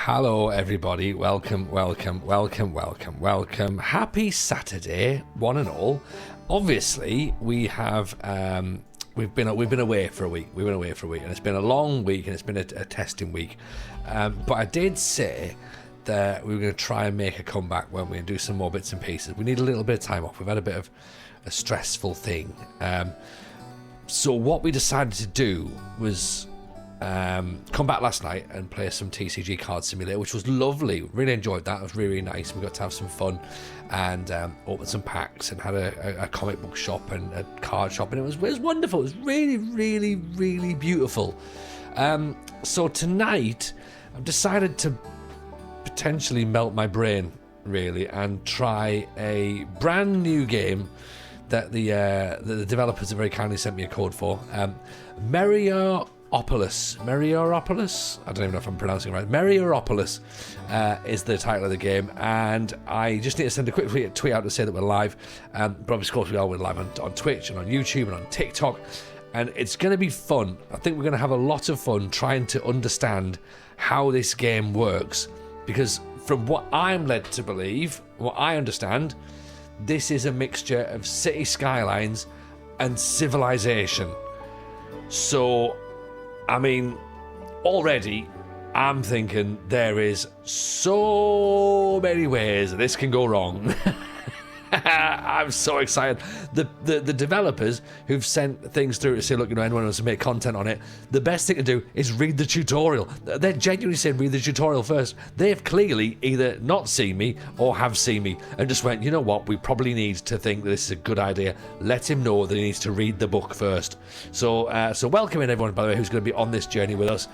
Hello everybody, welcome. Happy Saturday, one and all. Obviously, we have we've been away for a week. And it's been a long week, and it's been a testing week. But I did say that we were going to try and make a comeback when we do some more bits and pieces. We need a little bit of time off. We've had a bit of a stressful thing. So what we decided to do was come back last night and play some TCG Card Simulator, which was lovely. Really enjoyed that. It was really nice. We got to have some fun and open some packs and had a comic book shop and a card shop, and it was wonderful. It was really beautiful. So tonight I've decided to potentially melt my brain really and try a brand new game that the developers have very kindly sent me a code for. Meriopolis. I don't even know if I'm pronouncing it right. Meriopolis is the title of the game, and I just need to send a quick tweet out to say that we're live. But of course we are. We're live on Twitch and on YouTube and on TikTok, and it's going to be fun. I think we're going to have a lot of fun trying to understand how this game works, because from what I'm led to believe, what I understand, this is a mixture of city skylines and civilization. So I mean, already I'm thinking there is so many ways this can go wrong. I'm so excited. The developers who've sent things through to say, look, anyone wants to make content on it, the best thing to do is read the tutorial. They're genuinely saying read the tutorial first. They've clearly either not seen me or have seen me and just went, you know what, we probably need to think that this is a good idea. Let him know that he needs to read the book first. So welcome in everyone, by the way, who's going to be on this journey with us.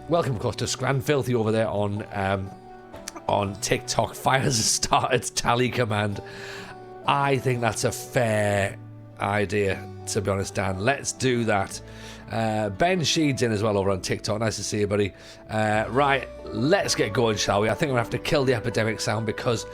Welcome, of course, to Scran Filthy over there on TikTok. Fires a started tally command. I think that's a fair idea, to be honest, Dan. Let's do that. Ben Sheed's in as well over on TikTok. Nice to see you, buddy. Right, let's get going, shall we? I think I'm going to have to kill the epidemic sound because,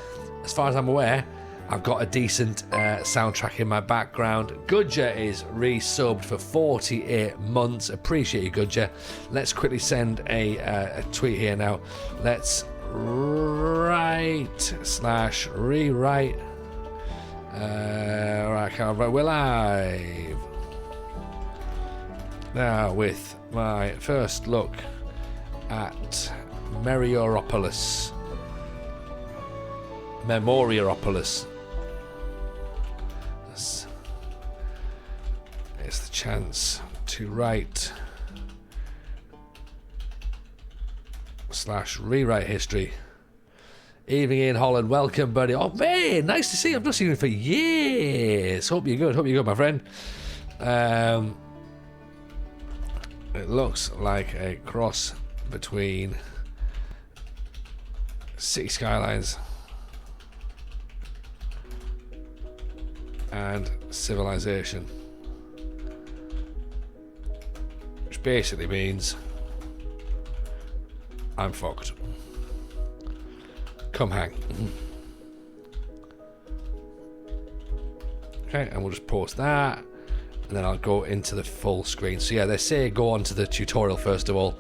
as far as I'm aware, I've got a decent soundtrack in my background. Gudja is resubbed for 48 months. Appreciate you, Gudja. Let's quickly send a tweet here now. Let's write/rewrite. Right, we're live now with my first look at Meriopolis. It's the chance to write/rewrite history. Evening in Holland, welcome, buddy. Oh man, nice to see you. I've not seen you for years. Hope you're good, my friend. It looks like a cross between City Skylines and Civilization, which basically means I'm fucked. Come hang. Okay, and we'll just pause that, and then I'll go into the full screen. So yeah, they say go on to the tutorial first of all.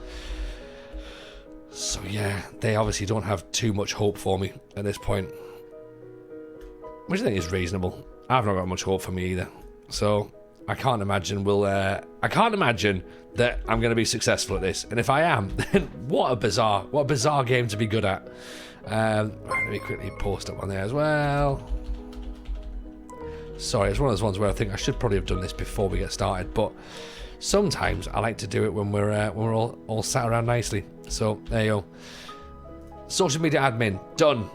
So yeah, they obviously don't have too much hope for me at this point, which I think is reasonable. I've not got much hope for me either. So I can't imagine that I'm going to be successful at this. And if I am, then what a bizarre game to be good at. Let me quickly post up on there as well. Sorry, it's one of those ones where I think I should probably have done this before we get started, but sometimes I like to do it when we're all sat around nicely. So there you go. Social media admin done.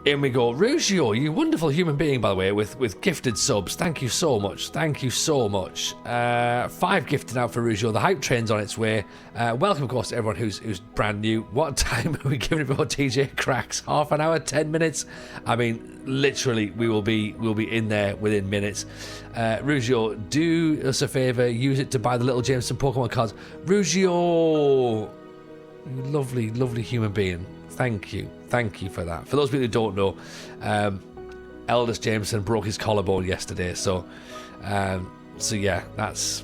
In we go. Rugio, you wonderful human being, by the way, with gifted subs. Thank you so much. 5 gifted out for Rugio. The hype train's on its way. Welcome, of course, to everyone who's brand new. What time are we giving it before TJ cracks? Half an hour, 10 minutes? I mean, literally, we'll be in there within minutes. Rugio, do us a favour. Use it to buy the little Jameson Pokemon cards. Rugio, lovely human being. Thank you for that. For those people who don't know, Eldest Jameson broke his collarbone yesterday, so yeah, that's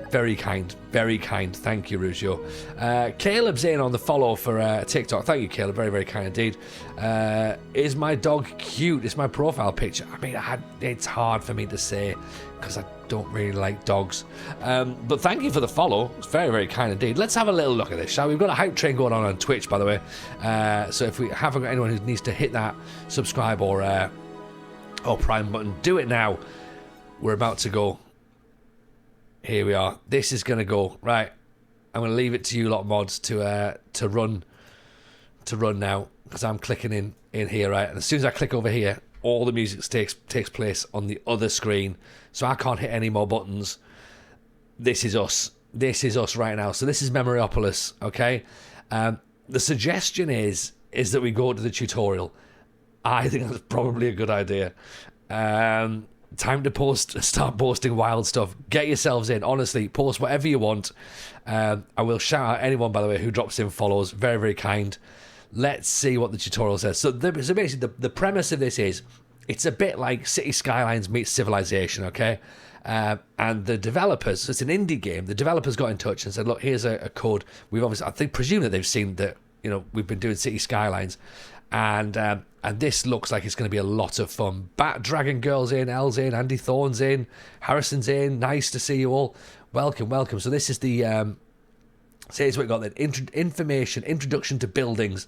Very kind. Very kind. Thank you, Rusio. Caleb's in on the follow for TikTok. Thank you, Caleb. Very, very kind indeed. Is my dog cute? It's my profile picture. I mean, it's hard for me to say because I don't really like dogs. But thank you for the follow. It's very, very kind indeed. Let's have a little look at this, shall we? We've got a hype train going on Twitch, by the way. So if we haven't got anyone who needs to hit that subscribe or Prime button, do it now. We're about to go. Here we are. This is going to go. Right. I'm going to leave it to you lot mods to run now because I'm clicking in here, right? And as soon as I click over here, all the music takes place on the other screen. So I can't hit any more buttons. This is us. This is us right now. So this is Memoryopolis, okay? The suggestion is that we go to the tutorial. I think that's probably a good idea. Time to start posting wild stuff. Get yourselves in. Honestly, post whatever you want. I will shout out anyone, by the way, who drops in follows. Very, very kind. Let's see what the tutorial says. So basically, the premise of this is, it's a bit like City Skylines meets Civilization, okay? And the developers, it's an indie game, the developers got in touch and said, look, here's a code. We've obviously, presume that they've seen that, we've been doing City Skylines. And this looks like it's going to be a lot of fun. Bat Dragon Girl's in, Elle's in, Andy Thorne's in, Harrison's in. Nice to see you all. Welcome, welcome. So this is the... So here's what we got then. Introduction to buildings.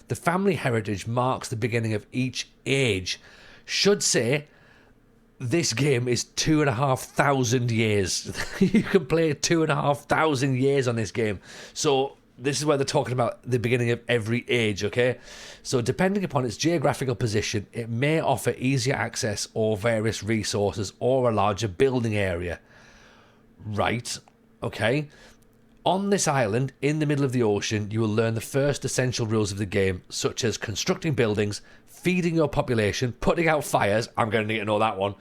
The family heritage marks the beginning of each age. Should say this game is 2,500 years. You can play 2,500 years on this game. So this is where they're talking about the beginning of every age, okay? So depending upon its geographical position, it may offer easier access or various resources or a larger building area. Right, okay. On this island, in the middle of the ocean, you will learn the first essential rules of the game, such as constructing buildings, feeding your population, putting out fires, I'm going to need to know that one,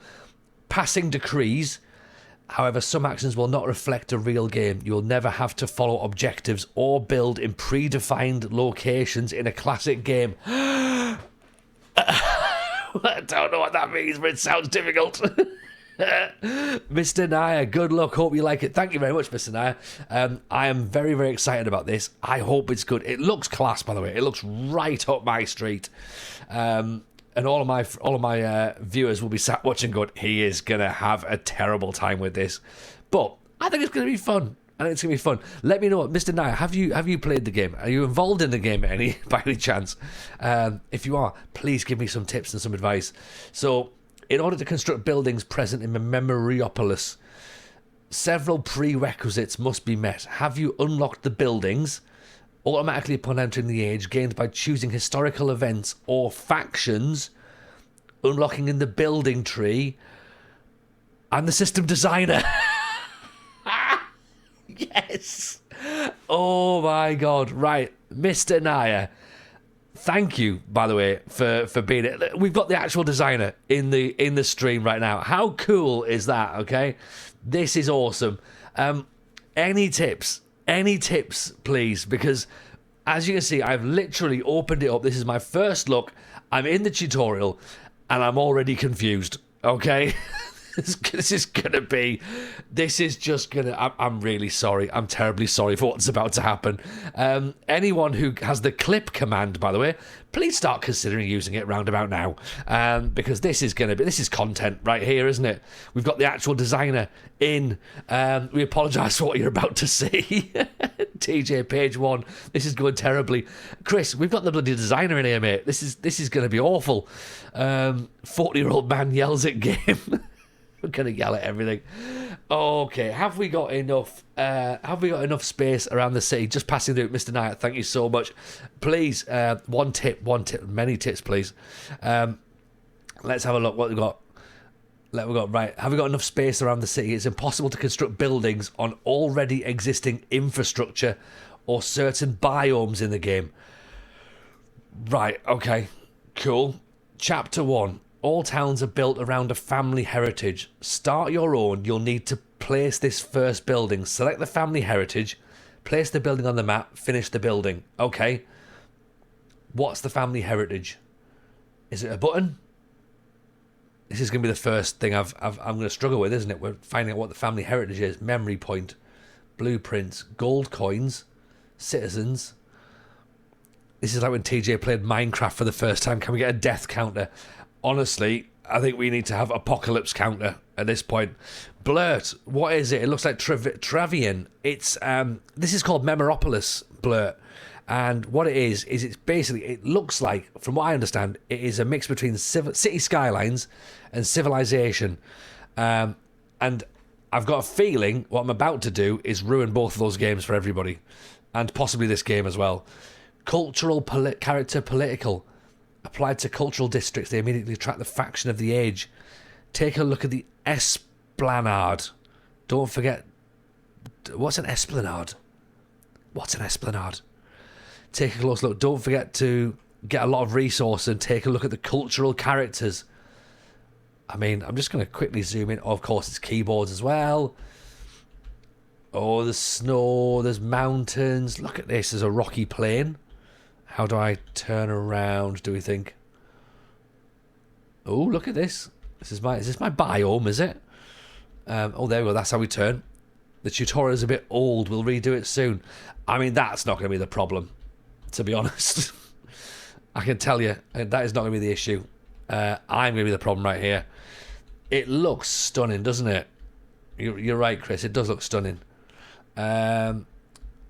passing decrees. However, some actions will not reflect a real game. You will never have to follow objectives or build in predefined locations in a classic game. I don't know what that means, but it sounds difficult. Mr. Naya, good luck. Hope you like it. Thank you very much, Mr. Naya. I am very, very excited about this. I hope it's good. It looks class, by the way. It looks right up my street. And all of my viewers will be sat watching going, he is going to have a terrible time with this. But I think it's going to be fun. I think it's going to be fun. Let me know, Mr. Naya, have you played the game? Are you involved in the game by any chance? If you are, please give me some tips and some advice. So, in order to construct buildings present in Memoryopolis, several prerequisites must be met. Have you unlocked the buildings automatically upon entering the age gained by choosing historical events or factions, unlocking in the building tree? I'm the system designer. Yes. Oh my God. Right. Mr. Naya. Thank you, by the way, for being it. We've got the actual designer in the stream right now. How cool is that? Okay, this is awesome. Any tips, please? Because as you can see, I've literally opened it up. This is my first look. I'm in the tutorial, and I'm already confused. Okay. This is just gonna. I'm really sorry. I'm terribly sorry for what's about to happen. Anyone who has the clip command, by the way, please start considering using it roundabout now, because this is content right here, isn't it? We've got the actual designer in. We apologise for what you're about to see. TJ, page 1. This is going terribly. Chris, we've got the bloody designer in here, mate. This is going to be awful. 40-year-old man yells at game. We're gonna yell at everything. Okay, have we got enough space around the city? Just passing through, Mr. Knight. Thank you so much. Please, one tip, many tips, please. Let's have a look. What we got? Right. Have we got enough space around the city? It's impossible to construct buildings on already existing infrastructure or certain biomes in the game. Right. Okay. Cool. Chapter 1. All towns are built around a family heritage. Start your own. You'll need to place this first building. Select the family heritage. Place the building on the map. Finish the building. Okay. What's the family heritage? Is it a button? This is going to be the first thing I'm going to struggle with, isn't it? We're finding out what the family heritage is. Memory point. blueprints, gold coins, citizens. This is like when TJ played Minecraft for the first time. Can we get a death counter? Honestly, I think we need to have apocalypse counter at this point. Blurt, what is it? It looks like Travian. It's this is called Memeropolis Blurt. And what it is it's basically, it looks like, from what I understand, it is a mix between city skylines and civilization. And I've got a feeling what I'm about to do is ruin both of those games for everybody. And possibly this game as well. Cultural, character, political. Applied to cultural districts, they immediately attract the faction of the age. Take a look at the Esplanade. Don't forget... What's an Esplanade? What's an Esplanade? Take a close look. Don't forget to get a lot of resource and take a look at the cultural characters. I mean, I'm just going to quickly zoom in. Oh, of course, it's keyboards as well. Oh, there's snow. There's mountains. Look at this. There's a rocky plain. How do I turn around, do we think? Oh, look at this. Is this my biome, is it? Oh, there we go. That's how we turn. The tutorial is a bit old. We'll redo it soon. I mean, that's not going to be the problem, to be honest. I can tell you, that is not going to be the issue. I'm going to be the problem right here. It looks stunning, doesn't it? You're right, Chris. It does look stunning.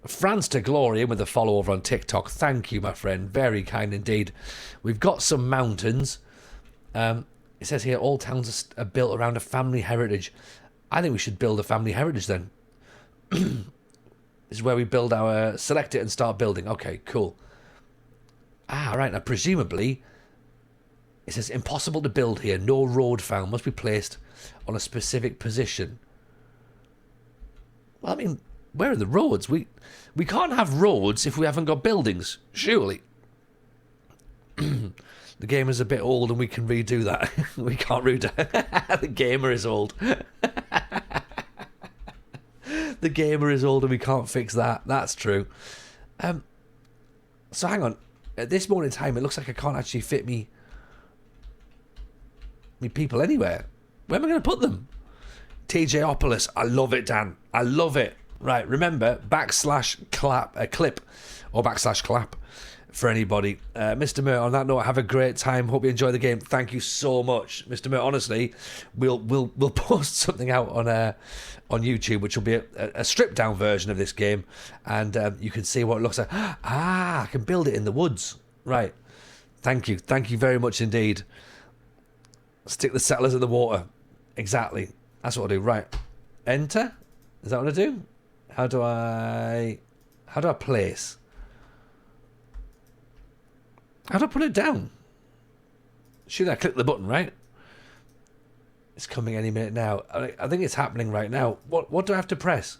France to Glory in with a follow over on TikTok. Thank you, my friend. Very kind indeed. We've got some mountains. It says here all towns are built around a family heritage. I think we should build a family heritage then. This is where we build our... Select it and start building. Okay, cool. Right. Now, presumably, it says impossible to build here. No road found. Must be placed on a specific position. Well, I mean, where are the roads? We can't have roads if we haven't got buildings, surely. The game is a bit old and we can redo that. We can't redo The gamer is old. The gamer is old and we can't fix that. That's true. So hang on. At this moment in time, it looks like I can't actually fit me people anywhere. Where am I going to put them? TJWF. I love it, Dan. I love it. Right, remember, /clip or /clap for anybody. Mr. Mer, on that note, have a great time. Hope you enjoy the game. Thank you so much, Mr. Mer. Honestly, we'll post something out on YouTube, which will be a stripped down version of this game, and you can see what it looks like. I can build it in the woods. Right. Thank you very much indeed. Stick the settlers in the water. Exactly. That's what I do. Right. Enter. Is that what I do? How do I place? How do I put it down? Should I click the button, right? It's coming any minute now. I think it's happening right now. What do I have to press?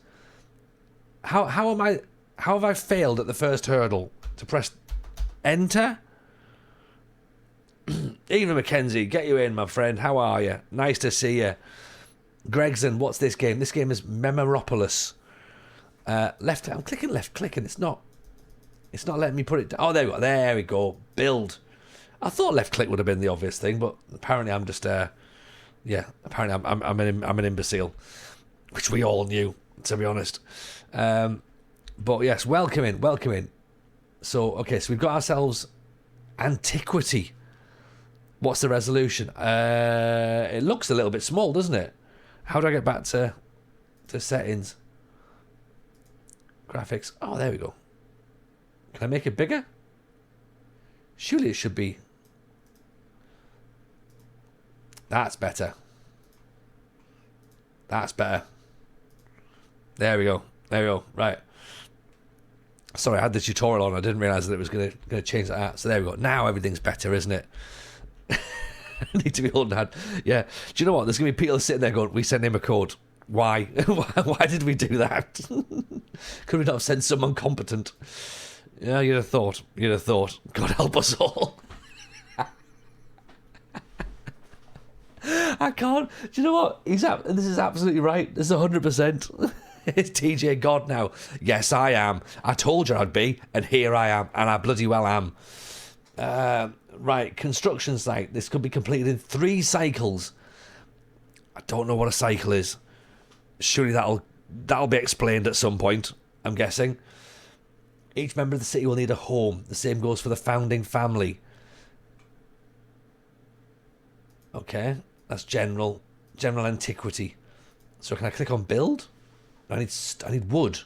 How have I failed at the first hurdle to press enter? Eva Mackenzie, get you in, my friend. How are you? Nice to see you. Gregson, what's this game? This game is Memeropolis. Left. I'm clicking left click and it's not letting me put it down. Oh, there we go. There we go. Build. I thought left click would have been the obvious thing, but apparently I'm just apparently I'm an imbecile, which we all knew, to be honest. But yes, welcome in. So okay, so we've got ourselves antiquity. What's the resolution? It looks a little bit small, doesn't it? How do I get back to settings? Graphics. Oh, there we go. Can I make it bigger? Surely it should be. That's better. That's better. There we go. Right. Sorry, I had the tutorial on. I didn't realise that it was going to change that. So there we go. Now everything's better, isn't it? I need to be holding hand. Yeah. Do you know what? There's going to be people sitting there going, we sent him a code. Why? Why did we do that? Could we not have sent someone competent? Yeah, you'd have thought. God help us all. I can't. Do you know what? This is absolutely right. This is 100%. It's TJ God now. Yes, I am. I told you I'd be, and here I am, and I bloody well am. Right, construction site. This could be completed in 3 cycles. I don't know what a cycle is. Surely that'll that'll be explained at some point, I'm guessing. Each member of the city will need a home. The same goes for the founding family. Okay, that's general antiquity. So can I click on build? I need wood.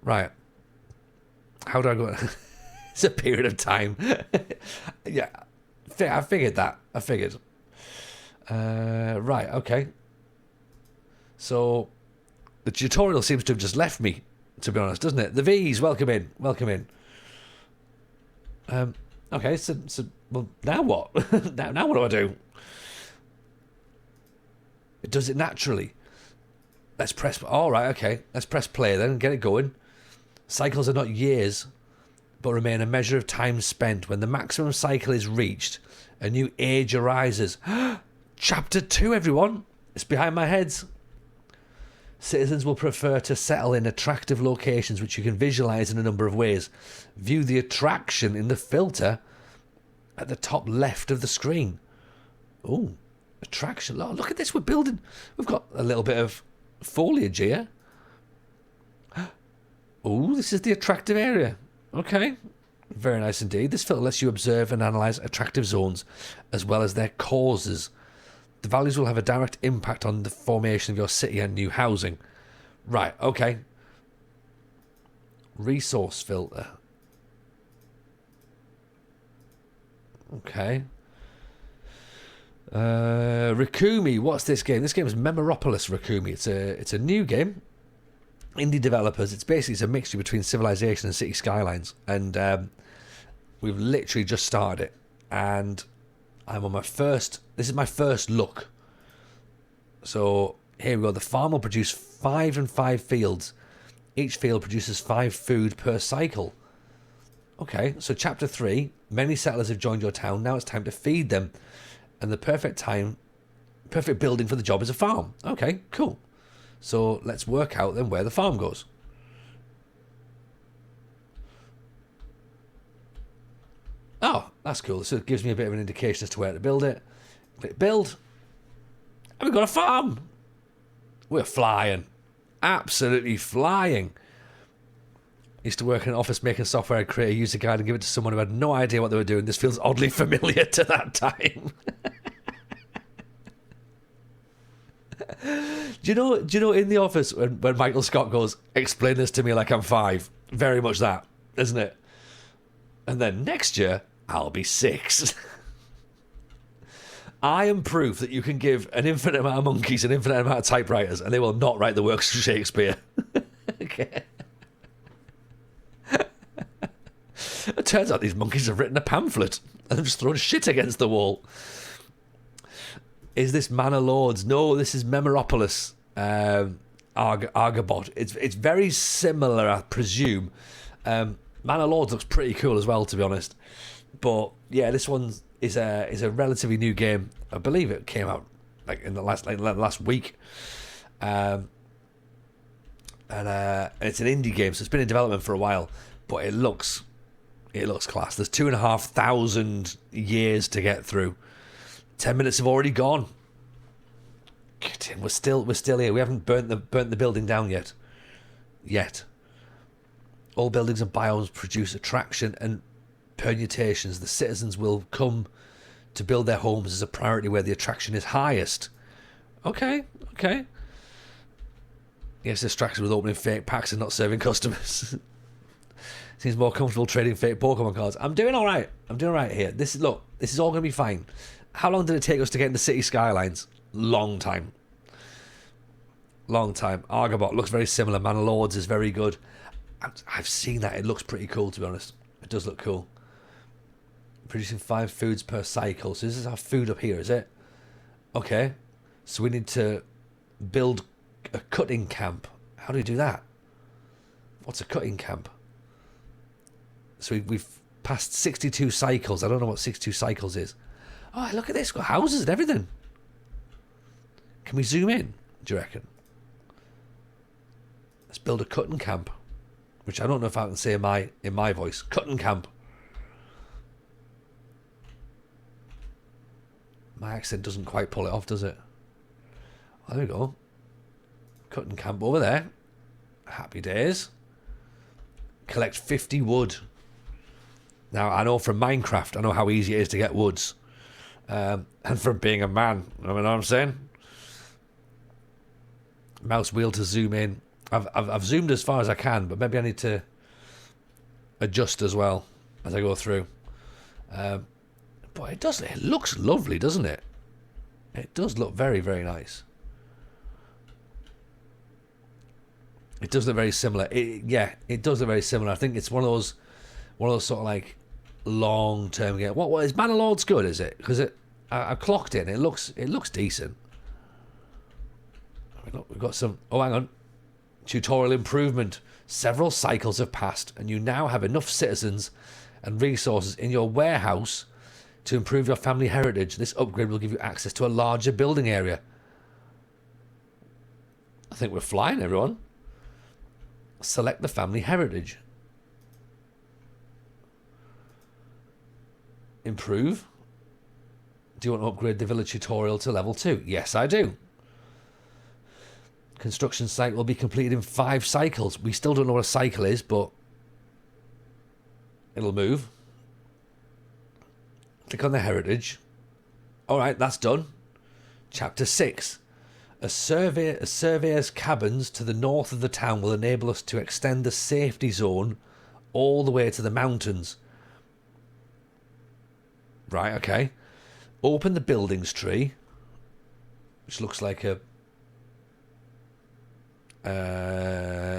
Right. How do I go? It's a period of time. Yeah, I figured that. Right, okay. So the tutorial seems to have just left me, to be honest, doesn't it? The V's, welcome in. Okay, so well, now what? now what do I do? It does it naturally. Let's press. All right, okay. Let's press play then and get it going. Cycles are not years, but remain a measure of time spent. When the maximum cycle is reached, a new age arises. Chapter 2, everyone. It's behind my heads. Citizens will prefer to settle in attractive locations, which you can visualize in a number of ways. View the attraction in the filter at the top left of the screen. Oh, attraction. Oh, look at this. We're building. We've got a little bit of foliage here. Oh, this is the attractive area. Okay. Very nice indeed. This filter lets you observe and analyze attractive zones as well as their causes. The values will have a direct impact on the formation of your city and new housing. Right, okay. Resource filter. Okay. Rikumi, what's this game? This game is Memeropolis Rikumi. It's a new game. Indie developers. It's a mixture between Civilization and City Skylines. And we've literally just started it. And I'm on my first... This is my first look. So here we go. The farm will produce 5 and 5 fields. Each field produces 5 food per cycle. Okay, so chapter 3. Many settlers have joined your town. Now it's time to feed them. And the perfect building for the job is a farm. Okay, cool. So let's work out then where the farm goes. Oh, that's cool. So it gives me a bit of an indication as to where to build it. Click build. And we've got a farm. We're flying. Absolutely flying. Used to work in an office making software. I'd create a user guide and give it to someone who had no idea what they were doing. This feels oddly familiar to that time. Do you know in the office when Michael Scott goes, explain this to me like I'm 5? Very much that, isn't it? And then next year, I'll be 6. I am proof that you can give an infinite amount of monkeys an infinite amount of typewriters and they will not write the works of Shakespeare. Okay. It turns out these monkeys have written a pamphlet and they've just thrown shit against the wall. Is this Manor Lords? No, this is Memeropolis Argobot. It's very similar, I presume. Manor Lords looks pretty cool as well, to be honest. But yeah, this one is a relatively new game. I believe it came out like in the last week. And it's an indie game, so it's been in development for a while. But it looks class. There's 2,500 years to get through. 10 minutes have already gone. We're still here. We haven't burnt the building down yet. All buildings and biomes produce attraction and permutations. The citizens will come to build their homes as a priority where the attraction is highest. Okay. Yes, distracted with opening fake packs and not serving customers. Seems more comfortable trading fake Pokemon cards. I'm doing all right here. This is all going to be fine. How long did it take us to get into City Skylines? Long time. Argobot looks very similar. Manor Lords is very good. I've seen that. It looks pretty cool, to be honest. It does look cool. Producing 5 foods per cycle. So this is our food up here, is it? Okay. So we need to build a cutting camp. How do we do that? What's a cutting camp? So we've passed 62 cycles. I don't know what 62 cycles is. Oh, look at this. Got houses and everything. Can we zoom in, do you reckon? Let's build a cutting camp. Which I don't know if I can say in my voice. Cutting camp. My accent doesn't quite pull it off, does it? Oh, there we go. Cutting camp over there. Happy days. Collect 50 wood. Now, I know from Minecraft, I know how easy it is to get woods. And from being a man, you know what I'm saying? Mouse wheel to zoom in. I've zoomed as far as I can, but maybe I need to adjust as well as I go through. But it looks lovely, doesn't it? It does look very, very nice. It does look very similar. It does look very similar. I think it's one of those sort of like long-term game. What is Bannerlord's good? Is it? Because I clocked it. It looks decent. Look, we've got some. Oh, hang on. Tutorial improvement. Several cycles have passed, and you now have enough citizens and resources in your warehouse to improve your family heritage. This upgrade will give you access to a larger building area. I think we're flying, everyone. Select the family heritage. Improve. Do you want to upgrade the village tutorial to level 2? Yes, I do. Construction site will be completed in 5 cycles. We still don't know what a cycle is, but it'll move. Click on the heritage. All right, that's done. Chapter 6. A surveyor's cabins to the north of the town will enable us to extend the safety zone all the way to the mountains. Right, okay. Open the buildings tree, which looks like a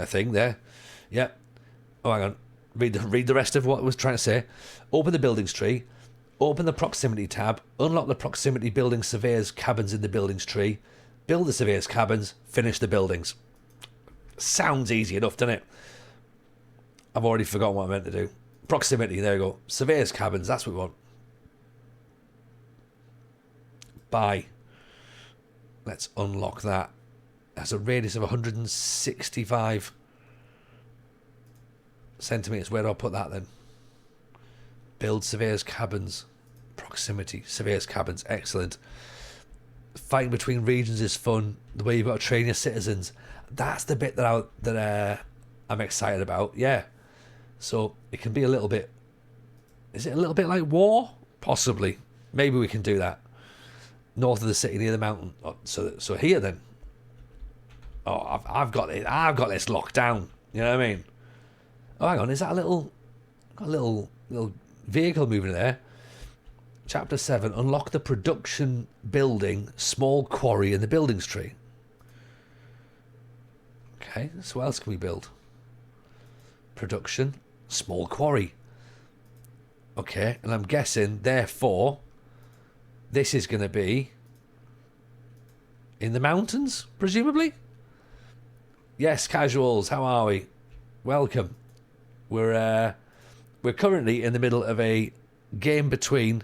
thing there. Yep. Oh, hang on. Read the rest of what I was trying to say. Open the buildings tree. Open the proximity tab. Unlock the proximity building surveyor's cabins in the buildings tree. Build the surveyor's cabins. Finish the buildings. Sounds easy enough, doesn't it? I've already forgotten what I meant to do. Proximity, there we go. Surveyor's cabins, that's what we want. Buy. Let's unlock that. That's a radius of 165 centimetres. Where do I put that then? Build surveyor's cabins. Proximity. Surveyor's cabins. Excellent. Fighting between regions is fun. The way you've got to train your citizens. That's the bit that I'm excited about. Yeah. So it can be a little bit... Is it a little bit like war? Possibly. Maybe we can do that. North of the city, near the mountain. Oh, so here then. Oh, I've got it. I've got this locked down. You know what I mean? Oh, hang on. Is that a little vehicle moving there? Chapter 7. Unlock the production building, small quarry in the buildings tree. Okay. So what else can we build? Production, small quarry. Okay. And I'm guessing, therefore, this is going to be in the mountains, presumably? Yes, casuals, how are we? Welcome. We're currently in the middle of a game between...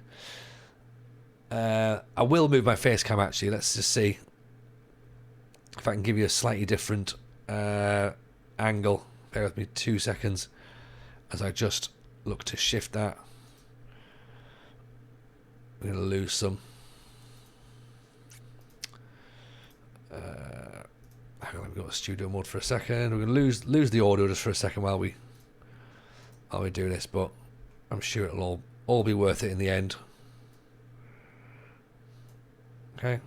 I will move my face cam, actually. Let's just see if I can give you a slightly different angle. Bear with me 2 seconds as I just look to shift that. I'm going to lose some. Hang on, let me go to studio mode for a second. We're going to lose the audio just for a second while we do this, but I'm sure it'll all be worth it in the end. Okay.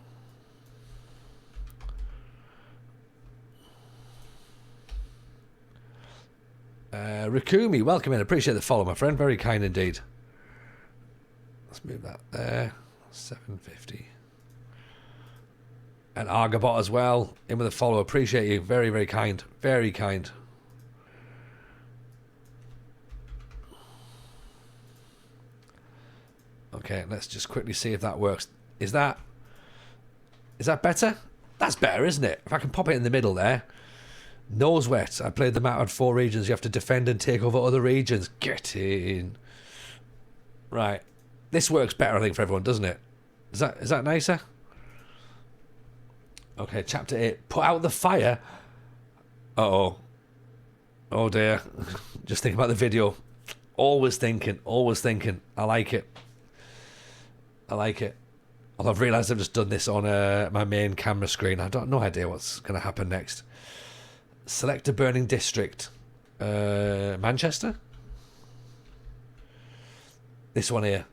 Rikumi, welcome in. Appreciate the follow, my friend. Very kind indeed. Let's move that there. 750. And Argobot as well. In with a follow. Appreciate you. Very, very kind. Very kind. Okay, let's just quickly see if that works. Is that better? That's better, isn't it? If I can pop it in the middle there. Nose wet. I played the map on 4 regions. You have to defend and take over other regions. Get in. Right. This works better, I think, for everyone, doesn't it? Is that nicer? Okay, chapter 8. Put out the fire. Uh-oh. Oh, dear. Just thinking about the video. Always thinking. I like it. Although I've realised I've just done this on my main camera screen. I've no idea what's going to happen next. Select a burning district. Manchester? This one here.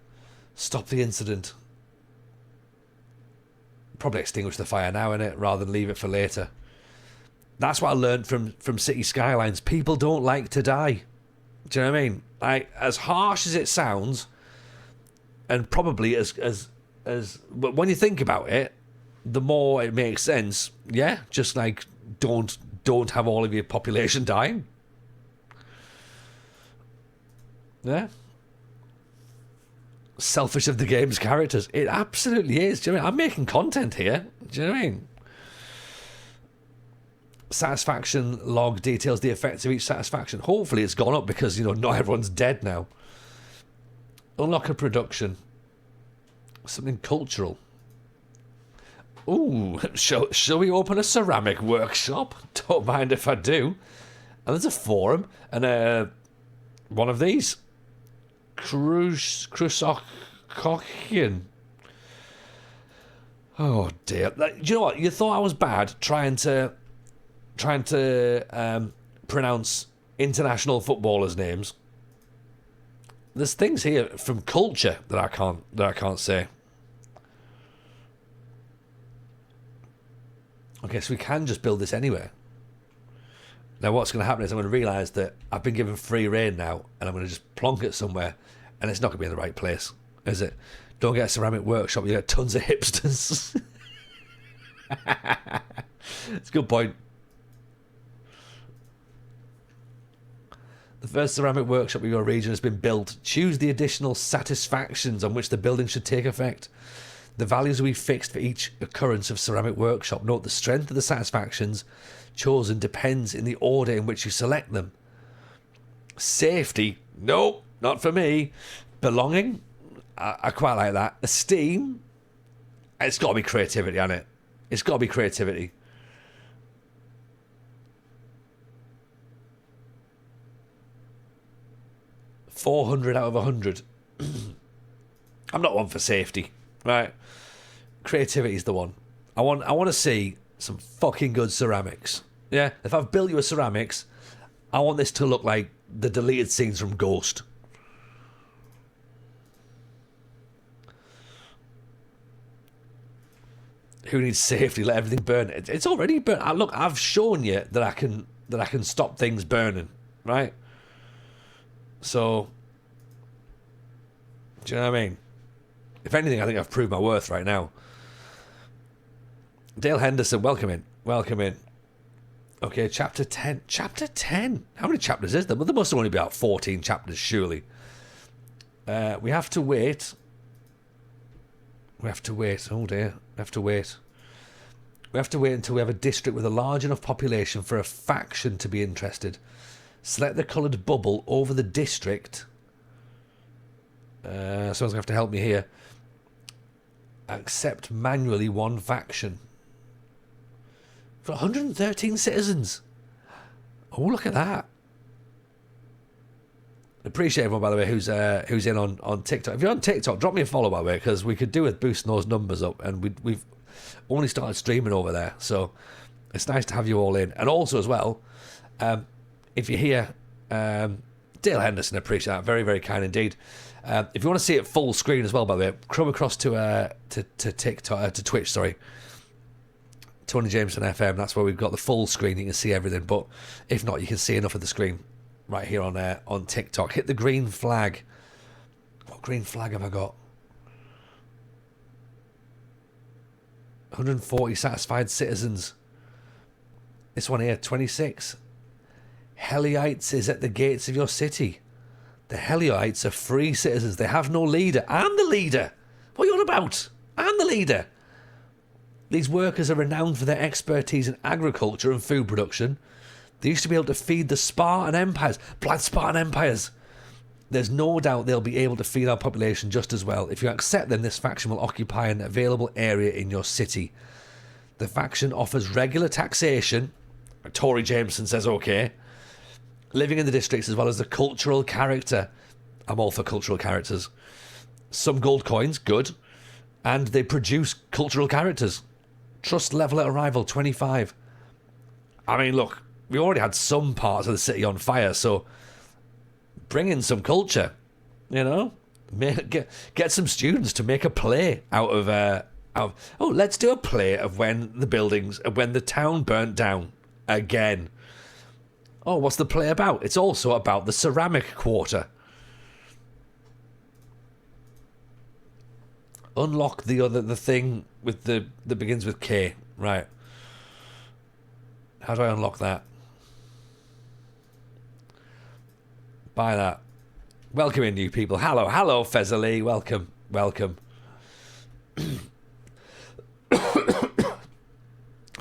Stop the incident. Probably extinguish the fire now, innit? Rather than leave it for later. That's what I learned from City Skylines. People don't like to die. Do you know what I mean? Like, as harsh as it sounds, and probably but when you think about it, the more it makes sense. Yeah, just like don't have all of your population dying. Yeah. Selfish of the game's characters. It absolutely is. Do you know what I mean? I'm making content here. Do you know what I mean? Satisfaction log details the effects of each satisfaction. Hopefully it's gone up because, not everyone's dead now. Unlock a production. Something cultural. Ooh, shall we open a ceramic workshop? Don't mind if I do. And there's a forum and one of these. Crusocochian. Oh dear. Do you know what? You thought I was bad trying to pronounce international footballers' names. There's things here from culture that I can't say. Okay, so we can just build this anywhere. Now what's going to happen is I'm going to realise that I've been given free reign now, and I'm going to just plonk it somewhere, and it's not going to be in the right place, is it? Don't get a ceramic workshop, you get tons of hipsters. It's a good point. The first ceramic workshop in your region has been built. Choose the additional satisfactions on which the building should take effect. The values will be fixed for each occurrence of ceramic workshop. Note the strength of the satisfactions chosen depends in the order in which you select them. Safety, nope, not for me. Belonging, I quite like that. Esteem, it's got to be creativity, hasn't it? It's got to be creativity. $400 out of 100. I'm not one for safety, right? Creativity is the one. I want to see some fucking good ceramics. Yeah, if I've built you a ceramics, I want this to look like the deleted scenes from Ghost. Who needs safety? Let everything burn. It's already burnt. Look, I've shown you that I can stop things burning, right? So, do you know what I mean? If anything, I think I've proved my worth right now. Dale Henderson, welcome in. Welcome in. Okay, chapter 10. Chapter 10? How many chapters is there? Well, there must only be about 14 chapters, surely. We have to wait. We have to wait. Oh dear. We have to wait. We have to wait until we have a district with a large enough population for a faction to be interested. Select the coloured bubble over the district. Someone's going to have to help me here. Accept manually one faction. For 113 citizens. Oh, look at that. Appreciate everyone, by the way, who's in on TikTok. If you're on TikTok, drop me a follow, by the way, because we could do with boosting those numbers up, and we've only started streaming over there, so it's nice to have you all in. And also, as well, if you're here, Dale Henderson, appreciate that, very, very kind indeed. If you want to see it full screen as well, by the way, come across to TikTok, to Twitch, sorry. Tony Jameson FM, that's where we've got the full screen, you can see everything, but if not, you can see enough of the screen right here on TikTok. Hit the green flag. What green flag have I got? 140 satisfied citizens. This one here, 26. Helliites is at the gates of your city. The Helliites are free citizens. They have no leader. I'm the leader. What are you on about? I'm the leader. These workers are renowned for their expertise in agriculture and food production. They used to be able to feed the Spartan empires. Blood Spartan empires. There's no doubt they'll be able to feed our population just as well. If you accept them, this faction will occupy an available area in your city. The faction offers regular taxation. Tory Jameson says okay. Living in the districts as well as the cultural character. I'm all for cultural characters. Some gold coins, good. And they produce cultural characters. Trust level at arrival, 25. I mean, look, we already had some parts of the city on fire, so bring in some culture, you know? Get some students to make a play out of let's do a play of when the town burnt down again. Oh, what's the play about? It's also about the ceramic quarter. Unlock the thing with that begins with K. Right. How do I unlock that? Buy that. Welcome in, new people. Hello, Fezali. Welcome.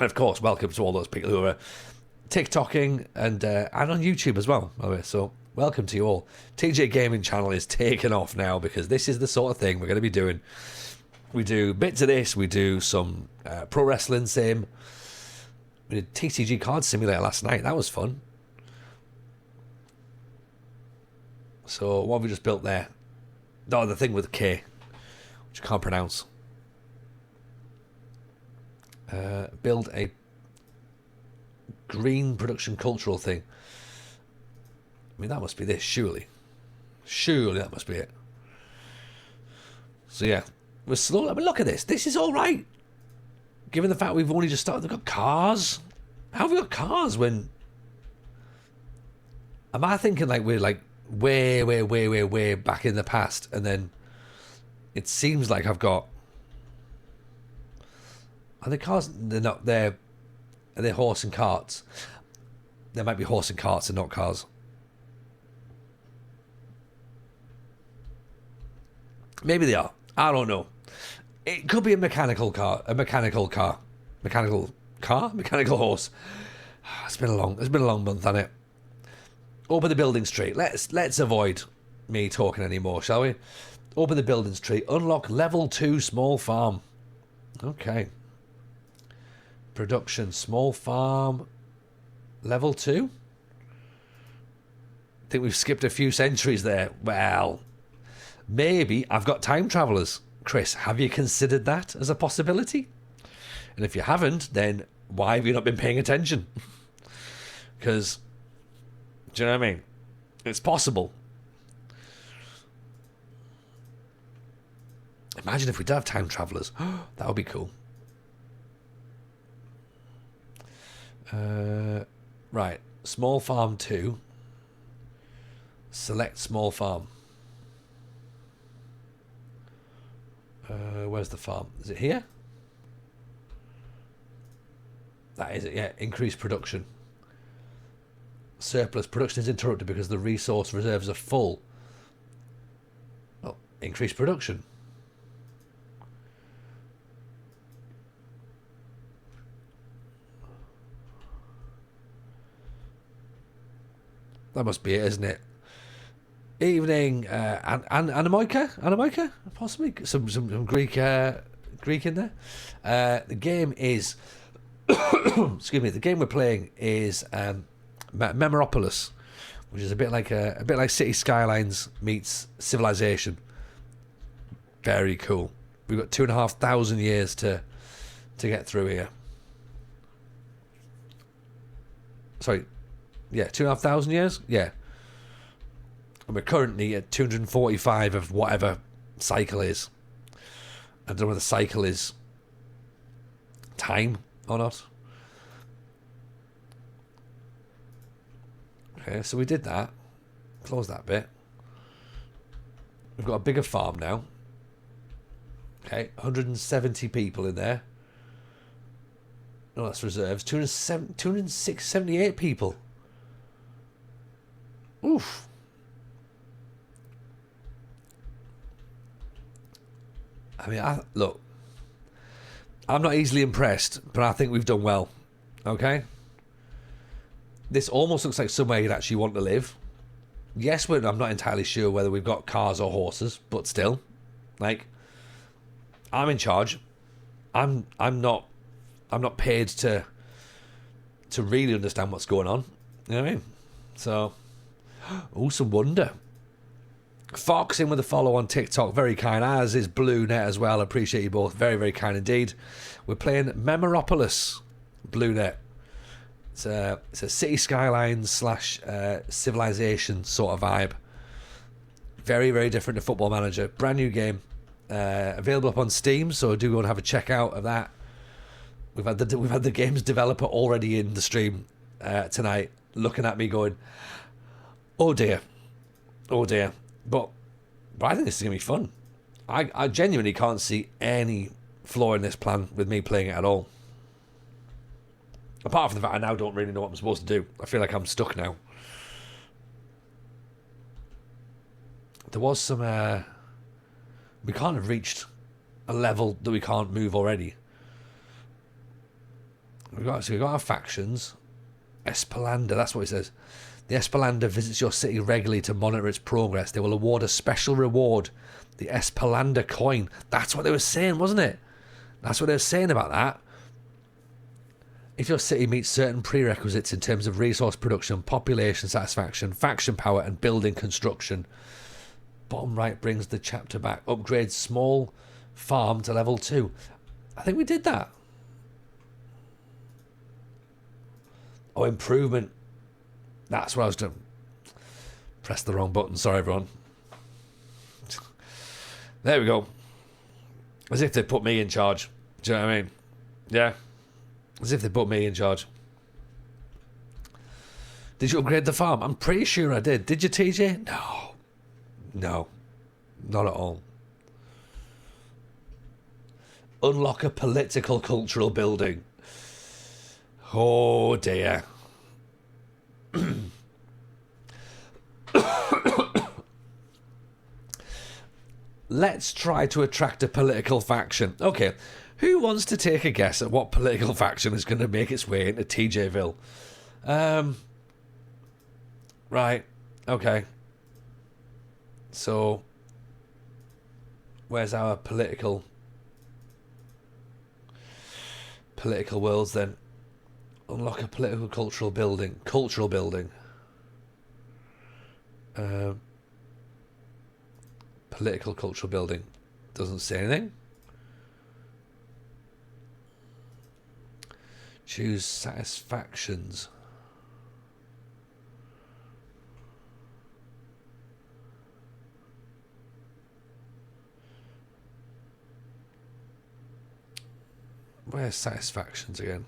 And of course, welcome to all those people who are TikToking and on YouTube as well, by the way. So welcome to you all. TJ Gaming channel is taking off now because this is the sort of thing we're going to be doing. We do bits of this. We do some pro wrestling sim. We did TCG Card Simulator last night. That was fun. So what have we just built there? Oh, the thing with K, which I can't pronounce. Build a green production cultural thing. I mean, that must be this, surely. Surely that must be it. So yeah, we're slow. I mean, look at this. This is all right. Given the fact we've only just started, we've got cars. How have we got cars when... Am I thinking like we're like way back in the past, and then it seems like I've got... Are they cars? They're not. Are they horse and carts? There might be horse and carts and not cars. Maybe they are. I don't know. It could be a mechanical car. Mechanical horse. It's been a long month, hasn't it? Open the building tree. Let's avoid me talking anymore, shall we? Open the building tree. Unlock level 2 small farm. Okay. Production small farm. Level 2? I think we've skipped a few centuries there. Well, maybe I've got time travelers. Chris, have you considered that as a possibility? And if you haven't, then why have you not been paying attention? Because, do you know what I mean? It's possible. Imagine if we did have time travelers. That would be cool. Right. Small farm 2. Select small farm. Where's the farm? Is it here? That is it, yeah. Increase production. Surplus. Production is interrupted because the resource reserves are full. Well, increase production. That must be it, isn't it? Evening, Anamoika, possibly some Greek in there. The game is, excuse me. The game we're playing is Memeropolis, which is a bit like City Skylines meets Civilization. Very cool. We've got 2,500 years to get through here. Sorry, yeah, 2,500 years. Yeah. And we're currently at 245 of whatever cycle is. I don't know whether cycle is time or not. Okay, so we did that. Close that bit. We've got a bigger farm now. Okay, 170 people in there. No, that's reserves. 278 people. Oof. I mean, look, I'm not easily impressed, but I think we've done well. Okay? This almost looks like somewhere you'd actually want to live. Yes, I'm not entirely sure whether we've got cars or horses, but still, like, I'm in charge. I'm not paid to really understand what's going on. You know what I mean? So, some wonder. Fox in with a follow on TikTok, very kind, as is BlueNet as well. Appreciate you both, very, very kind indeed. We're playing Memeropolis, BlueNet. It's a city skylines slash civilization sort of vibe. Very, very different to Football Manager. Brand new game. Available up on Steam, so do go and have a check out of that. We've had the game's developer already in the stream tonight, looking at me going, "Oh dear, oh dear." But I think this is gonna be fun. I genuinely can't see any flaw in this plan with me playing it at all. Apart from the fact I now don't really know what I'm supposed to do. I feel like I'm stuck now. There was some... we can't have reached a level that we can't move already. We've got our factions. Espelanda, that's what it says. The Espelanda visits your city regularly to monitor its progress. They will award a special reward, the Espelanda coin. That's what they were saying, wasn't it? That's what they were saying about that. If your city meets certain prerequisites in terms of resource production, population satisfaction, faction power, and building construction. Bottom right brings the chapter back. Upgrade small farm to level 2. I think we did that. Oh, improvement. That's what I was doing. Pressed the wrong button. Sorry, everyone. There we go. As if they put me in charge. Do you know what I mean? Yeah. As if they put me in charge. Did you upgrade the farm? I'm pretty sure I did. Did you, TJ? No. No. Not at all. Unlock a political cultural building. Oh dear. Let's try to attract a political faction. Okay, who wants to take a guess at what political faction is going to make its way into TJville? Right, okay. So, where's our political worlds then? Unlock a political cultural building. Cultural building. Political cultural building. Doesn't say anything. Choose satisfactions. Where's satisfactions again?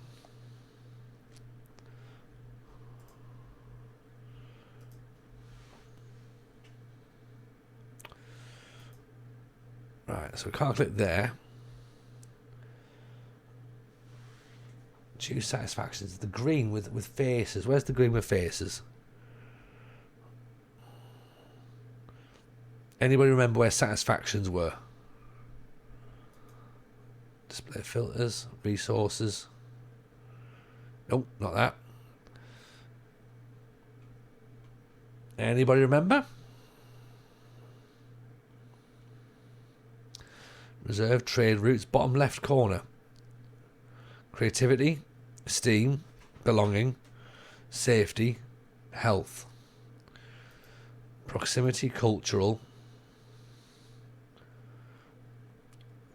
Right, so we can't click there. Choose satisfactions. The green with faces. Where's the green with faces? Anybody remember where satisfactions were? Display filters, resources. Nope, not that. Anybody remember? Reserve trade routes, bottom left corner. Creativity, esteem, belonging, safety, health. Proximity, cultural.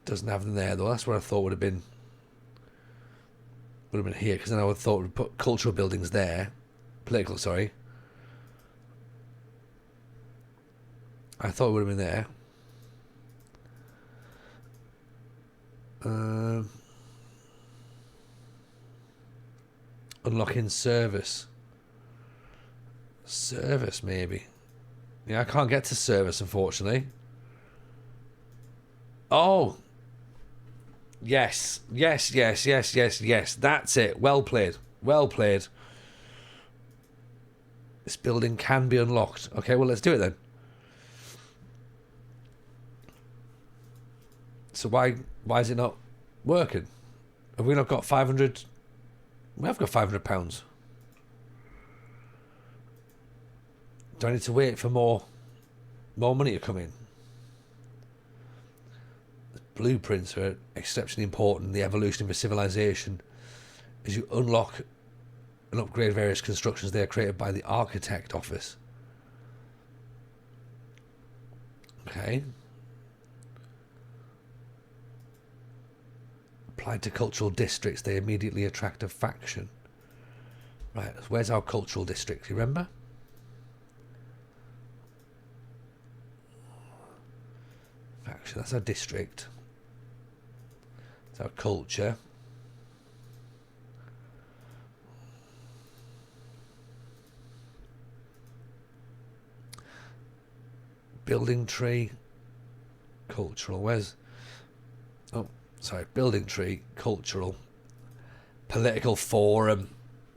Doesn't have them there though. That's what I thought would have been here, because then I would have thought we'd put cultural buildings there. Political, sorry. I thought it would have been there. Unlocking service. Service, maybe. Yeah, I can't get to service, unfortunately. Oh. Yes. Yes, yes, yes, yes, yes. That's it. Well played. Well played. This building can be unlocked. Okay, well, let's do it then. So why is it not working? Have we not got 500? We have got £500. Do I need to wait for more money to come in? The blueprints are exceptionally important. The evolution of a civilization. As you unlock and upgrade various constructions, they are created by the architect office. Okay. Applied to cultural districts, they immediately attract a faction. Right, where's our cultural district? You remember? Actually, that's our district. It's our culture. Building tree. Cultural. Where's... Oh, sorry. Building tree. Cultural. Political forum.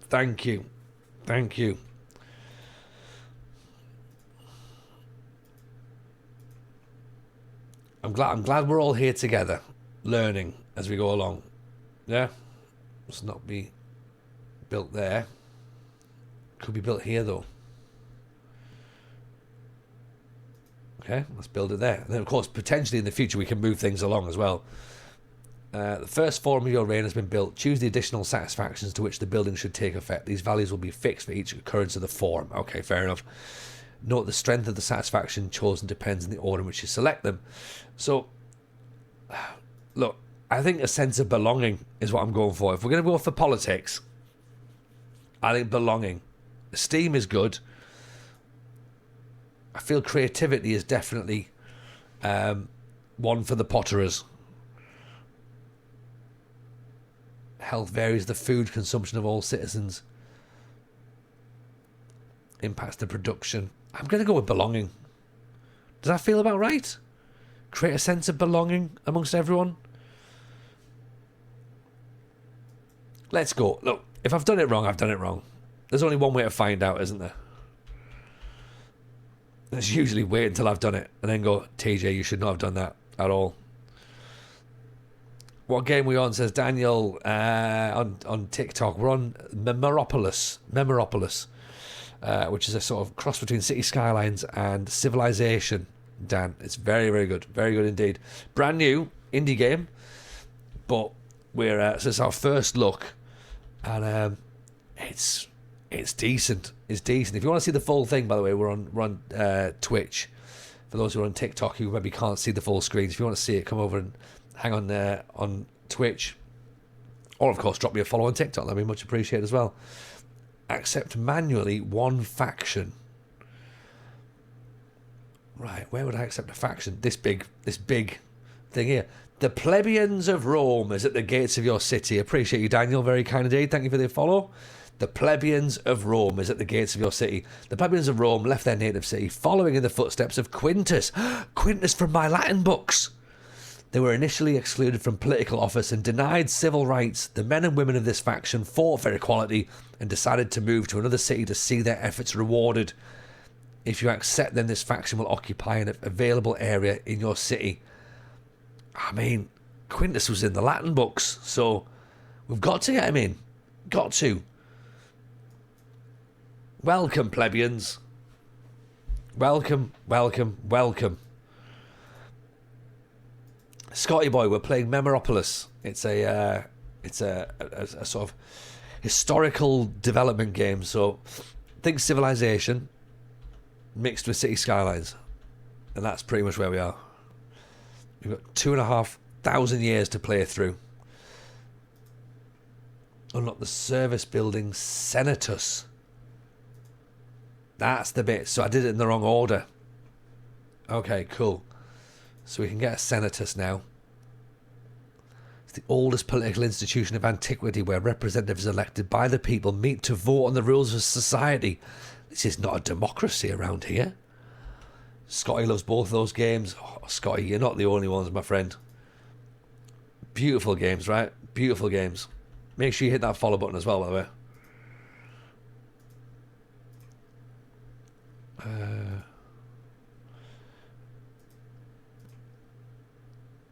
Thank you. Thank you. I'm glad we're all here together, learning as we go along. Yeah? Must not be built there. Could be built here, though. Okay, let's build it there. And then, of course, potentially in the future we can move things along as well. The first forum of your reign has been built. Choose the additional satisfactions to which the building should take effect. These values will be fixed for each occurrence of the forum. Okay, fair enough. Note the strength of the satisfaction chosen depends on the order in which you select them. So, look, I think a sense of belonging is what I'm going for. If we're going to go for politics, I think belonging. Esteem is good. I feel creativity is definitely one for the potterers. Health varies the food consumption of all citizens. Impacts the production. I'm going to go with belonging. Does that feel about right? Create a sense of belonging amongst everyone. Let's go. Look, if I've done it wrong, I've done it wrong. There's only one way to find out, isn't there? Let's usually wait until I've done it and then go, TJ, you should not have done that at all. What game we on, says Daniel on TikTok. We're on Memeropolis, which is a sort of cross between City Skylines and Civilization. Dan, it's very, very good. Very good indeed. Brand new indie game, but we're so it's our first look, and it's decent. It's decent. If you want to see the full thing, by the way, we're on Twitch. For those who are on TikTok who maybe can't see the full screens, if you want to see it, come over and hang on there on Twitch, or of course drop me a follow on TikTok. That'd be much appreciated as well. Accept manually one faction. Right, where would I accept a faction? This big thing here. The plebeians of Rome is at the gates of your city. Appreciate you, Daniel. Very kind indeed. Thank you for the follow. The plebeians of Rome is at the gates of your city. The plebeians of Rome left their native city, following in the footsteps of Quintus. Quintus from my Latin books. They were initially excluded from political office and denied civil rights. The men and women of this faction fought for equality and decided to move to another city to see their efforts rewarded. If you accept them, this faction will occupy an available area in your city. I mean, Quintus was in the Latin books, so we've got to get him in. Got to. Welcome, plebeians. Welcome, welcome, welcome. Scotty boy, we're playing Memeropolis. It's a sort of historical development game. So think Civilization mixed with City Skylines, and that's pretty much where we are. We've got 2,500 years to play through. Unlock the service building Senatus. That's the bit. So I did it in the wrong order. Okay, cool. So we can get a Senatus now. It's the oldest political institution of antiquity where representatives elected by the people meet to vote on the rules of society. This is not a democracy around here. Scotty loves both of those games. Oh, Scotty, you're not the only ones, my friend. Beautiful games, right? Beautiful games. Make sure you hit that follow button as well, by the way.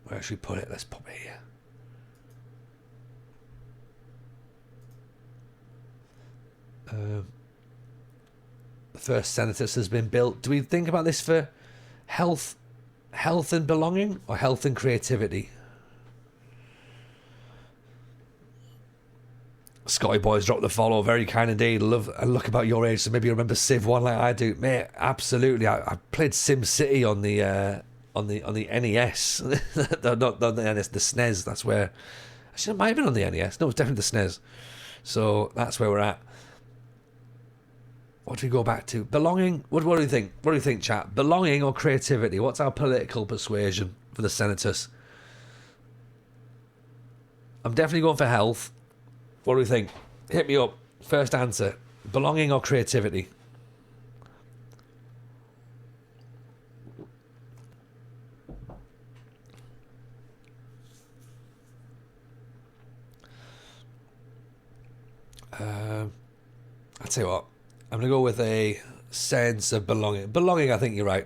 Where should we put it? Let's pop it here. The first Senatus has been built. Do we think about this for health and belonging, or health and creativity? Scotty boys dropped the follow. Very kind indeed. Love and look about your age, so maybe you remember Civ 1 like I do. Mate, absolutely. I played Sim City on the NES. not the NES, the SNES. That's where. Actually, it might have been on the NES. No, it was definitely the SNES. So that's where we're at. What do we go back to? Belonging. What do you think? What do you think, chat? Belonging or creativity? What's our political persuasion for the senators? I'm definitely going for health. What do we think? Hit me up. First answer. Belonging or creativity? I'll tell you what. I'm going to go with a sense of belonging. Belonging, I think you're right.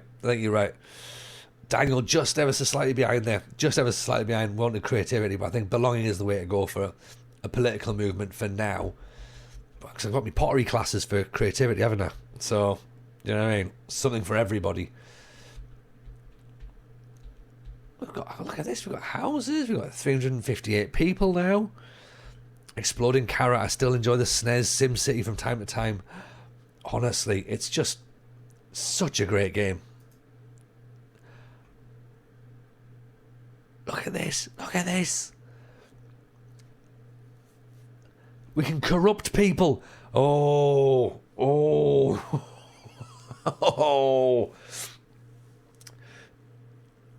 Daniel just ever so slightly behind there. Just ever so slightly behind wanting creativity, but I think belonging is the way to go for a political movement for now. Because I've got my pottery classes for creativity, haven't I? So, you know what I mean? Something for everybody. Look at this. We've got houses. We've got 358 people now. Exploding Carrot. I still enjoy the SNES SimCity from time to time. Honestly, it's just such a great game. Look at this. Look at this. We can corrupt people. Oh.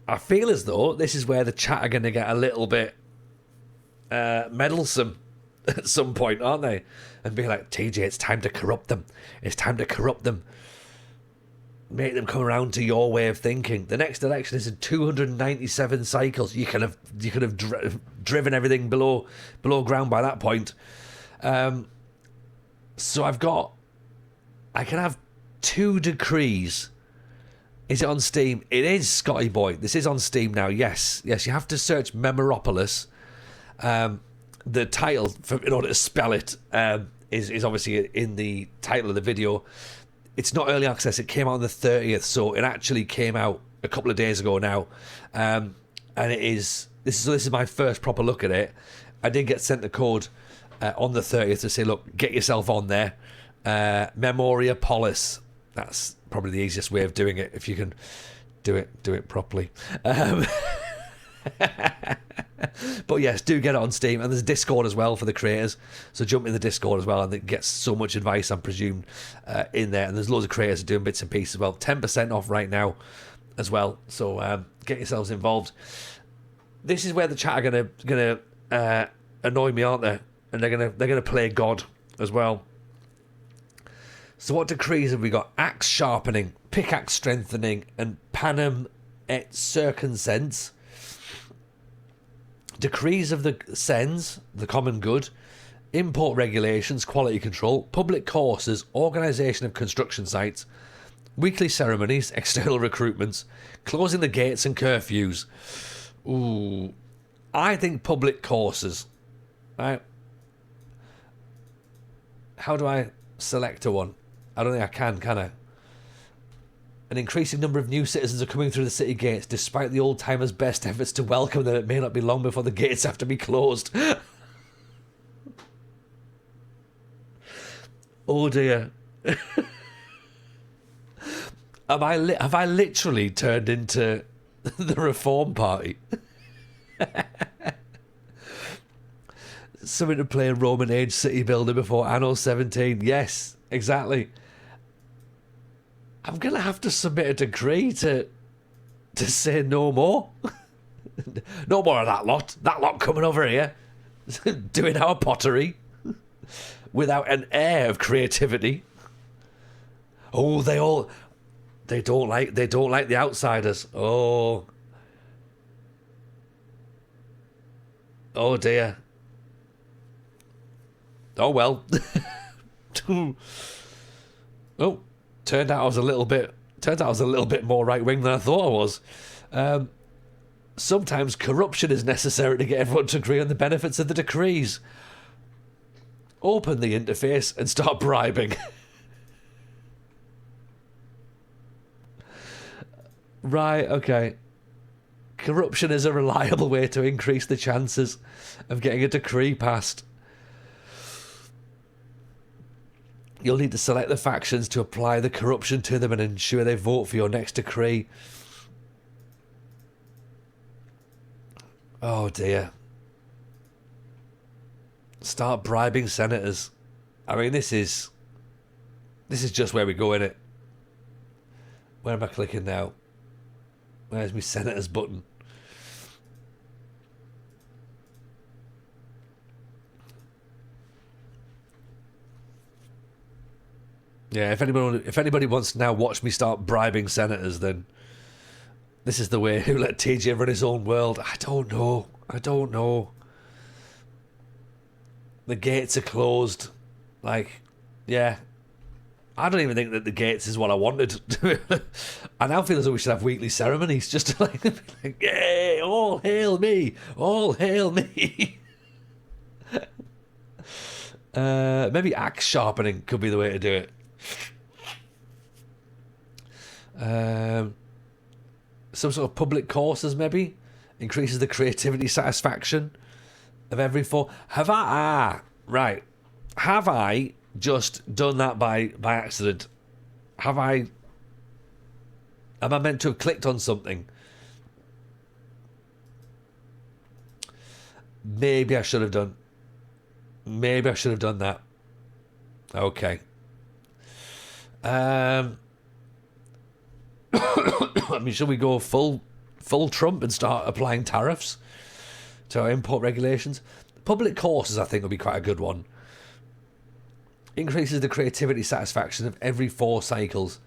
I feel as though this is where the chat are going to get a little bit meddlesome at some point, aren't they? And be like, TJ, it's time to corrupt them. It's time to corrupt them. Make them come around to your way of thinking. The next election is in 297 cycles. You could have driven everything below ground by that point. So I can have 2 decrees. Is it on Steam? It is, Scotty boy. This is on Steam now. Yes. You have to search Memoropolis. The title, in order to spell it, is obviously in the title of the video. It's not early access. It came out on the 30th, so it actually came out a couple of days ago now. And this is my first proper look at it. I did get sent the code on the 30th to say, look, get yourself on there. Memoria Polis. That's probably the easiest way of doing it, if you can do it properly. But yes, do get it on Steam, and there's a Discord as well for the creators, so jump in the Discord as well, and it gets so much advice, I'm presumed, in there, and there's loads of creators doing bits and pieces as well. 10% off right now as well, so get yourselves involved. This is where the chat are gonna annoy me, aren't they? And they're gonna play God as well. So what decrees have we got? Axe sharpening, pickaxe strengthening, and panem et circumsense. Decrees of the Sens, the common good, import regulations, quality control, public courses, organisation of construction sites, weekly ceremonies, external recruitments, closing the gates and curfews. Ooh, I think public courses. Right? How do I select a one? I don't think I can I? An increasing number of new citizens are coming through the city gates. Despite the old-timers' best efforts to welcome them, it may not be long before the gates have to be closed. Oh dear. Have I literally turned into the Reform Party? Something to play a Roman Age city builder before Anno 17. Yes, exactly. I'm going to have to submit a decree to say no more. No more of that lot. That lot coming over here, doing our pottery without an air of creativity. Oh, they don't like the outsiders. Oh dear. Oh well. Oh. Turned out I was a little bit more right-wing than I thought I was. Sometimes corruption is necessary to get everyone to agree on the benefits of the decrees. Open the interface and start bribing. Right, okay. Corruption is a reliable way to increase the chances of getting a decree passed. You'll need to select the factions to apply the corruption to them and ensure they vote for your next decree. Oh dear. Start bribing senators. I mean, this is This is just where we go in it. Where am I clicking now? Where's my senators button? Yeah, if anybody wants to now watch me start bribing senators, then this is the way. Who let TJ run his own world? I don't know. The gates are closed. Like, yeah. I don't even think that the gates is what I wanted. I now feel as though we should have weekly ceremonies just to like yay, all hail me. All hail me. Maybe axe sharpening could be the way to do it. Some sort of public courses maybe increases the creativity satisfaction of every four. Have I just done that by accident? Am I meant to have clicked on something? Maybe I should have done that. Okay. I mean, should we go full Trump and start applying tariffs to our import regulations? Public courses, I think, would be quite a good one. Increases the creativity satisfaction of every 4 cycles.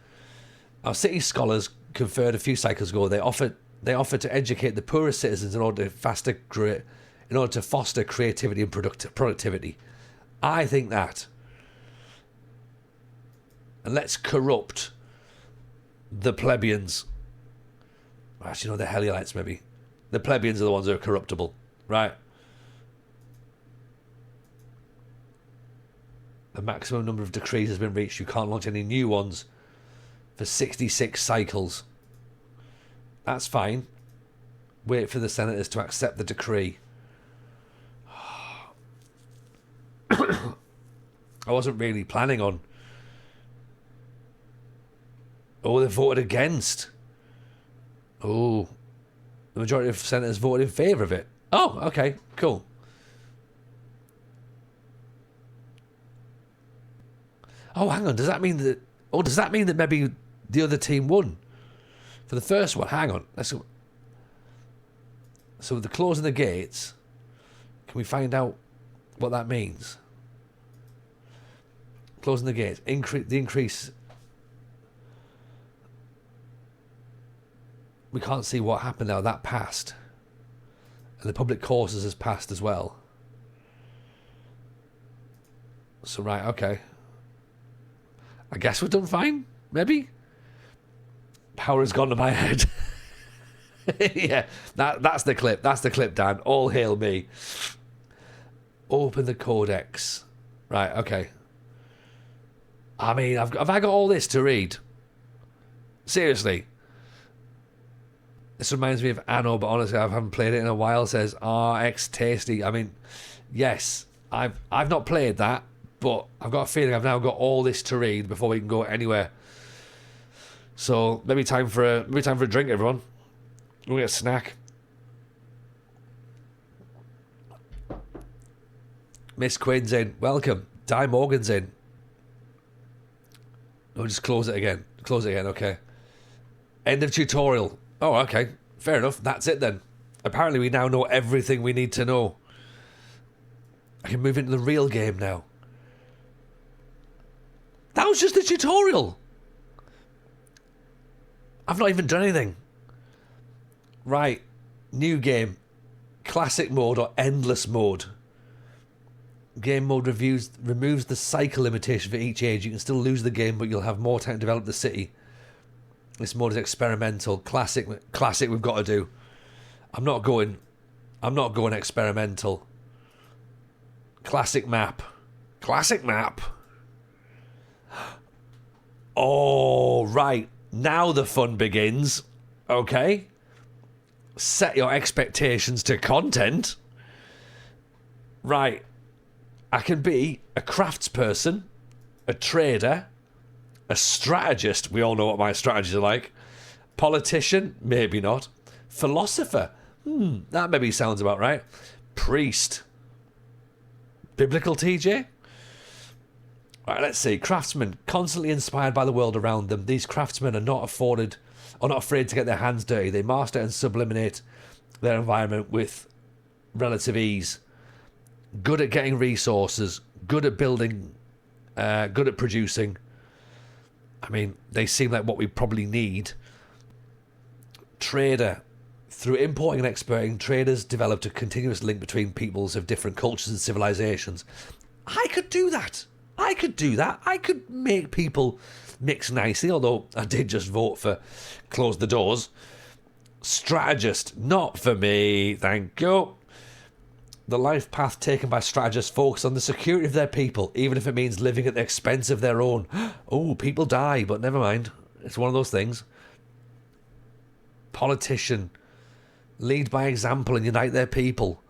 Our city scholars conferred a few cycles ago. They offered to educate the poorest citizens in order to foster creativity and productivity. I think that. And let's corrupt the plebeians. Actually, no, the Hellionites maybe. The plebeians are the ones that are corruptible, right? The maximum number of decrees has been reached. You can't launch any new ones for 66 cycles. That's fine. Wait for the senators to accept the decree. I wasn't really planning on. Oh, they voted against. Oh, the majority of senators voted in favour of it. Oh, okay, cool. Oh, hang on. Does that mean that? Oh, does that mean that maybe the other team won for the first one? Hang on. So with the closing the gates, can we find out what that means? Closing the gates, increase. We can't see what happened now. That passed, and the public courses has passed as well. So right, okay. I guess we've done fine, maybe? Power has gone to my head. Yeah, that's the clip. That's the clip, Dan. All hail me. Open the codex. Right, okay. I mean, have I got all this to read? Seriously. This reminds me of Anno, but honestly, I haven't played it in a while. It says RX Tasty. I mean, yes, I've not played that. But I've got a feeling I've now got all this to read before we can go anywhere. So maybe time for a drink, everyone. We'll get a snack. Miss Quinn's in. Welcome. Di Morgan's in. No, just close it again. Close it again, okay. End of tutorial. Oh, okay. Fair enough. That's it then. Apparently we now know everything we need to know. I can move into the real game now. That was just a tutorial. I've not even done anything. Right. New game. Classic mode or endless mode. Game mode removes the cycle limitation for each age. You can still lose the game, but you'll have more time to develop the city. This mode is experimental. Classic we've got to do. I'm not going experimental. Classic map. Oh, right. Now the fun begins. Okay. Set your expectations to content. Right. I can be a craftsperson, a trader, a strategist. We all know what my strategies are like. Politician, maybe not. Philosopher. That maybe sounds about right. Priest. Biblical TJ. Right, let's see. Craftsmen, constantly inspired by the world around them. These craftsmen are not afraid to get their hands dirty. They master and sublimate their environment with relative ease. Good at getting resources. Good at building. Good at producing. I mean, they seem like what we probably need. Trader. Through importing and exporting, traders developed a continuous link between peoples of different cultures and civilizations. I could do that. I could make people mix nicely, although I did just vote for close the doors. Strategist, not for me, thank you. The life path taken by strategists focus on the security of their people, even if it means living at the expense of their own. Oh, people die, but never mind. It's one of those things. Politician, lead by example and unite their people.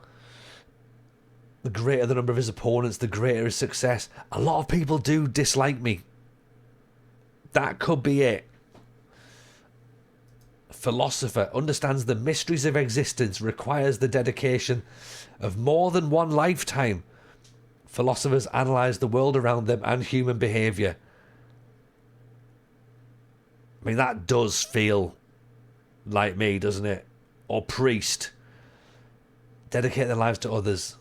The greater the number of his opponents, the greater his success. A lot of people do dislike me. That could be it. Philosopher, understands the mysteries of existence, requires the dedication of more than one lifetime. Philosophers analyse the world around them and human behaviour. I mean, that does feel like me, doesn't it? Or priest. Dedicate their lives to others.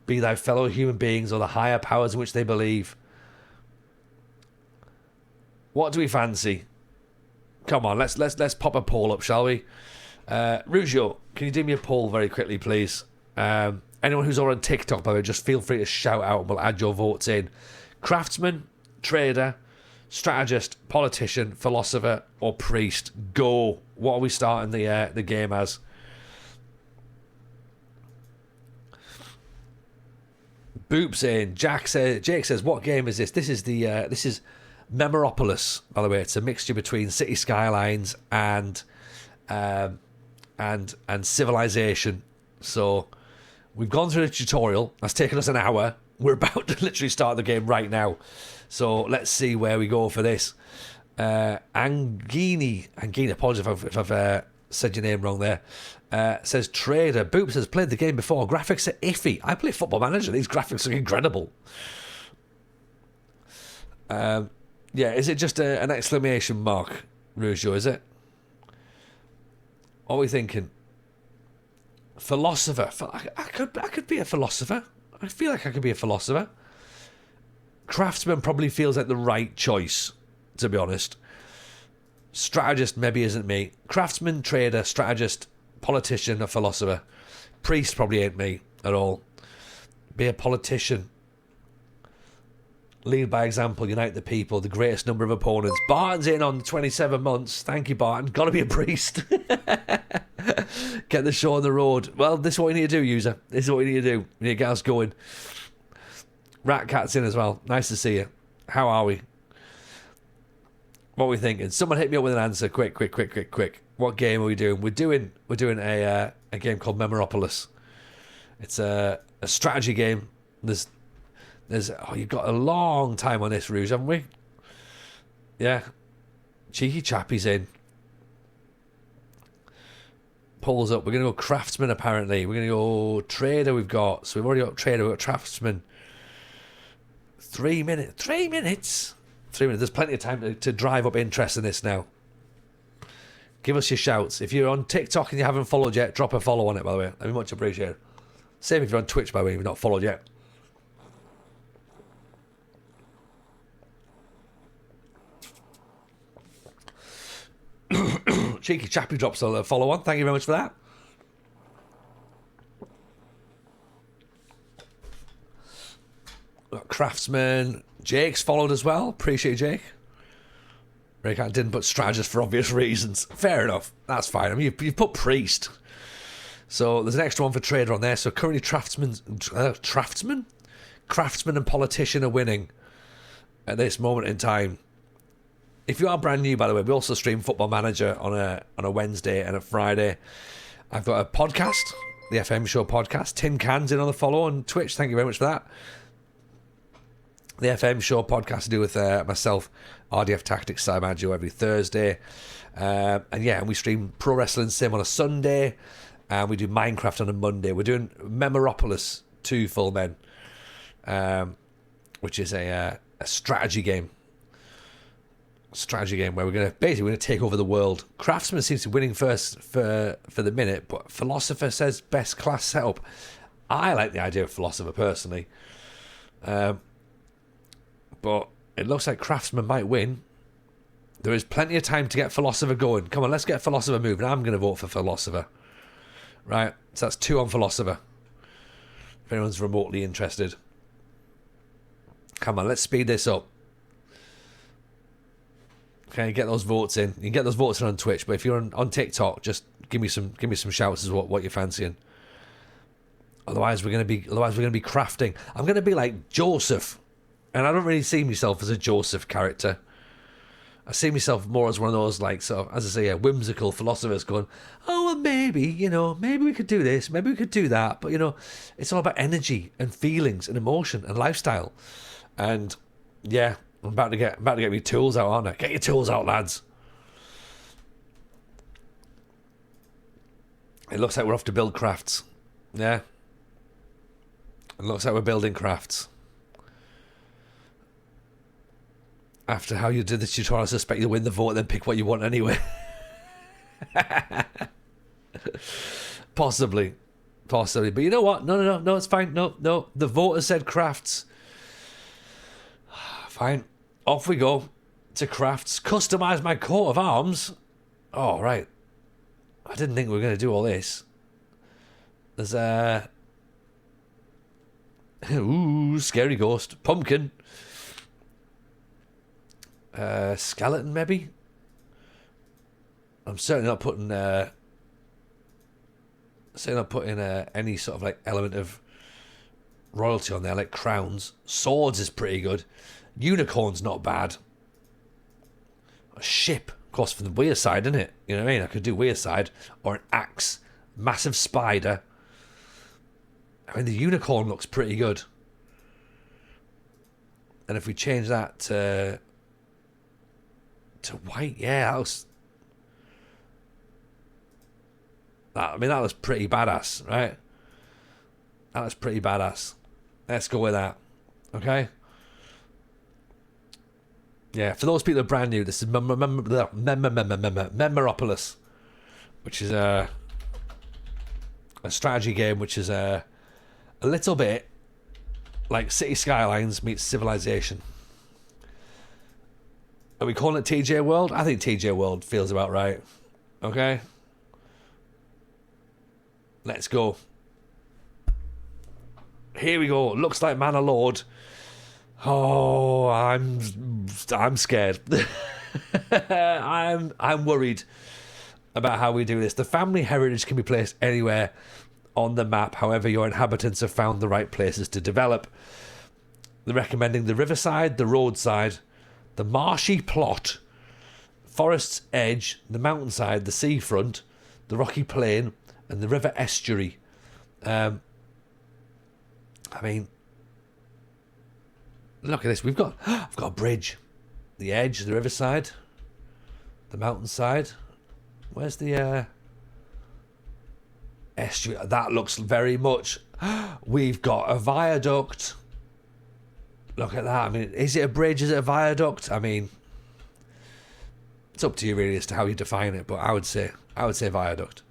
Be thy fellow human beings or the higher powers in which they believe. What do we fancy? Come on, let's pop a poll up, shall we? Rugio, can you do me a poll very quickly, please? Anyone who's on TikTok, by the way, just feel free to shout out and we'll add your votes in. Craftsman, trader, strategist, politician, philosopher, or priest. Go. What are we starting the game as? Boop's in. Jake says, what game is this? This is Memoropolis, by the way. It's a mixture between City Skylines and Civilization. So we've gone through the tutorial. That's taken us an hour. We're about to literally start the game right now. So let's see where we go for this. Angini, apologies if I've said your name wrong there. Says trader. Boop says played the game before. Graphics are iffy. I play Football Manager. These graphics are incredible. Yeah, is it just an exclamation mark, Rougeau, is it? What are we thinking? Philosopher. I could be a philosopher. I feel like I could be a philosopher. Craftsman probably feels like the right choice, to be honest. Strategist maybe isn't me. Craftsman, trader, strategist, politician, or philosopher. Priest probably ain't me at all. Be a politician. Lead by example, unite the people, the greatest number of opponents. Barton's in on 27 months. Thank you, Barton. Gotta be a priest. Get the show on the road. Well, this is what you need to do, user. This is what you need to do. You need to get us going. Rat Cat's in as well. Nice to see you. How are we? What are we thinking? Someone hit me up with an answer. Quick. What game are we doing? We're doing a game called Memoropolis. It's a strategy game. You've got a long time on this, Rouge, haven't we? Yeah. Cheeky Chappie's in. Pulls up. We're going to go Craftsman, apparently. We're going to go Trader, we've got. So we've already got Trader, we've got Craftsman. 3 minutes. 3 minutes? 3 minutes. There's plenty of time to drive up interest in this now. Give us your shouts. If you're on TikTok and you haven't followed yet, drop a follow on it, by the way. That'd be much appreciated. Same if you're on Twitch, by the way, if you've not followed yet. Cheeky Chappie drops a follow on. Thank you very much for that. Craftsman. Jake's followed as well. Appreciate Jake. Rick, I didn't put strategist for obvious reasons. Fair enough. That's fine. I mean, you've put priest. So there's an extra one for trader on there. So currently craftsman and politician are winning at this moment in time. If you are brand new, by the way, we also stream Football Manager on a Wednesday and a Friday. I've got a podcast, the FM Show podcast. Tin Can's in on the follow on Twitch. Thank you very much for that. The FM Show podcast to do with myself, RDF Tactics, Side Manager every Thursday. And we stream Pro Wrestling Sim on a Sunday. And we do Minecraft on a Monday. We're doing Memoropolis 2 Full Men, which is a a strategy game. Strategy game where we're gonna take over the world. Craftsman seems to be winning first for the minute, but Philosopher says best class setup. I like the idea of Philosopher personally, but it looks like Craftsman might win. There is plenty of time to get Philosopher going. Come on, let's get Philosopher moving. I'm going to vote for Philosopher. Right, so that's 2 on Philosopher. If anyone's remotely interested. Come on, let's speed this up. Okay, get those votes in. You can get those votes in on Twitch, but if you're on TikTok, just give me some shouts as what you're fancying. Otherwise, we're gonna be crafting. I'm gonna be like Joseph, and I don't really see myself as a Joseph character. I see myself more as one of those, like, sort of, as I say, whimsical philosophers going, oh, well, maybe we could do this, maybe we could do that. But, it's all about energy and feelings and emotion and lifestyle. And, yeah, I'm about to get my tools out, aren't I? Get your tools out, lads. It looks like we're off to build crafts. Yeah. It looks like we're building crafts. After how you did the tutorial, I suspect you'll win the vote and then pick what you want anyway. Possibly. But you know what? No, it's fine. No. The voter said crafts. Fine. Off we go to crafts. Customise my coat of arms. Oh, right. I didn't think we were going to do all this. There's ooh, scary ghost. Pumpkin. Skeleton, maybe? I'm certainly not putting any sort of like element of royalty on there, like crowns. Swords is pretty good. Unicorn's not bad. A ship, of course, from the weird side, isn't it? You know what I mean? I could do weird side, or an axe, massive spider. I mean, the unicorn looks pretty good. And if we change that to white, yeah, that was pretty badass, right? That was pretty badass. Let's go with that. Okay? Yeah, for those people that are brand new, this is Memeropolis, which is a strategy game which is a little bit like City Skylines meets Civilization. Are we calling it TJ World? I think TJ World feels about right. Okay? Let's go. Here we go. Looks like Man of Lord. Oh, I'm scared. I'm worried about how we do this. The family heritage can be placed anywhere on the map. However, your inhabitants have found the right places to develop. They're recommending the riverside, the roadside, the marshy plot, forest's edge, the mountainside, the seafront, the rocky plain, and the river estuary. I mean, look at this. I've got a bridge. The edge, the riverside, the mountainside. Where's the estuary? That looks very much. We've got a viaduct. Look at that. I mean, is it a bridge? Is it a viaduct? I mean, it's up to you really as to how you define it, but I would say viaduct.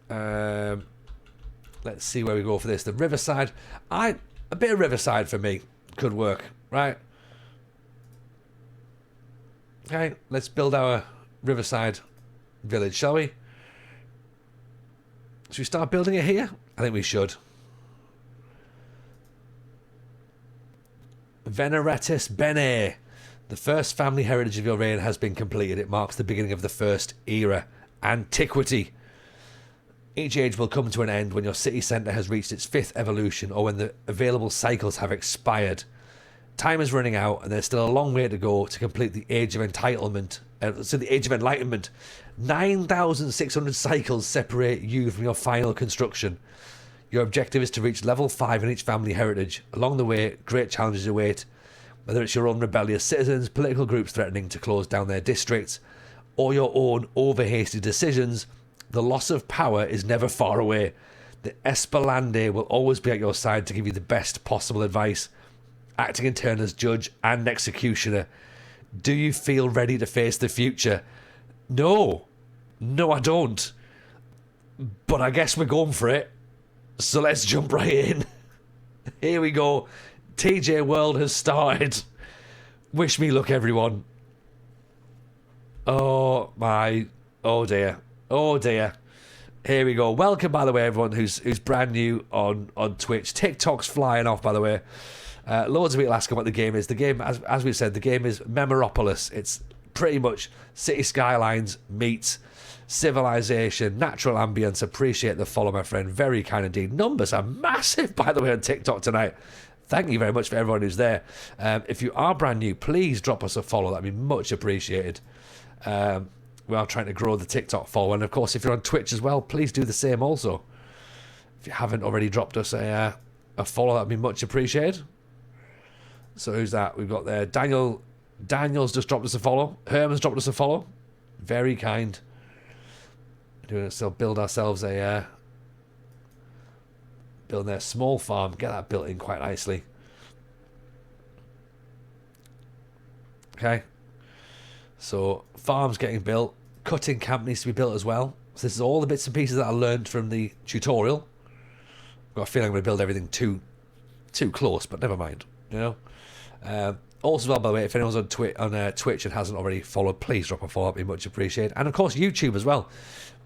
Let's see where we go for this. The riverside. A bit of riverside for me could work, right? Okay, let's build our riverside village, shall we? Should we start building it here? I think we should. Veneratus Bene. The first family heritage of your reign has been completed. It marks the beginning of the first era, antiquity. Each age will come to an end when your city centre has reached its 5th evolution or when the available cycles have expired. Time is running out and there's still a long way to go to complete the Age of Entitlement. The Age of Enlightenment. 9,600 cycles separate you from your final construction. Your objective is to reach level 5 in each family heritage. Along the way, great challenges await. Whether it's your own rebellious citizens, political groups threatening to close down their districts, or your own over-hasty decisions, the loss of power is never far away. The Espelande will always be at your side to give you the best possible advice, acting in turn as judge and executioner. Do you feel ready to face the future? No, I don't. But I guess we're going for it. So let's jump right in. Here we go. TJ World has started. Wish me luck, everyone. Oh dear. Here we go. Welcome, by the way, everyone who's brand new on Twitch. TikTok's flying off, by the way. Loads of people asking what the game is. The game, as we've said, the game is Memoropolis. It's pretty much City Skylines meets civilization, natural ambience. Appreciate the follow, my friend. Very kind indeed. Numbers are massive, by the way, on TikTok tonight. Thank you very much for everyone who's there. If you are brand new, please drop us a follow. That'd be much appreciated. We are trying to grow the TikTok follow. And, of course, if you're on Twitch as well, please do the same also. If you haven't already dropped us a follow, that'd be much appreciated. So who's that? We've got there Daniel's just dropped us a follow. Herman's dropped us a follow. Very kind. Doing it, so build ourselves building a small farm. Get that built in quite nicely. Okay. So farm's getting built. Cutting camp needs to be built as well. So this is all the bits and pieces that I learned from the tutorial. I've got a feeling I'm going to build everything too close, but never mind. You know. Also, well, by the way, if anyone's on Twitch and hasn't already followed, please drop a follow. It'd be much appreciated. And of course, YouTube as well.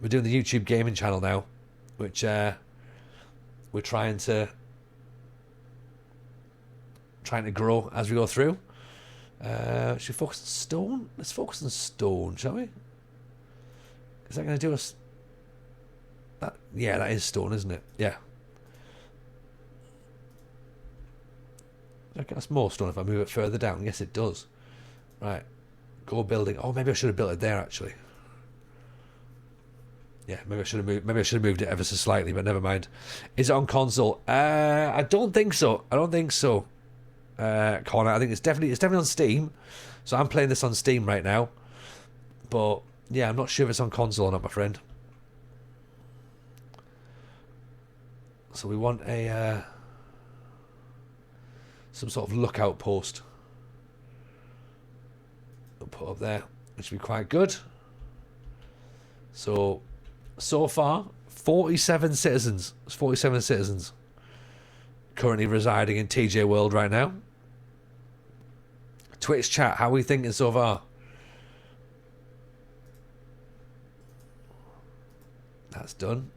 We're doing the YouTube gaming channel now, which we're trying to grow as we go through. Should we focus on stone? Let's focus on stone, shall we? Is that going to do us? Yeah, that is stone, isn't it? Yeah. I guess more stone if I move it further down. Yes, it does. Right. Go building. Oh, maybe I should have built it there, actually. Yeah, maybe I should have moved it ever so slightly, but never mind. Is it on console? I don't think so. Connor, I think it's definitely on Steam. So I'm playing this on Steam right now. But yeah, I'm not sure if it's on console or not, my friend. So we want a some sort of lookout post. We'll put up there, which would be quite good. So far, 47 citizens. There's 47 citizens currently residing in TJ World right now. Twitch chat, how are we thinking so far? That's done.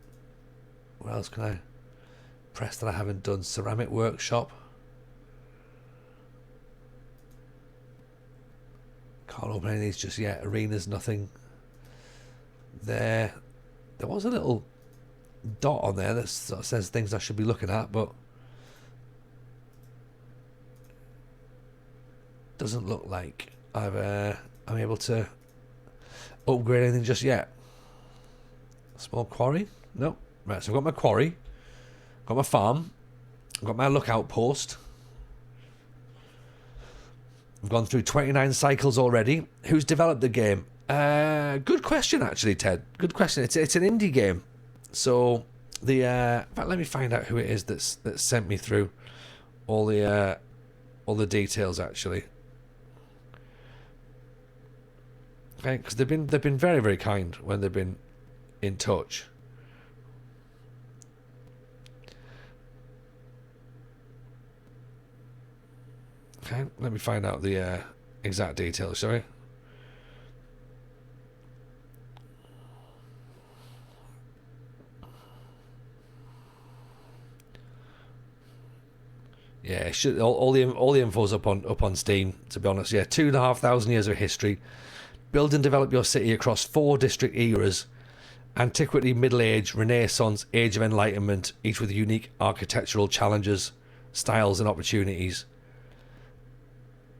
What else can I press that I haven't done? Ceramic workshop. Can't open any of these just yet. Arenas, nothing. There was a little dot on there that sort of says things I should be looking at, but doesn't look like I'm able to upgrade anything just yet. Small quarry? No. Right, so I've got my quarry, got my farm, I've got my lookout post. I've gone through 29 cycles already. Who's developed the game? Good question, actually, Ted. Good question. It's an indie game. So in fact, let me find out who it is that's sent me through all the details, actually. Okay, because they've been very, very kind when they've been in touch. Okay, let me find out the exact details, shall we? Yeah, all the info's up on Steam. To be honest, yeah, 2,500 years of history. Build and develop your city across 4 district eras: Antiquity, Middle Age, Renaissance, Age of Enlightenment, each with unique architectural challenges, styles, and opportunities.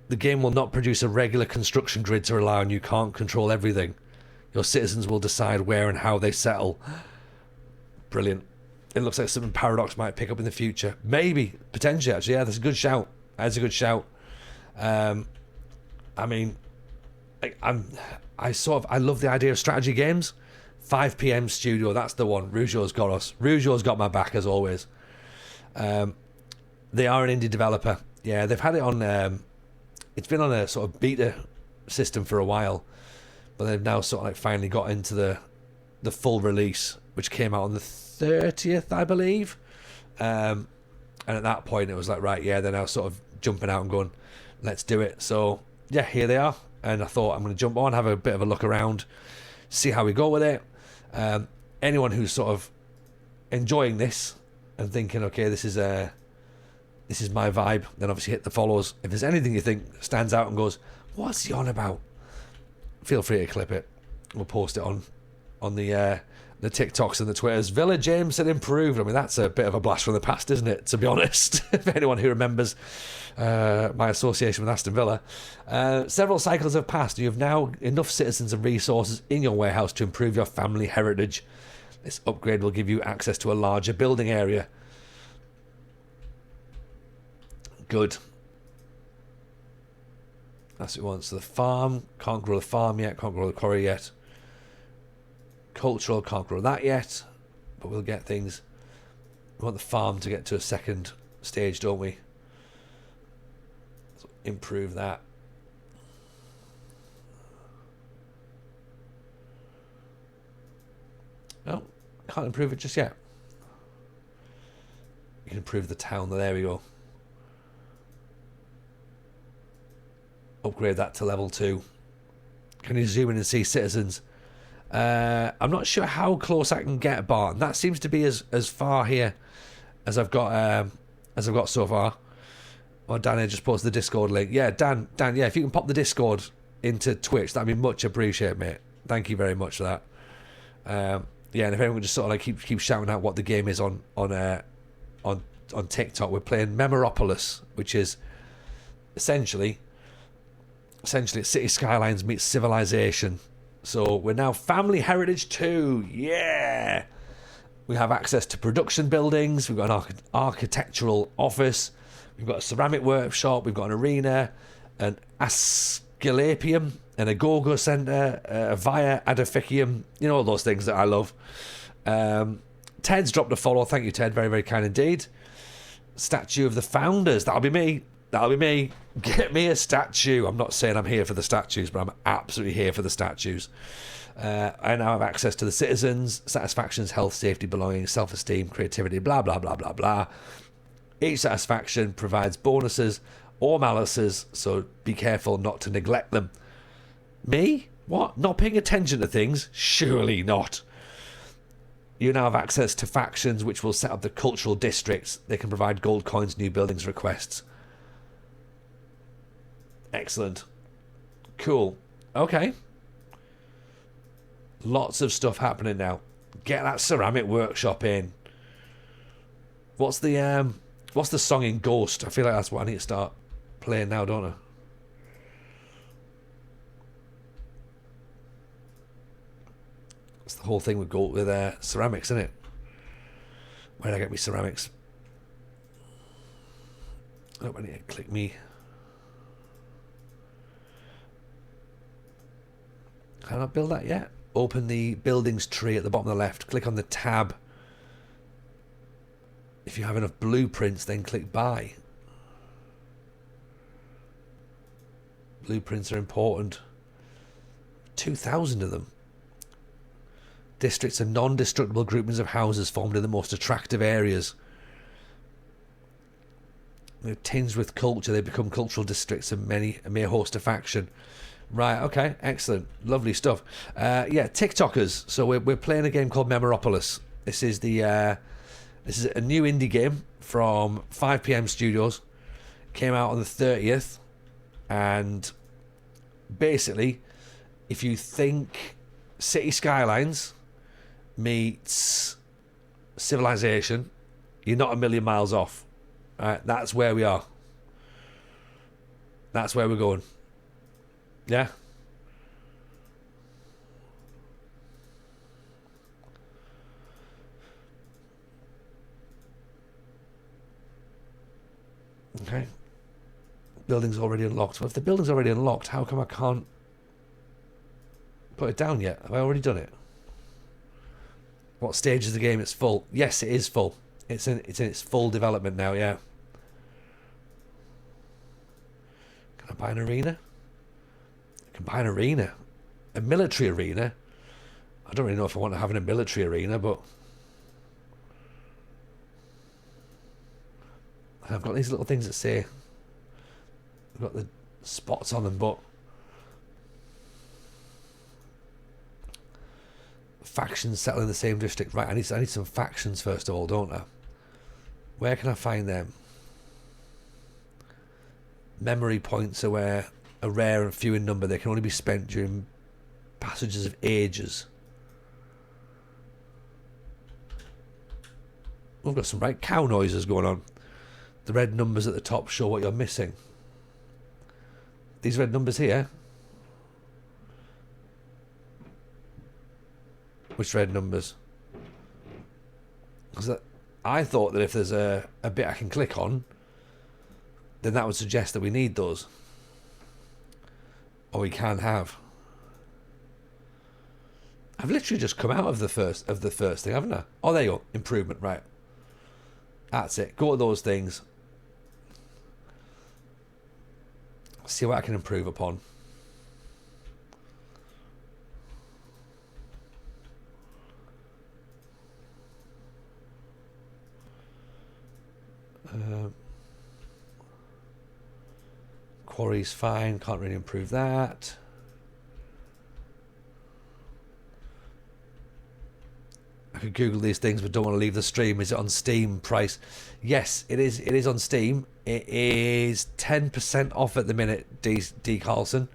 The game will not produce a regular construction grid to rely on. You can't control everything. Your citizens will decide where and how they settle. Brilliant. It looks like something Paradox might pick up in the future. Maybe. Potentially, actually. Yeah, that's a good shout. That's a good shout. I mean, I love the idea of strategy games. 5 p.m. studio, that's the one. Rougeau's got us. Rougeau's got my back, as always. They are an indie developer. Yeah, they've had it on... it's been on a sort of beta system for a while, but they've now sort of like finally got into the full release, which came out on the 30th, I believe. And at that point, it was like, right, yeah, they're now sort of jumping out and going, let's do it. So, yeah, here they are. And I thought I'm going to jump on, have a bit of a look around, see how we go with it. Anyone who's sort of enjoying this and thinking, okay, this is my vibe, then obviously hit the follows. If there's anything you think stands out and goes, what's he on about? Feel free to clip it. We'll post it on the TikToks and the Twitters. Villa James said improved. I mean, that's a bit of a blast from the past, isn't it? To be honest, if anyone who remembers my association with Aston Villa. Several cycles have passed. You have now enough citizens and resources in your warehouse to improve your family heritage. This upgrade will give you access to a larger building area. Good. That's what we want. So the farm, can't grow the farm yet, can't grow the quarry yet. Cultural, can't grow that yet, but we'll get things. We want the farm to get to a second stage, don't we? So improve that. No, can't improve it just yet. You can improve the town. There we go. Upgrade that to level 2. Can you zoom in and see citizens? I'm not sure how close I can get, Barton. That seems to be as far here as I've got so far. Oh, Dan here just posted the Discord link. Yeah, Dan, yeah, if you can pop the Discord into Twitch, that'd be much appreciated, mate. Thank you very much for that. Yeah, and if anyone just sort of like keep shouting out what the game is on TikTok, we're playing Memoropolis, which is essentially it's City Skylines meets Civilization. So we're now Family Heritage 2. Yeah! We have access to production buildings. We've got an architectural office. We've got a ceramic workshop. We've got an arena, an Asclepium, an Agogo Centre, a Via Adificium. You know, all those things that I love. Ted's dropped a follow. Thank you, Ted. Very, very kind indeed. Statue of the Founders. That'll be me. Get me a statue. I'm not saying I'm here for the statues, but I'm absolutely here for the statues. I now have access to the citizens, satisfactions, health, safety, belonging, self-esteem, creativity, blah, blah, blah, blah, blah. Each satisfaction provides bonuses or malices, so be careful not to neglect them. Me? What? Not paying attention to things? Surely not. You now have access to factions which will set up the cultural districts. They can provide gold coins, new buildings requests. Excellent. Cool. Okay. Lots of stuff happening now. Get that ceramic workshop in. What's the song in Ghost? I feel like that's what I need to start playing now, don't I? It's the whole thing with ceramics, isn't it? Where did I get me ceramics? Oh, I need to click me. Can I build that yet? Open the buildings tree at the bottom of the left. Click on the tab. If you have enough blueprints, then click buy. Blueprints are important. 2,000 of them. Districts are non-destructible groupings of houses formed in the most attractive areas. They're tinged with culture. They become cultural districts and a mere host of faction. Right, okay, excellent. Lovely stuff. Yeah, TikTokers. So we're playing a game called Memoropolis. This is a new indie game from 5 p.m. Studios. Came out on the 30th. And basically, if you think City Skylines meets Civilization, you're not a million miles off. Right, that's where we are. That's where we're going. Yeah. Okay. Building's already unlocked. Well, if the building's already unlocked, how come I can't put it down yet? Have I already done it? What stage is the game? It's full. Yes, it is full. It's in its full development now, yeah. Can I buy an arena? I can buy an arena. A military arena? I don't really know if I want to have a military arena, but I've got these little things that say, I've got the spots on them, but factions settle in the same district. Right, I need some factions first of all, don't I? Where can I find them? Memory points are rare and few in number. They can only be spent during passages of ages. We've got some right cow noises going on. The red numbers at the top show what you're missing. These red numbers here. Which red numbers? Because I thought that if there's a bit I can click on, then that would suggest that we need those. Or we can have. I've literally just come out of the first thing, haven't I? Oh, there you go. Improvement, right. That's it. Go to those things. See what I can improve upon. Quarry's fine. Can't really improve that. I could Google these things, but don't want to leave the stream. Is it on Steam price? Yes, it is. It is on Steam. It is 10% off at the minute, D. Carlson.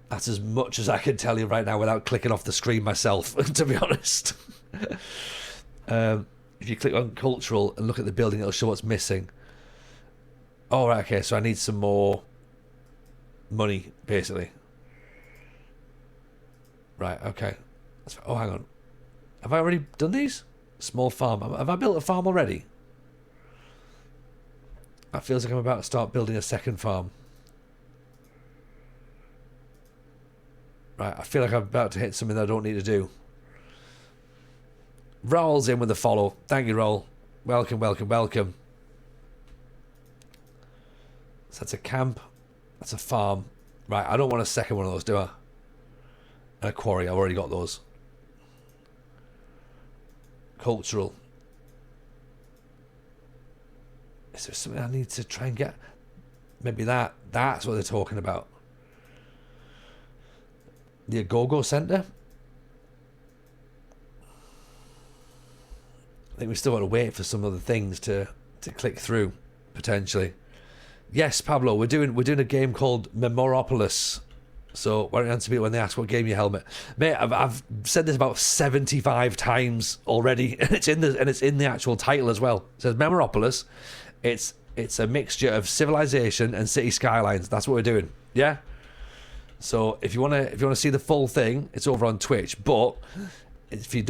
That's as much as I can tell you right now without clicking off the screen myself, to be honest. If you click on cultural and look at the building, it'll show what's missing. Oh, right, okay, so I need some more money, basically. Right, okay. Oh, hang on. Have I already done these? Small farm. Have I built a farm already? That feels like I'm about to start building a second farm. Right, I feel like I'm about to hit something that I don't need to do. Raul's in with a follow. Thank you, Raul. Welcome, welcome, welcome. So that's a camp. That's a farm. Right, I don't want a second one of those, do I? And a quarry. I've already got those. Cultural. Is there something I need to try and get? Maybe that's what they're talking about. The Agogo Centre? I think we still got to wait for some other things to click through, potentially. Yes, Pablo, we're doing a game called Memoropolis. So why don't you answer me when they ask what game you helmet? Mate, I've said this about 75 times already, and it's in the actual title as well. It says Memoropolis. It's a mixture of civilization and city skylines. That's what we're doing. Yeah. So if you wanna see the full thing, it's over on Twitch. But if you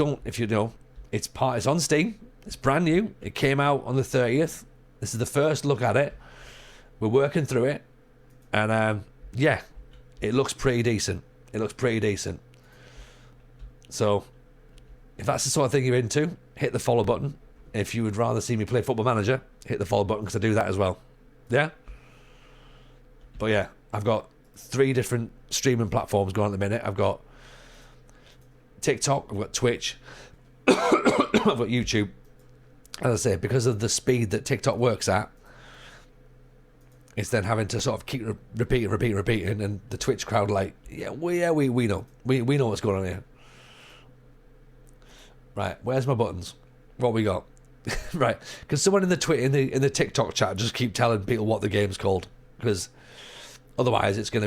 know, it's on Steam. It's brand new. It came out on the 30th. This is the first look at it. We're working through it, and yeah, it looks pretty decent. So if that's the sort of thing you're into, hit the follow button. If you would rather see me play Football Manager, hit the follow button because I do that as well. Yeah. But yeah, I've got 3 different streaming platforms going at the minute. I've got TikTok, I've got Twitch, I've got YouTube. As I say, because of the speed that TikTok works at, it's then having to sort of keep repeating, and the Twitch crowd like, we know what's going on here. Right, where's my buttons? What we got? Right, because someone in the TikTok chat just keep telling people what the game's called, because otherwise it's just going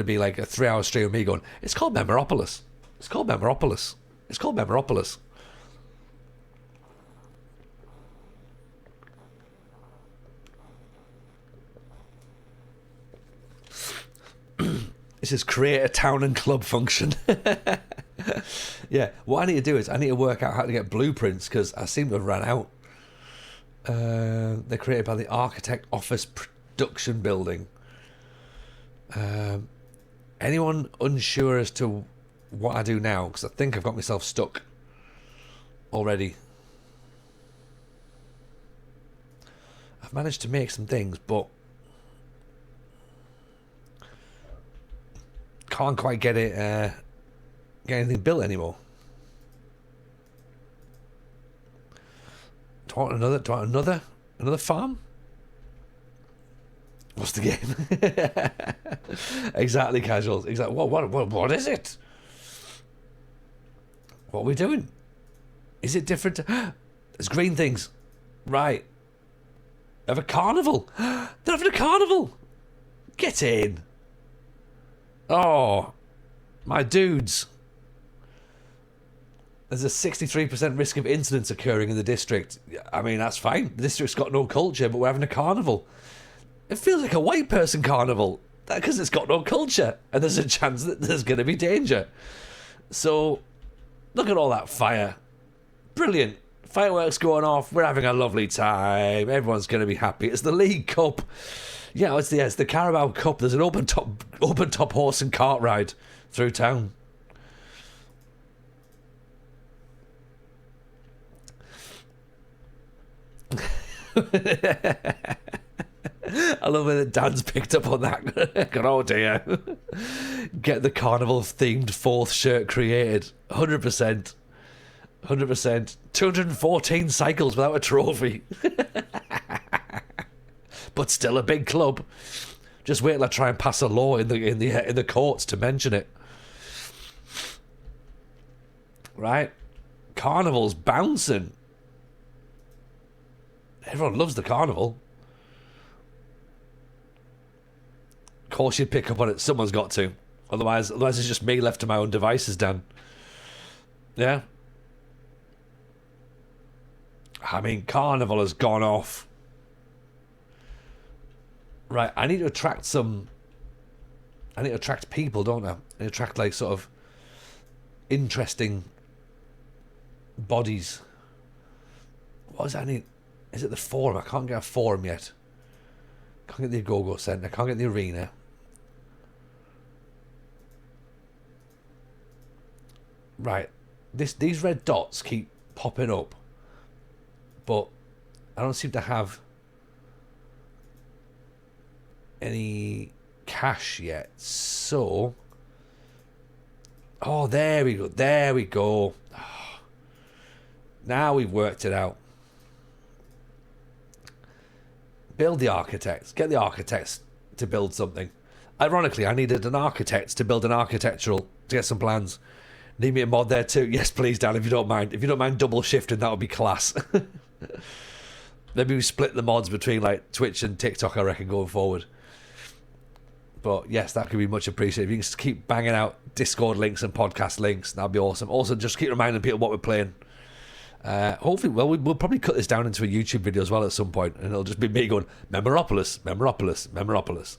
to be like a 3-hour stream of me going, it's called Memoropolis. It's called Memoropolis. It's called Memoropolis. It says create a town and club function. Yeah, what I need to do is I need to work out how to get blueprints because I seem to have ran out. They're created by the Architect Office Production Building. Anyone unsure as to what I do now? Because I think I've got myself stuck. already. I've managed to make some things, but can't quite get anything built anymore. Do I want another farm? What's the game? Exactly, casuals. Exactly. What is it? What are we doing? Is it different? There's green things. Right. They have a carnival. They're having a carnival. Get in. Oh, my dudes. There's a 63% risk of incidents occurring in the district. I mean, that's fine. The district's got no culture, but we're having a carnival. It feels like a white person carnival because it's got no culture, and there's a chance that there's going to be danger. So, look at all that fire. Brilliant. Fireworks going off. We're having a lovely time. Everyone's going to be happy. It's the League Cup. Yeah, it's the Carabao Cup. There's an open top horse and cart ride through town. I love it that Dan's picked up on that. Oh dear. Get the carnival themed fourth shirt created. 100%. 100%. 214 cycles without a trophy. But still a big club. Just wait till I try and pass a law in the courts to mention it. Right? Carnival's bouncing. Everyone loves the carnival. Of course you'd pick up on it. Someone's got to. Otherwise it's just me left to my own devices, Dan. Yeah? I mean, carnival has gone off. Right, I need to attract people, don't I? I need to attract, like, sort of interesting bodies. What does I need? Is it the forum? I can't get a forum yet. Can't get the Go-Go Centre. Can't get the arena. Right. These red dots keep popping up. But I don't seem to have any cash yet. So... Oh, there we go. There we go. Oh, now we've worked it out. Build the architects. Get the architects to build something. Ironically, I needed an architect to build an architectural, to get some plans. Need me a mod there too? Yes, please, Dan, if you don't mind. If you don't mind double shifting, that would be class. Maybe we split the mods between, like, Twitch and TikTok, I reckon, going forward. But yes, that could be much appreciated. If you can just keep banging out Discord links and podcast links, that'd be awesome. Also, just keep reminding people what we're playing. Hopefully, well, we'll probably cut this down into a YouTube video as well at some point, and it'll just be me going, Memoropolis, Memoropolis, Memoropolis.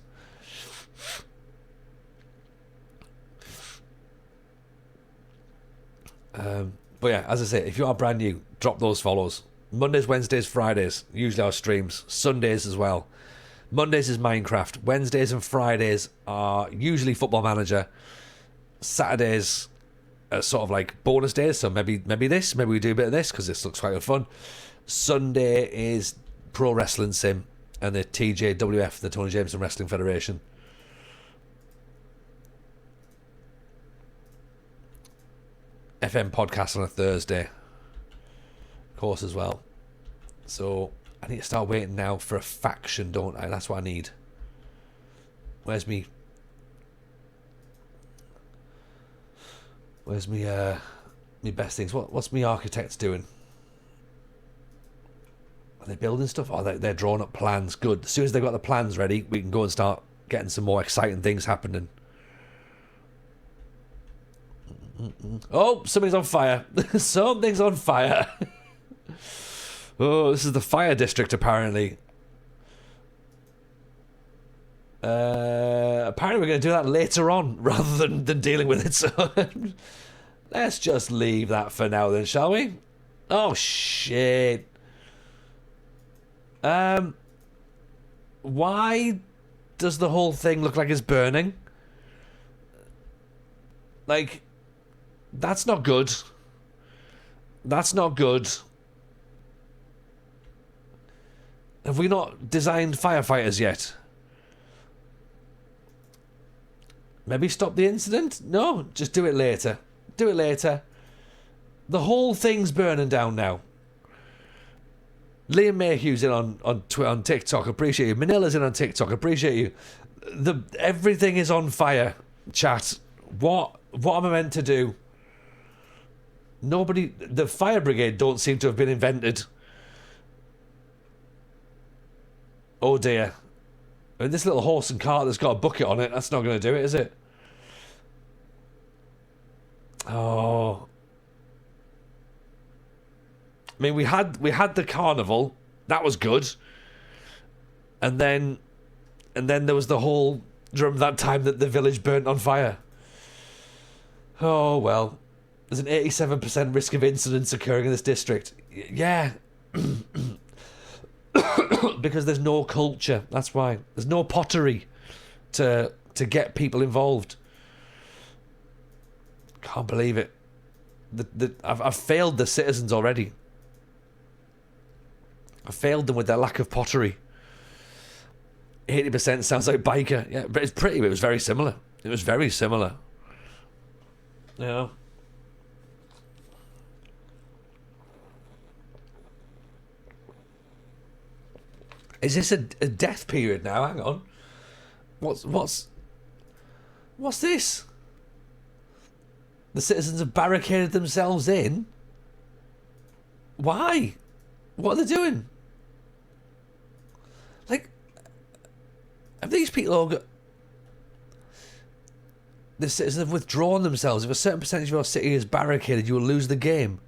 But yeah, as I say, if you are brand new, drop those follows. Mondays, Wednesdays, Fridays, usually our streams. Sundays as well. Mondays is Minecraft. Wednesdays and Fridays are usually Football Manager. Saturdays are sort of like bonus days, so maybe we do a bit of this because this looks quite fun. Sunday is Pro Wrestling Sim and the TJWF, the Tony Jameson Wrestling Federation. FM podcast on a Thursday, of course, as well. So I need to start waiting now for a faction, don't I? That's what I need. Where's me best things? What's me architects doing? Are they building stuff? Oh, they're drawing up plans. Good. As soon as they've got the plans ready, we can go and start getting some more exciting things happening. Oh, something's on fire. Something's on fire. Oh, this is the fire district, apparently. Apparently we're going to do that later on, rather than dealing with it. So let's just leave that for now then, shall we? Oh, shit. Why does the whole thing look like it's burning? Like... That's not good. That's not good. Have we not designed firefighters yet? Maybe stop the incident? No, just do it later. Do it later. The whole thing's burning down now. Liam Mayhew's in on TikTok. Appreciate you. Manila's in on TikTok. Appreciate you. Everything is on fire. Chat. What am I meant to do? Nobody. The fire brigade don't seem to have been invented. Oh dear. I mean, this little horse and cart that's got a bucket on it, that's not going to do it, is it? Oh. I mean, we had the carnival. That was good. And then there was the whole... Do you remember that time that the village burnt on fire? Oh, well. There's an 87% risk of incidents occurring in this district. Yeah. Because there's no culture. That's why. There's no pottery to get people involved. Can't believe it. I've failed the citizens already. I failed them with their lack of pottery. 80% sounds like biker. Yeah, but it's pretty. It was very similar. It was very similar. Yeah. Is this a death period now? Hang on. What's this? The citizens have barricaded themselves in. Why? What are they doing? Like, have these people all got... The citizens have withdrawn themselves. If a certain percentage of your city is barricaded, you will lose the game.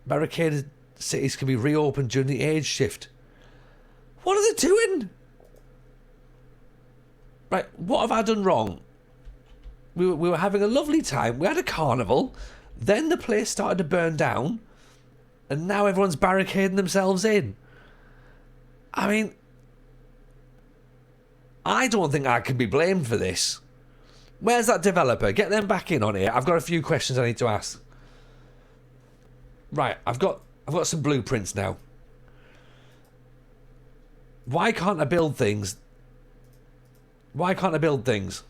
Barricaded cities can be reopened during the age shift. What are they doing? Right, what have I done wrong? We were having a lovely time. We had a carnival. Then the place started to burn down. And now everyone's barricading themselves in. I mean, I don't think I can be blamed for this. Where's that developer? Get them back in on here. I've got a few questions I need to ask. Right, I've got some blueprints now. Why can't I build things? Why can't I build things?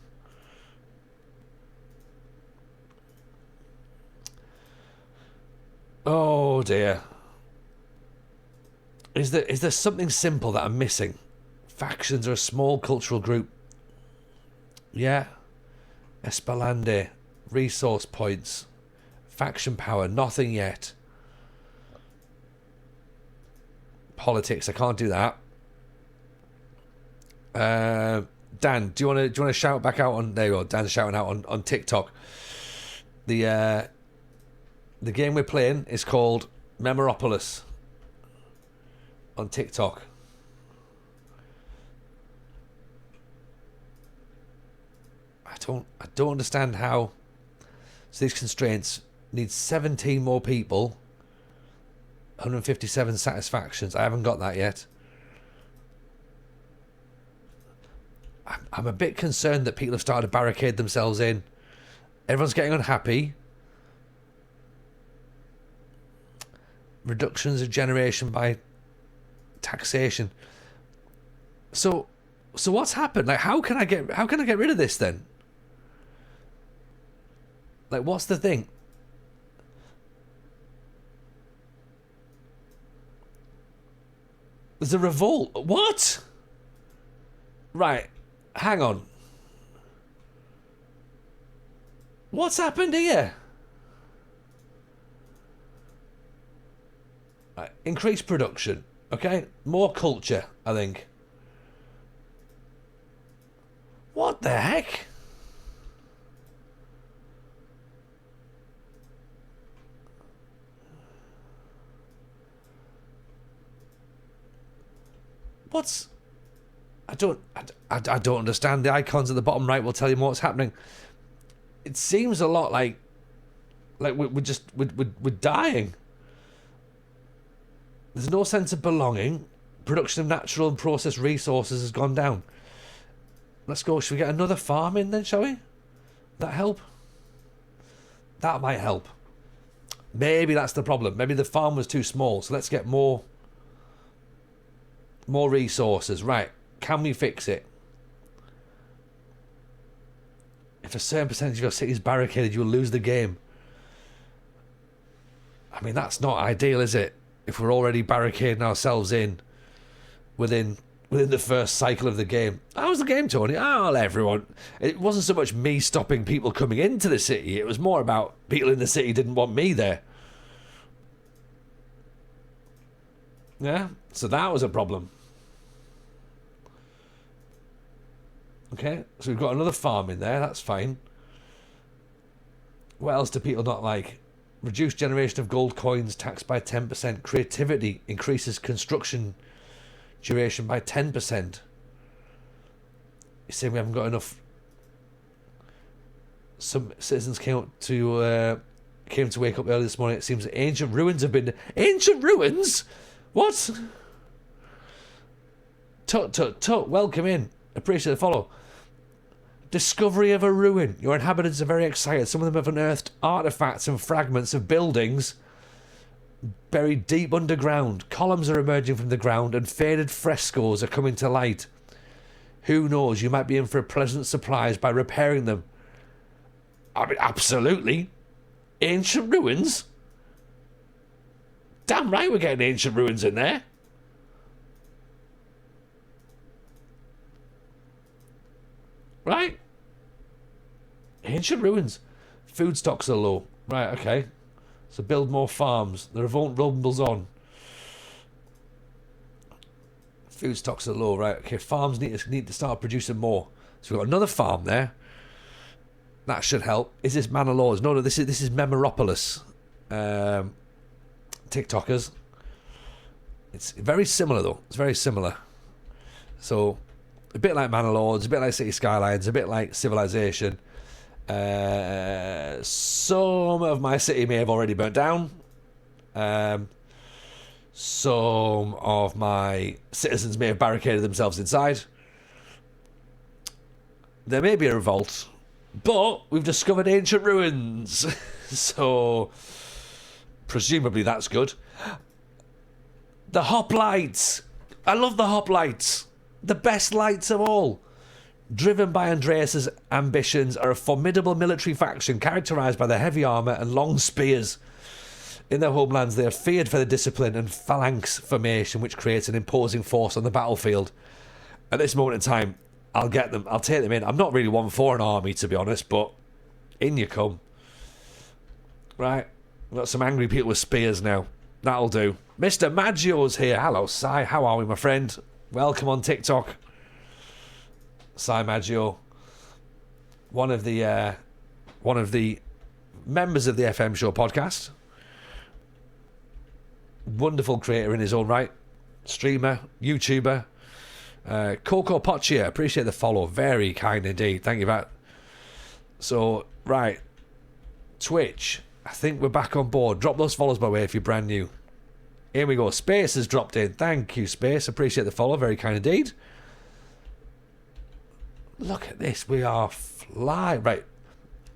Oh dear. Is there something simple that I'm missing? Factions are a small cultural group. Yeah. Espalande. Resource points. Faction power. Nothing yet. Politics. I can't do that. Dan, do you want to shout back out on... There you go. Dan's shouting out on TikTok. The game we're playing is called Memoropolis on TikTok. I don't understand how. So these constraints need 17 more people, 157 satisfactions. I haven't got that yet. I'm a bit concerned that people have started to barricade themselves in. Everyone's getting unhappy. Reductions of generation by taxation. So what's happened? Like, how can I get rid of this then? Like, what's the thing? There's a revolt. What? Right. Hang on. What's happened here? Right. Increase production. Okay? More culture, I think. What the heck? What's... I don't understand. The icons at the bottom right will tell you what's happening. It seems a lot like we're dying. There's no sense of belonging. Production of natural and processed resources has gone down. Let's go. Should we get another farm in then, shall we? That help? That might help. Maybe that's the problem. Maybe the farm was too small. So let's get more resources. Right. Can we fix it? If a certain percentage of your city is barricaded, you'll lose the game. I mean, that's not ideal, is it? If we're already barricading ourselves in within the first cycle of the game. How was the game, Tony? Oh, everyone. It wasn't so much me stopping people coming into the city. It was more about people in the city didn't want me there. Yeah, so that was a problem. Okay, so we've got another farm in there. That's fine. What else do people not like? Reduced generation of gold coins, taxed by 10%. Creativity increases construction duration by 10%. You say we haven't got enough. Some citizens came to wake up early this morning. It seems that ancient ruins have been... Ancient ruins? What? Tut, welcome in. Appreciate the follow. Discovery of a ruin. Your inhabitants are very excited. Some of them have unearthed artifacts and fragments of buildings buried deep underground. Columns are emerging from the ground and faded frescoes are coming to light. Who knows? You might be in for a pleasant surprise by repairing them. I mean, absolutely. Ancient ruins? Damn right we're getting ancient ruins in there. Right? Ancient ruins. Food stocks are low. Right, okay. So build more farms. There are rumbles on. Food stocks are low. Right, okay. Farms need to start producing more. So we've got another farm there. That should help. Is this Manor Lords? No, this is Memeropolis. TikTokers. It's very similar though. It's very similar. So a bit like Manor Lords, a bit like City Skylines, a bit like Civilization. Some of my city may have already burnt down. Some of my citizens may have barricaded themselves inside. There may be a revolt, but we've discovered ancient ruins. So presumably that's good. The hoplites. I love the hoplites. The best lights of all. Driven by Andreas's ambitions, are a formidable military faction characterised by their heavy armour and long spears. In their homelands, they are feared for their discipline and phalanx formation, which creates an imposing force on the battlefield. At this moment in time, I'll get them. I'll take them in. I'm not really one for an army, to be honest, but in you come. Right, we've got some angry people with spears now. That'll do. Mr. Maggio's here. Hello, Si. How are we, my friend? Welcome on TikTok. Si Maggio, one of the members of the FM Show podcast. Wonderful creator in his own right. Streamer, YouTuber. Coco Poccia, appreciate the follow. Very kind indeed. Thank you for that. So, right. Twitch. I think we're back on board. Drop those follows by the way if you're brand new. Here we go. Space has dropped in. Thank you, Space. Appreciate the follow. Very kind indeed. Look at this. We are flying. Right.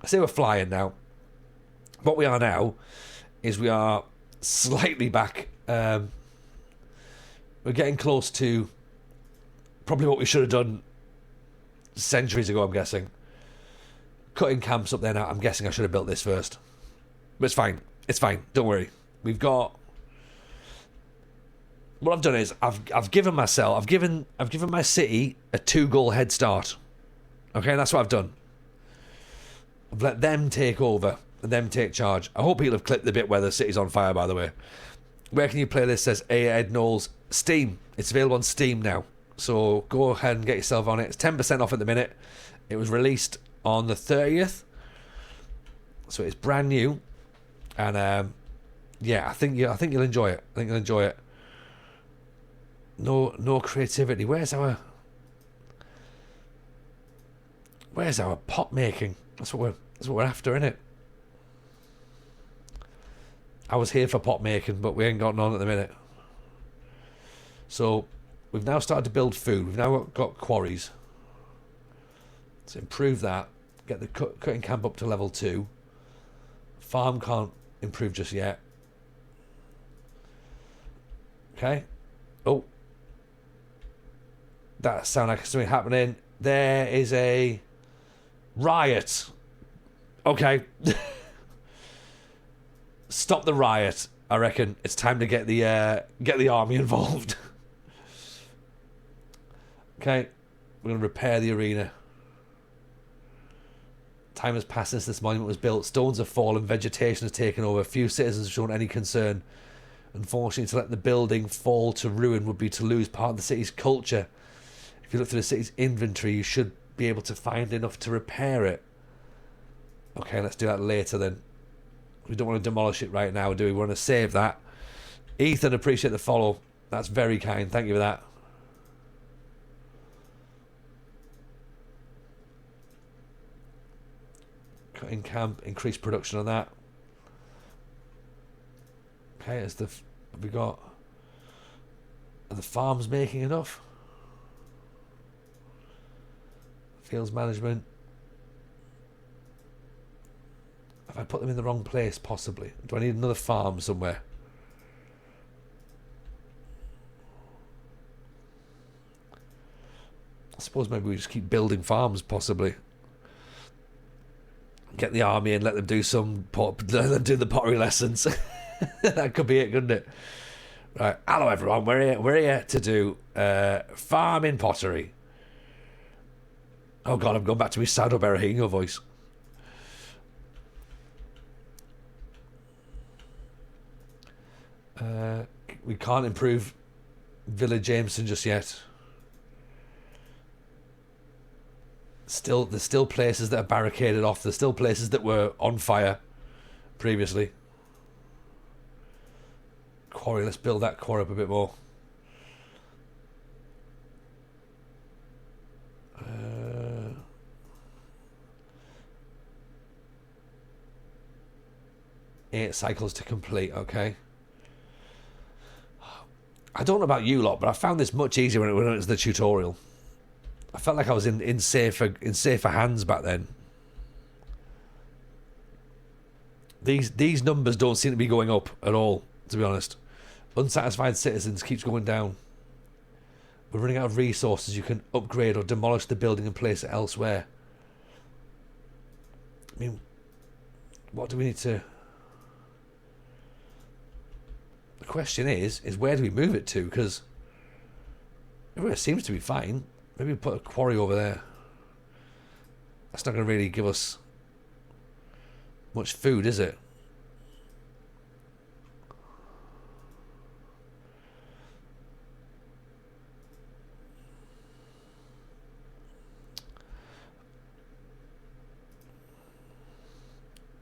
I say we're flying now. What we are now is we are slightly back. We're getting close to probably what we should have done centuries ago, I'm guessing. Cutting camps up there now. I'm guessing I should have built this first. But it's fine. It's fine. Don't worry. We've got... What I've done is I've given my city a 2-goal head start. Okay, that's what I've done. I've let them take over and them take charge. I hope people have clipped the bit where the city's on fire, by the way. Where can you play this? Says A. Ed Knowles. Steam. It's available on Steam now. So go ahead and get yourself on it. It's 10% off at the minute. It was released on the 30th. So it's brand new. And yeah, I think you'll enjoy it. I think you'll enjoy it. No creativity. Where's our pot making? That's what we're after, innit? I was here for pot making, but we ain't got none at the minute. So we've now started to build food. We've now got quarries. Let's improve that. Get the cutting camp up to level 2. Farm can't improve just yet. Okay. Oh. That sounds like something happening. There is a riot. Okay. Stop the riot. I reckon it's time to get the army involved. Okay. We're going to repair the arena. Time has passed since this monument was built. Stones have fallen. Vegetation has taken over. Few citizens have shown any concern. Unfortunately, to let the building fall to ruin would be to lose part of the city's culture. If you look through the city's inventory, you should be able to find enough to repair it. Okay, let's do that later then. We don't want to demolish it right now, do we? We want to save that. Ethan, appreciate the follow. That's very kind. Thank you for that. Cutting camp, increase production on that. Okay, have we got... Are the farms making enough? Fields management. Have I put them in the wrong place, possibly? Do I need another farm somewhere? I suppose maybe we just keep building farms, possibly. Get the army and let them do let them do the pottery lessons. That could be it, couldn't it? Right. Hello, everyone. We're here to do farming pottery. Oh, God, I'm going back to my Sado Berahino voice. We can't improve Village Jameson just yet. There's still places that are barricaded off. There's still places that were on fire previously. Quarry, let's build that quarry up a bit more. 8 cycles to complete, okay. I don't know about you lot, but I found this much easier when it was the tutorial. I felt like I was in safer hands back then. These numbers don't seem to be going up at all, to be honest. Unsatisfied citizens keeps going down. We're running out of resources. You can upgrade or demolish the building and place it elsewhere. I mean, what do we need to... The question is where do we move it to? Because everywhere seems to be fine. Maybe we put a quarry over there. That's not going to really give us much food, is it?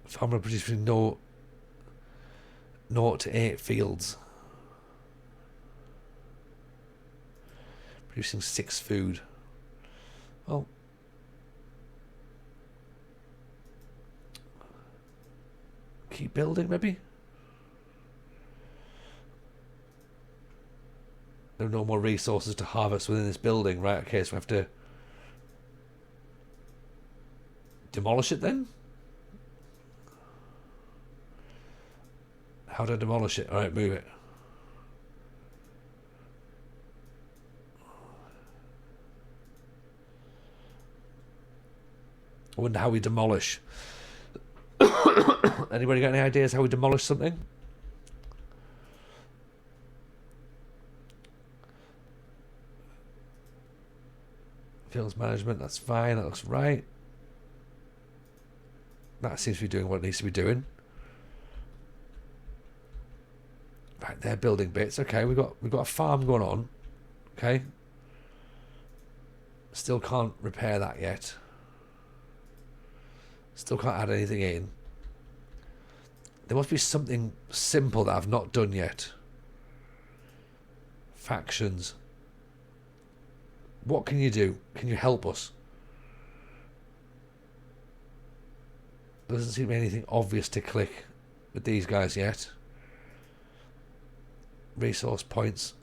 Farmer producing 0 to 8 fields. Producing 6 food. Well, keep building maybe. There are no more resources to harvest within this building, right? Okay, so we have to demolish it then. How do I demolish it? Alright, move it. I wonder how we demolish. Anybody got any ideas how we demolish something? Fields management, that's fine, that looks right. That seems to be doing what it needs to be doing. Right, they're building bits. Okay, we've got a farm going on. Okay. Still can't repair that yet. Still can't add anything in. There must be something simple that I've not done yet. Factions. What can you do? Can you help us? There doesn't seem to be anything obvious to click with these guys yet. Resource points.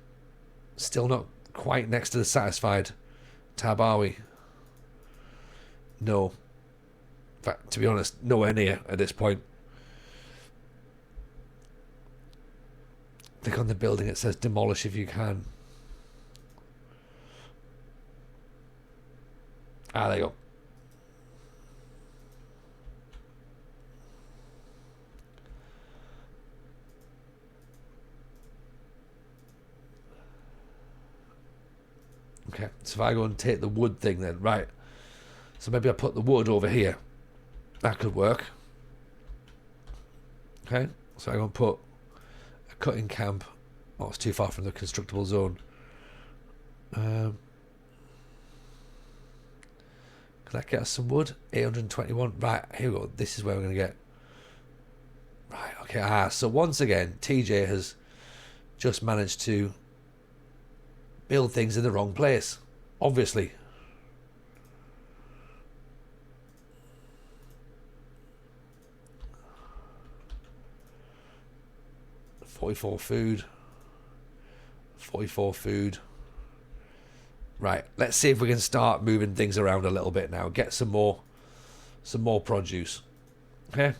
Still not quite next to the satisfied tab, are we? No. In fact, to be honest, nowhere near at this point. Click on the building. It says demolish if you can. Ah, there you go. Okay, so if I go and take the wood thing then, right. So maybe I put the wood over here. That could work. Okay, so I'm going to put a cutting camp. Oh, it's too far from the constructible zone. Can that get us some wood? 821. Right, here we go. This is where we're going to get. Right, okay. So once again, TJ has just managed to build things in the wrong place. Obviously. $44 food. 44 food. Right, let's see if we can start moving things around a little bit now. Get some more produce. Okay.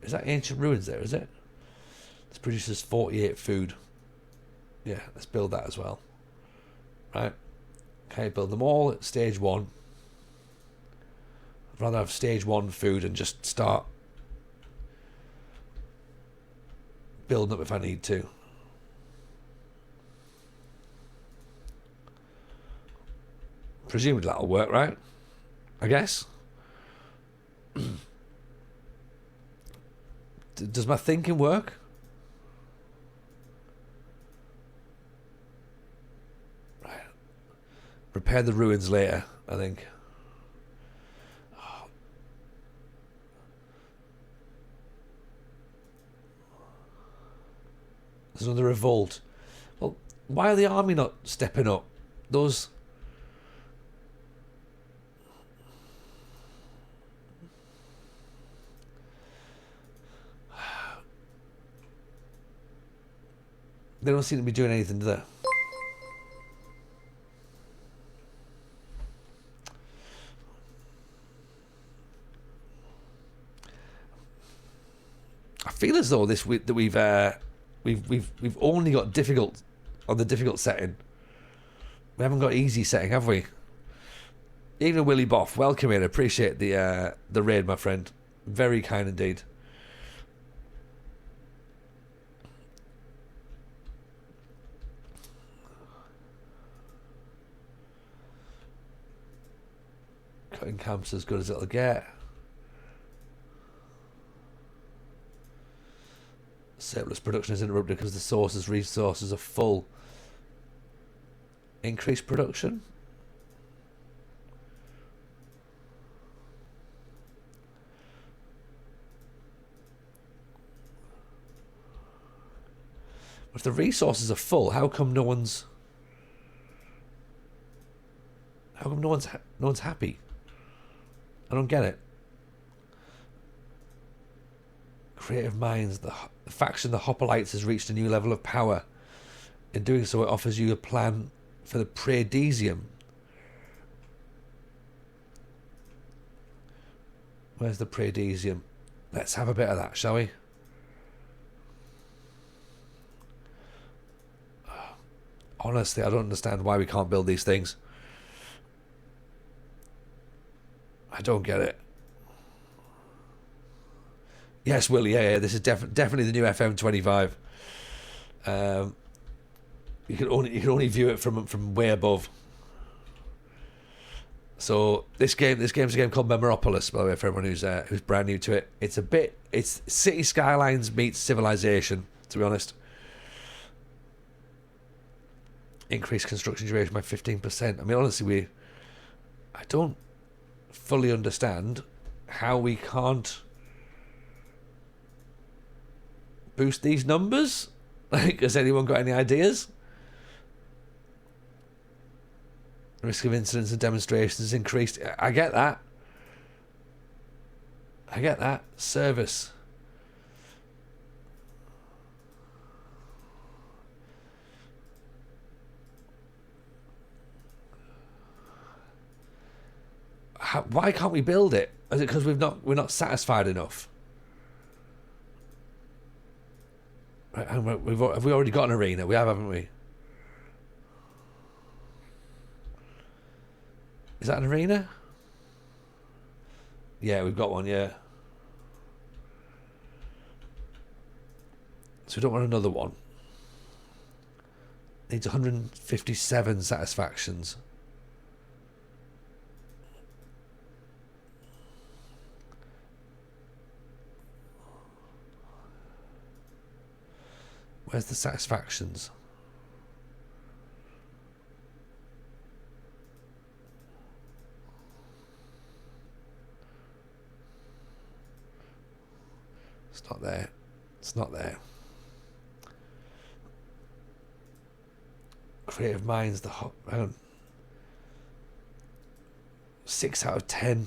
Is that ancient ruins there, is it? This produces 48 food. Yeah, let's build that as well. Right. Okay, build them all at stage 1. I'd rather have stage 1 food and just start building up if I need to. Presumably that'll work, right? I guess. Does my thinking work? Right. Repair the ruins later, I think. Oh. There's another revolt. Well, why are the army not stepping up? Those... They don't seem to be doing anything, do they? I feel as though this week that we've only got difficult on the difficult setting. We haven't got easy setting, have we? Even Willie Boff, welcome in. Appreciate the raid, my friend. Very kind indeed. Cutting camps as good as it'll get. Surplus production is interrupted because the source's resources are full. Increased production. If the resources are full, how come no one's happy? I don't get it. Creative Minds, the faction, the Hoplites, has reached a new level of power. In doing so, it offers you a plan for the Praedesium. Where's the Praedesium? Let's have a bit of that, shall we? Honestly, I don't understand why we can't build these things. I don't get it. Yes, Willie. Yeah. This is definitely the new FM25. You can only view it from way above. So this game's a game called Memoropolis, by the way, for everyone who's brand new to it. It's City Skylines meets Civilization, to be honest. Increased construction duration by 15%. I mean, honestly, I don't fully understand how we can't boost these numbers. Like, has anyone got any ideas? Risk of incidents and demonstrations is increased. I get that. I get that. Service. Why can't we build it? Is it because we're not satisfied enough? Right, have we already got an arena? We have, haven't we? Is that an arena? Yeah, we've got one, yeah. So we don't want another one. Needs 157 satisfactions. Where's the satisfactions? It's not there. It's not there. Creative Minds, hang on. 6 out of 10.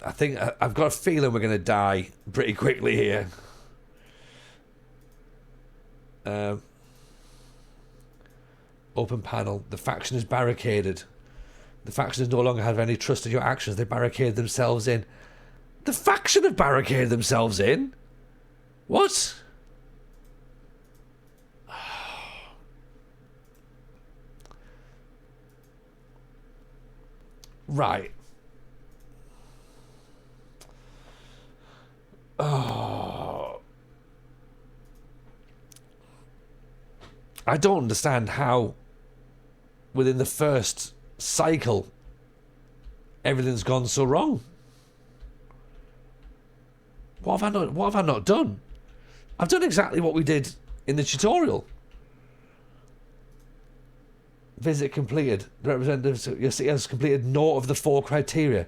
I think I've got a feeling we're going to die pretty quickly here. Open panel. The faction is barricaded. The faction no longer have any trust in your actions. They barricade themselves in. The faction have barricaded themselves in? What? Right. Oh. I don't understand how within the first cycle everything's gone so wrong. What have I not done? I've done exactly what we did in the tutorial. Visit completed. The representatives your city has completed naught of the 4 criteria.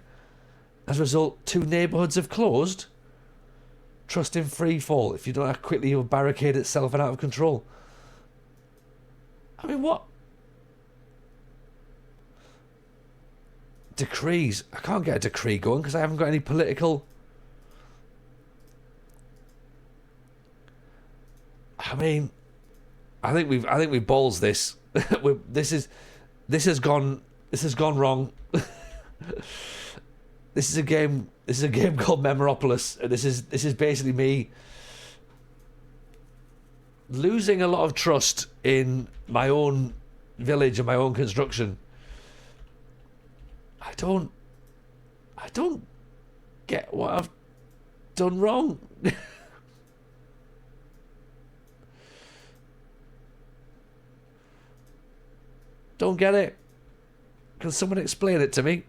As a result, 2 neighbourhoods have closed. Trust in free fall. If you don't act quickly, you'll barricade itself and out of control. I mean, what? Decrees. I can't get a decree going because I haven't got any political. I mean, I think we've balls this. This has gone wrong. This is a game called Memoropolis, and this is basically me losing a lot of trust in my own village and my own construction. I don't get what I've done wrong. Don't get it. Can someone explain it to me?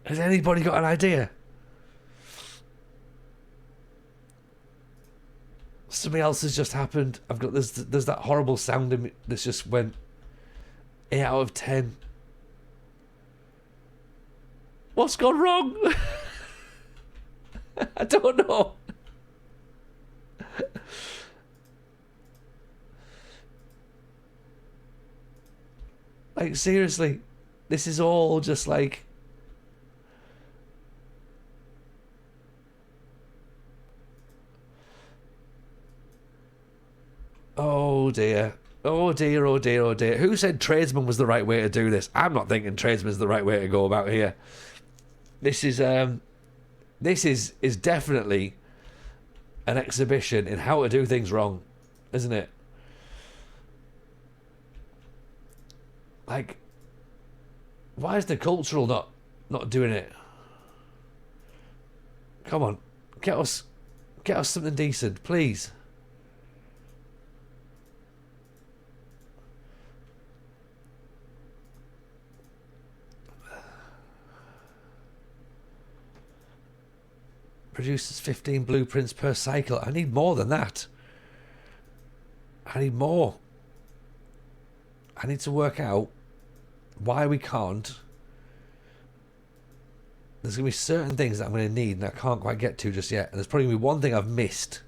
Has anybody got an idea? Something else has just happened. I've got there's that horrible sound in me that's just went 8 out of 10. What's gone wrong? I don't know. Like, seriously, this is all just like. Oh dear. Oh dear, oh dear, oh dear. Who said tradesman was the right way to do this? I'm not thinking tradesman's the right way to go about here. This is definitely an exhibition in how to do things wrong, isn't it? Like, why is the cultural not doing it? Come on, get us something decent, please. Produces 15 blueprints per cycle. I need more than that. I need more. I need to work out why we can't. There's going to be certain things that I'm going to need and I can't quite get to just yet. And there's probably going to be one thing I've missed.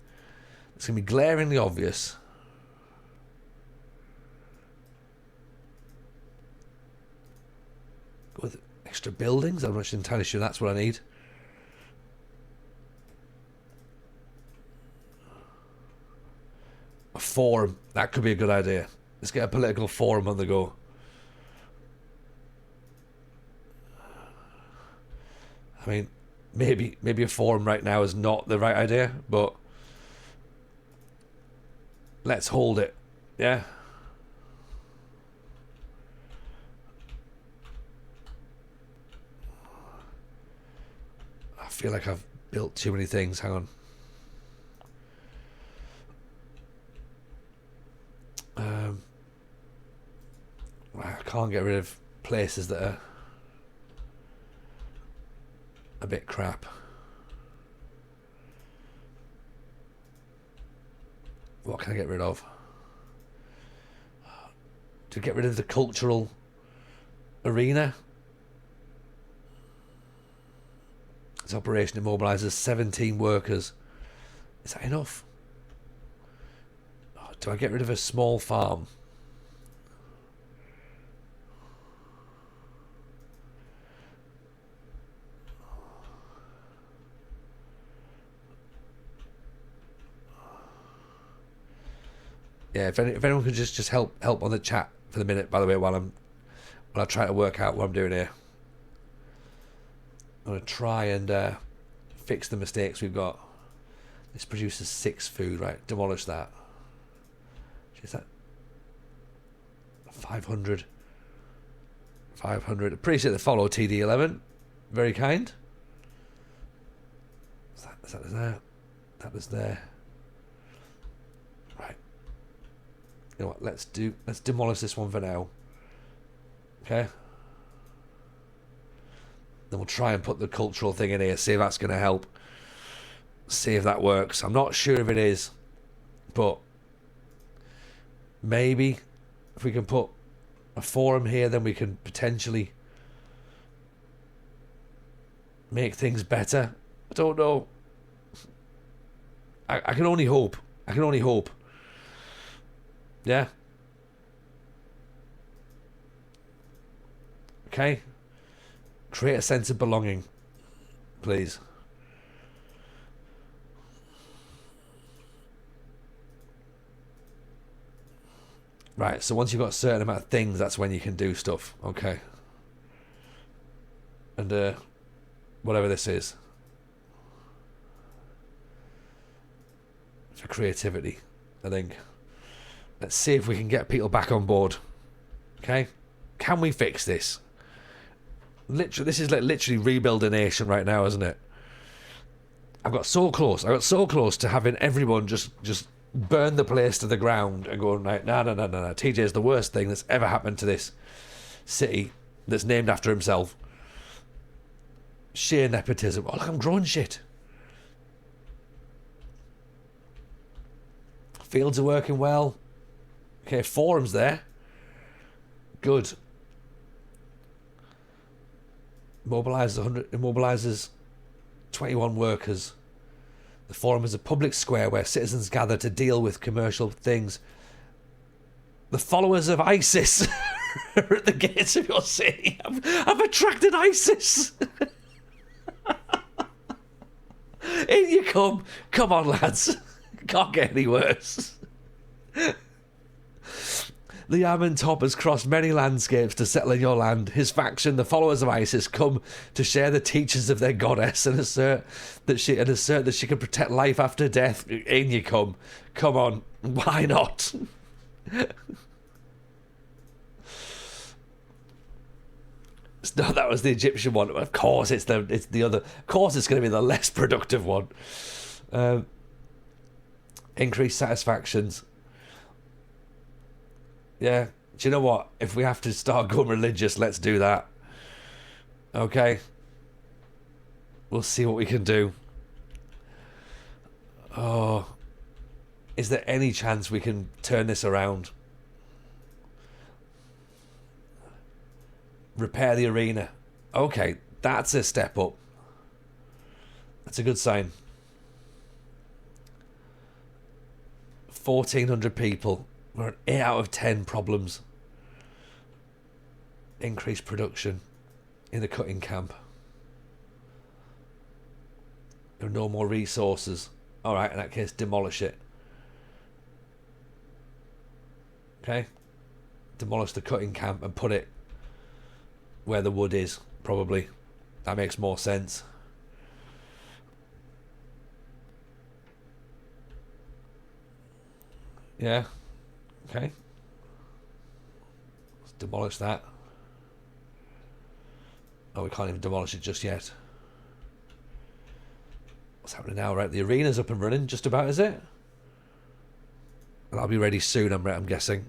It's going to be glaringly obvious. Extra buildings? I'm not entirely sure that's what I need. A forum. That could be a good idea. Let's get a political forum on the go. I mean, maybe a forum right now is not the right idea, but let's hold it. Yeah. I feel like I've built too many things. Hang on. I can't get rid of places that are a bit crap. What can I get rid of? To get rid of the cultural arena. This operation immobilises 17 workers. Is that enough? Do I get rid of a small farm? Yeah, if anyone could just help on the chat for the minute, by the way, while I try to work out what I'm doing here. I'm going to try and fix the mistakes we've got. This produces 6 food, right? Demolish that. Is that 500? 500. Appreciate the follow, TD11. Very kind. Is that there? That was there. Right. You know what? Let's demolish this one for now. Okay. Then we'll try and put the cultural thing in here. See if that's going to help. See if that works. I'm not sure if it is, but maybe if we can put a forum here, then we can potentially make things better. I don't know. I can only hope. I can only hope. Yeah. Okay. Create a sense of belonging, please. Right, so once you've got a certain amount of things, that's when you can do stuff. Okay. And whatever this is. For creativity, I think. Let's see if we can get people back on board. Okay? Can we fix this? Literally, this is like literally rebuild a nation right now, isn't it? I got so close to having everyone just burn the place to the ground and going, right, no. TJ is the worst thing that's ever happened to this city that's named after himself. Sheer nepotism. Oh, look, I'm growing shit. Fields are working well. Okay, forums there. Good. Immobilises 21 workers. The forum is a public square where citizens gather to deal with commercial things. The followers of ISIS are at the gates of your city. I've attracted ISIS. In you come. Come on, lads. Can't get any worse. The Ammon top has crossed many landscapes to settle in your land. His faction, the followers of ISIS, come to share the teachings of their goddess and assert that she can protect life after death. In you come. Come on. Why not? No, that was the Egyptian one. Of course, it's the other. Of course, it's going to be the less productive one. Increased satisfactions. Yeah. Do you know what? If we have to start going religious, let's do that. Okay. We'll see what we can do. Oh. Is there any chance we can turn this around? Repair the arena. Okay. That's a step up. That's a good sign. 1,400 people. We're at 8 out of 10 problems. Increased production. in the cutting camp. There are no more resources. Alright, in that case, demolish it. Okay? Demolish the cutting camp and put it where the wood is, probably. That makes more sense. Yeah. Okay. Let's demolish that. Oh, we can't even demolish it just yet. What's happening now? Right, the arena's up and running, just about, is it? That'll be ready soon, I'm guessing.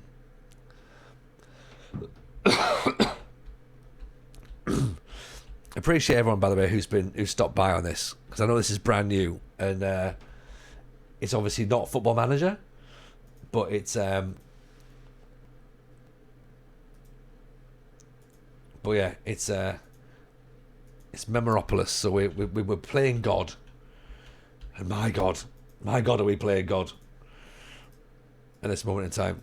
Appreciate everyone, by the way, who's stopped by on this, because I know this is brand new, and it's obviously not Football Manager, but it's Memoropolis. So we're playing God, and my God, are we playing God at this moment in time?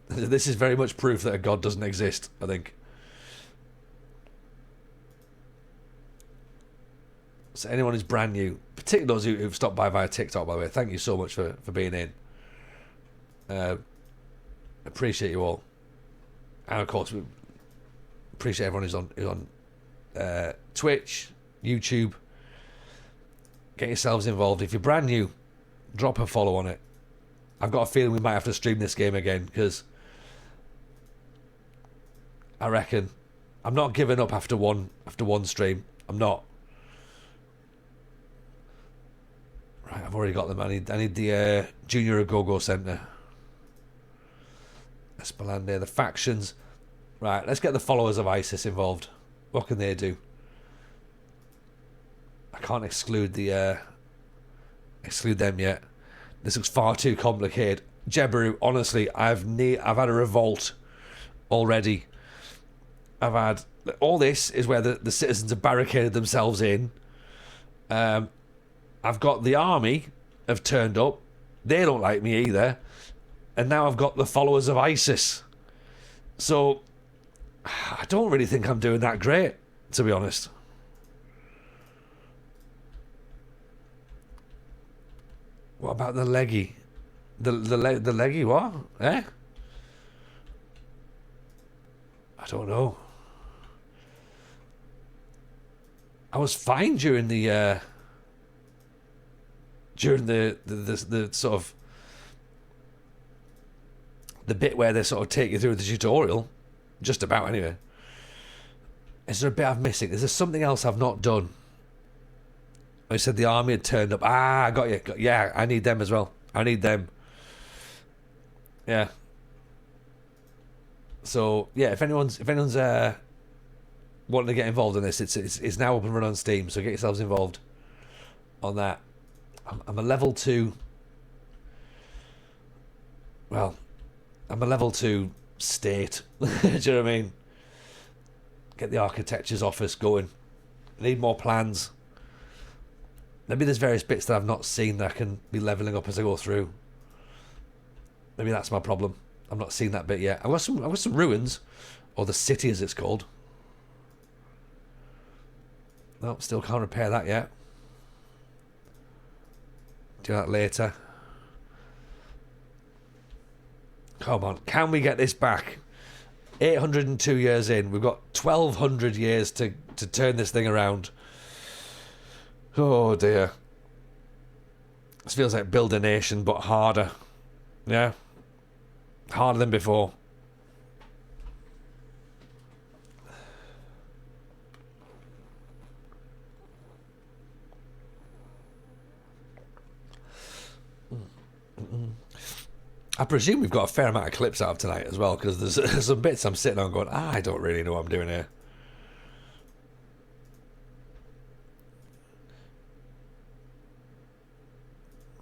This is very much proof that a God doesn't exist, I think. So anyone who's brand new, particularly those who've stopped by via TikTok, by the way, thank you so much for being in. Appreciate you all. And of course, we appreciate everyone who's on Twitch, YouTube. Get yourselves involved. If you're brand new, drop a follow on it. I've got a feeling we might have to stream this game again, because I reckon I'm not giving up after one stream. I'm not. Right, I've already got them. I need the Junior Agogo Centre. Espelande, the factions. Right, let's get the followers of ISIS involved. What can they do? I can't exclude them yet. This looks far too complicated. Jebaru, honestly, I've had a revolt already. All this is where the citizens have barricaded themselves in. I've got the army have turned up. They don't like me either. And now I've got the followers of ISIS. So I don't really think I'm doing that great, to be honest. What about the leggy? The leggy what? Eh? I don't know. I was fine during the sort of the bit where they sort of take you through the tutorial. Just about, anyway. Is there a bit I'm missing? Is there something else I've not done? I said the army had turned up. I got you. Yeah, I need them as well. I need them. Yeah. So yeah, if anyone's wanting to get involved in this, it's now up and running on Steam. So get yourselves involved on that. I'm a level 2. Well, I'm a level 2 state. Do you know what I mean? Get the architecture's office going. Need more plans. Maybe there's various bits that I've not seen that I can be leveling up as I go through. Maybe that's my problem. I've not seen that bit yet. I've got some ruins, or the city as it's called. No, still can't repair that yet. Do that later. Come on, can we get this back? 802 years in, we've got 1200 years to turn this thing around. Oh dear. This feels like Build a Nation, but harder. Yeah. Harder than before. I presume we've got a fair amount of clips out of tonight as well, because there's some bits I'm sitting on going, I don't really know what I'm doing here.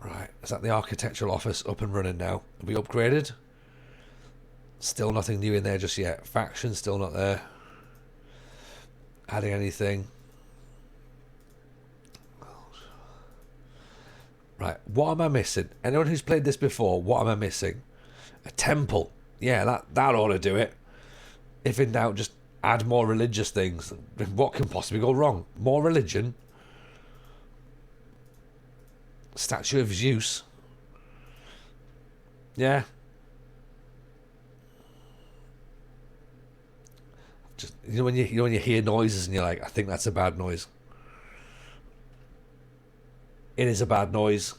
Right, is that the architectural office up and running now? Have we upgraded? Still nothing new in there just yet. Faction still not there. Adding anything. Right, what am I missing? Anyone who's played this before, what am I missing? A temple. Yeah, that ought to do it. If in doubt, just add more religious things. What can possibly go wrong? More religion. Statue of Zeus. Yeah. Just when you hear noises and you're like, I think that's a bad noise. It is a bad noise.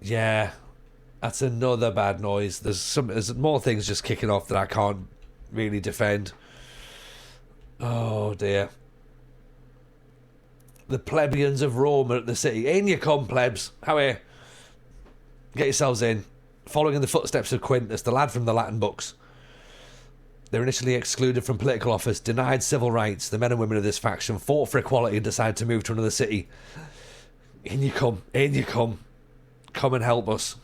Yeah, that's another bad noise. There's more things just kicking off that I can't really defend. Oh dear. The plebeians of Rome are at the city. In you come, plebs. How are you? Get yourselves in. Following in the footsteps of Quintus, the lad from the Latin books. They're initially excluded from political office, denied civil rights. The men and women of this faction fought for equality and decided to move to another city. In you come. In you come. Come and help us.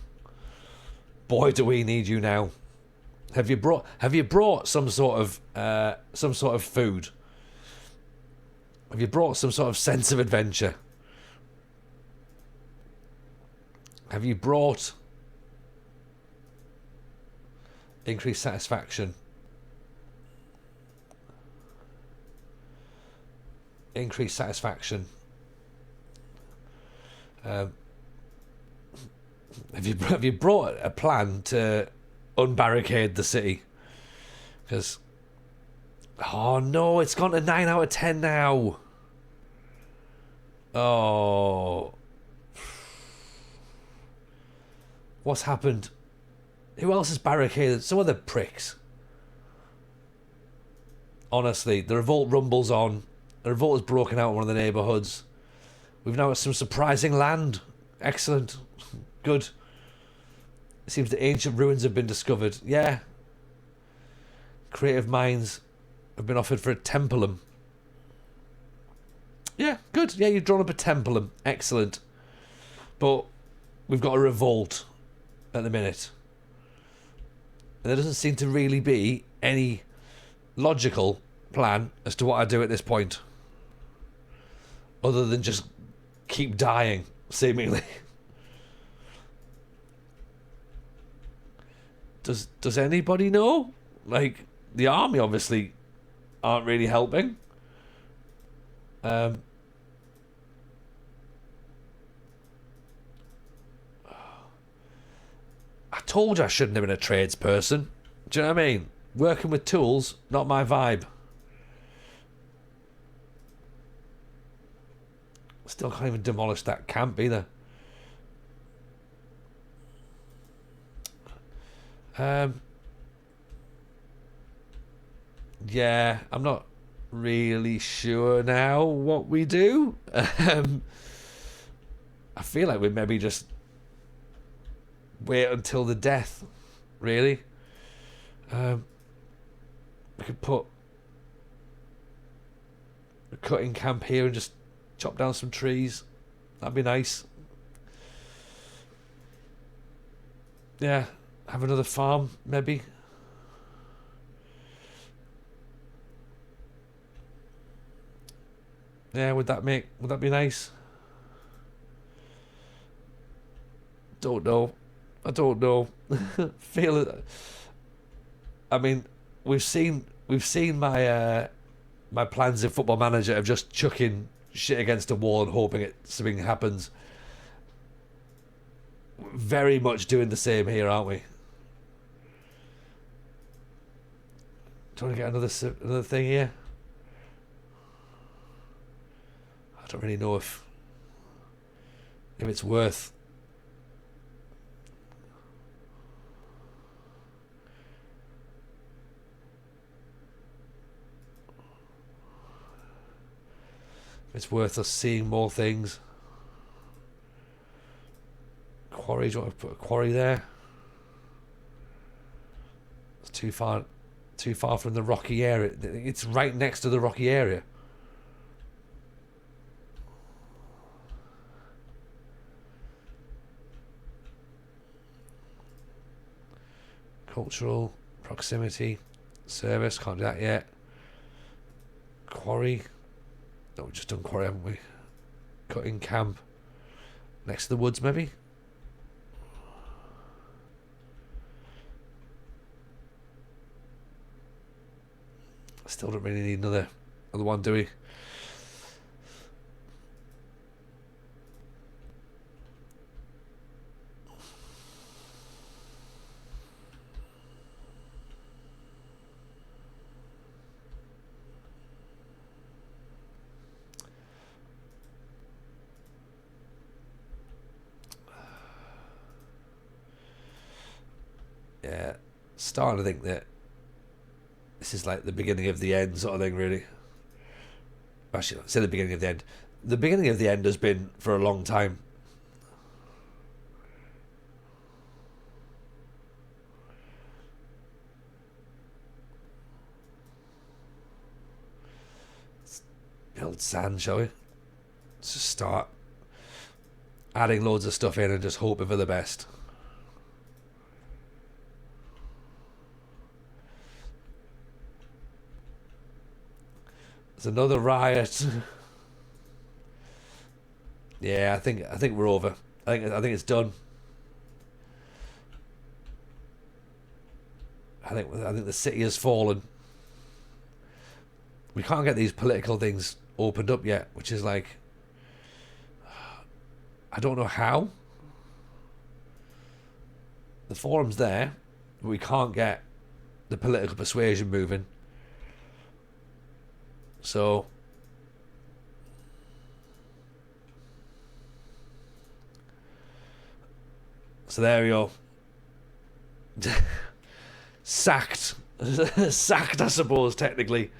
Boy, do we need you now. Have you brought some sort of food? Have you brought some sort of sense of adventure? Have you brought increased satisfaction? Increased satisfaction. Have you brought a plan to unbarricade the city? Because, oh no, it's gone to 9 out of 10 now. Oh, what's happened? Who else has barricaded? Some other pricks. Honestly, the revolt rumbles on. The revolt has broken out in one of the neighbourhoods. We've now got some surprising land. Excellent. Good. It seems the ancient ruins have been discovered. Yeah. Creative minds have been offered for a templum. Yeah, good. Yeah, you've drawn up a templum. Excellent. But we've got a revolt at the minute. And there doesn't seem to really be any logical plan as to what I do at this point. Other than just keep dying, seemingly. Does anybody know? Like, the army obviously aren't really helping. I told you I shouldn't have been a tradesperson. Do you know what I mean? Working with tools, not my vibe. Still can't even demolish that camp either. Yeah, I'm not really sure now what we do. I feel like we maybe just wait until the death, really. We could put a cutting camp here and just chop down some trees. That'd be nice. Yeah, have another farm, maybe. Yeah, would that be nice? Don't know. I don't know. Feel it. I mean, we've seen my my plans in Football Manager of just chucking shit against a wall and hoping something happens. Very much doing the same here, aren't we? Do you want to get another thing here? I don't really know if it's worth. It's worth us seeing more things. Quarry, do you want to put a quarry there? It's too far from the rocky area. It's right next to the rocky area. Cultural proximity service, can't do that yet. Quarry. No, we've just done quarry, haven't we? Cutting camp. Next to the woods, maybe? Still don't really need another one, do we? Yeah, starting to think that this is like the beginning of the end sort of thing, really. Actually, I'd say the beginning of the end. The beginning of the end has been for a long time. Let's build sand, shall we? Let's just start adding loads of stuff in and just hoping for the best. There's another riot. Yeah, I think we're over. I think it's done. I think the city has fallen. We can't get these political things opened up yet, which is like, I don't know how. The forum's there, but we can't get the political persuasion moving. So there we go. Sacked. Sacked, I suppose, technically.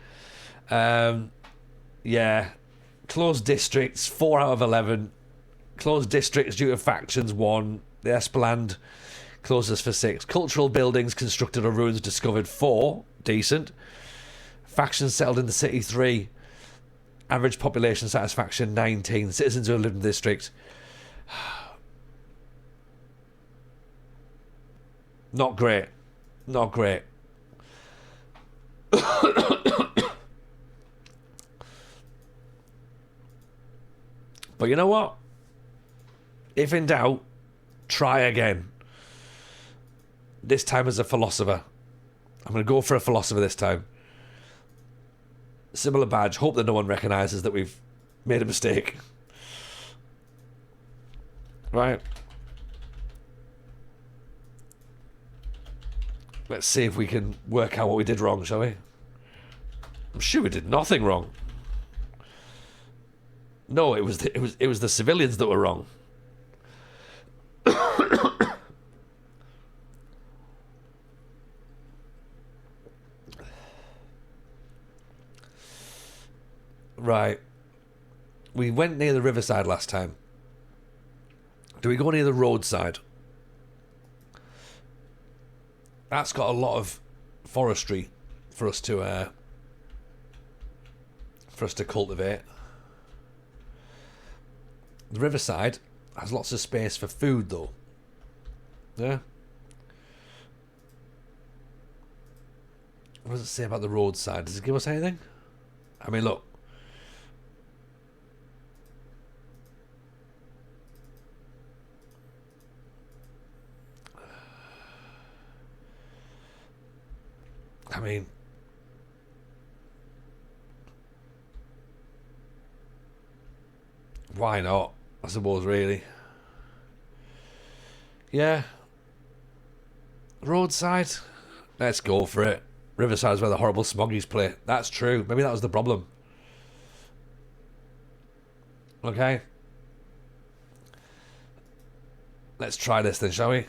Yeah. Closed districts, 4 out of 11. Closed districts due to factions, 1. The Espeland closes for 6. Cultural buildings constructed or ruins discovered, 4. Decent. Factions settled in the city, 3. Average population satisfaction, 19. Citizens who live in the district. Not great. Not great. But you know what? If in doubt, try again. This time as a philosopher. I'm going to go for a philosopher this time. Similar badge. Hope that no one recognises that we've made a mistake. Right. Let's see if we can work out what we did wrong, shall we? I'm sure we did nothing wrong. No, it was the civilians that were wrong. Right. We went near the riverside last time. Do we go near the roadside? That's got a lot of forestry for us to cultivate. The riverside has lots of space for food, though. Yeah. What does it say about the roadside? Does it give us anything? I mean, look. I mean, why not? I suppose, really. Yeah. Roadside? Let's go for it. Riverside's where the horrible smoggies play. That's true. Maybe that was the problem. Okay. Let's try this then, shall we?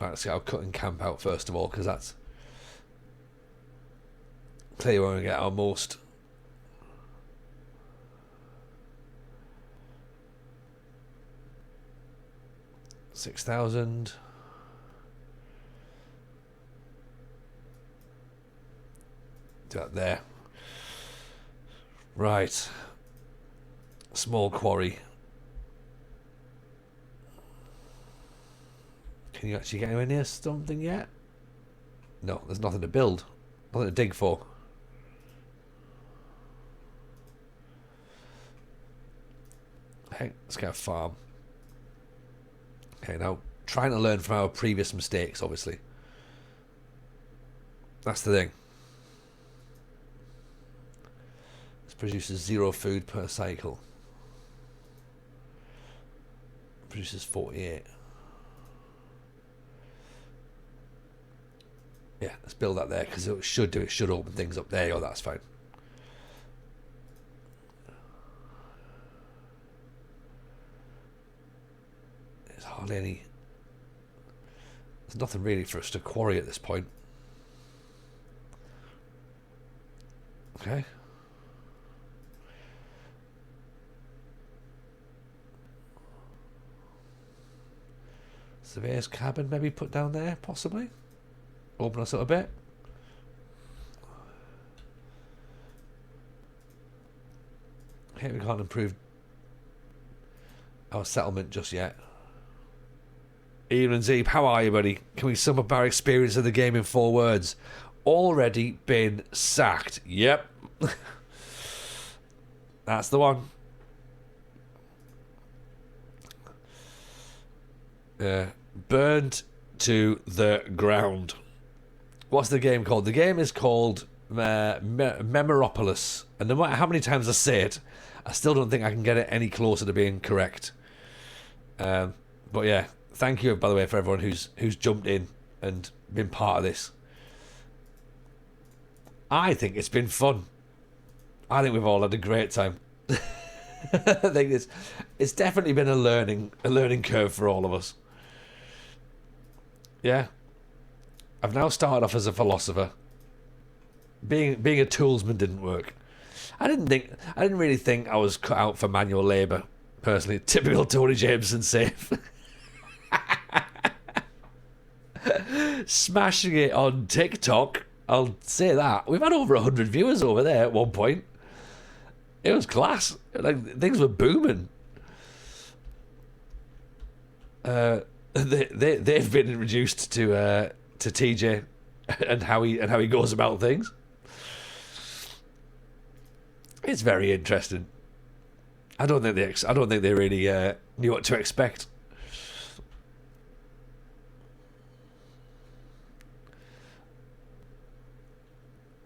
Right, let's get our cutting camp out first of all, because that's clearly where we get our most. $6,000. Do that there. Right. Small quarry. Can you actually get anywhere near something yet? No, there's nothing to build. Nothing to dig for. Okay, let's get a farm. Okay, now trying to learn from our previous mistakes, obviously. That's the thing. This produces 0 food per cycle. Produces 48. Yeah, let's build that there because it should open things up there. Oh, that's fine. There's hardly any. There's nothing really for us to quarry at this point. Okay. Surveyor's cabin maybe put down there, possibly. Open us up a bit. Okay, we can't improve our settlement just yet. Ian and Zeeb, how are you, buddy? Can we sum up our experience of the game in 4 words? Already been sacked. Yep. That's the one. Burned to the ground. What's the game called? The game is called Memoropolis. And no matter how many times I say it, I still don't think I can get it any closer to being correct. But yeah, thank you, by the way, for everyone who's jumped in and been part of this. I think it's been fun. I think we've all had a great time. I think it's definitely been a learning curve for all of us. Yeah. I've now started off as a philosopher. Being a toolsman didn't work. I didn't really think I was cut out for manual labour, personally. Typical Tony Jameson save. Smashing it on TikTok, I'll say that. We've had over 100 viewers over there at one point. It was class. Like, things were booming. They've been introduced to TJ and how he goes about things. It's very interesting. I don't think they really knew what to expect.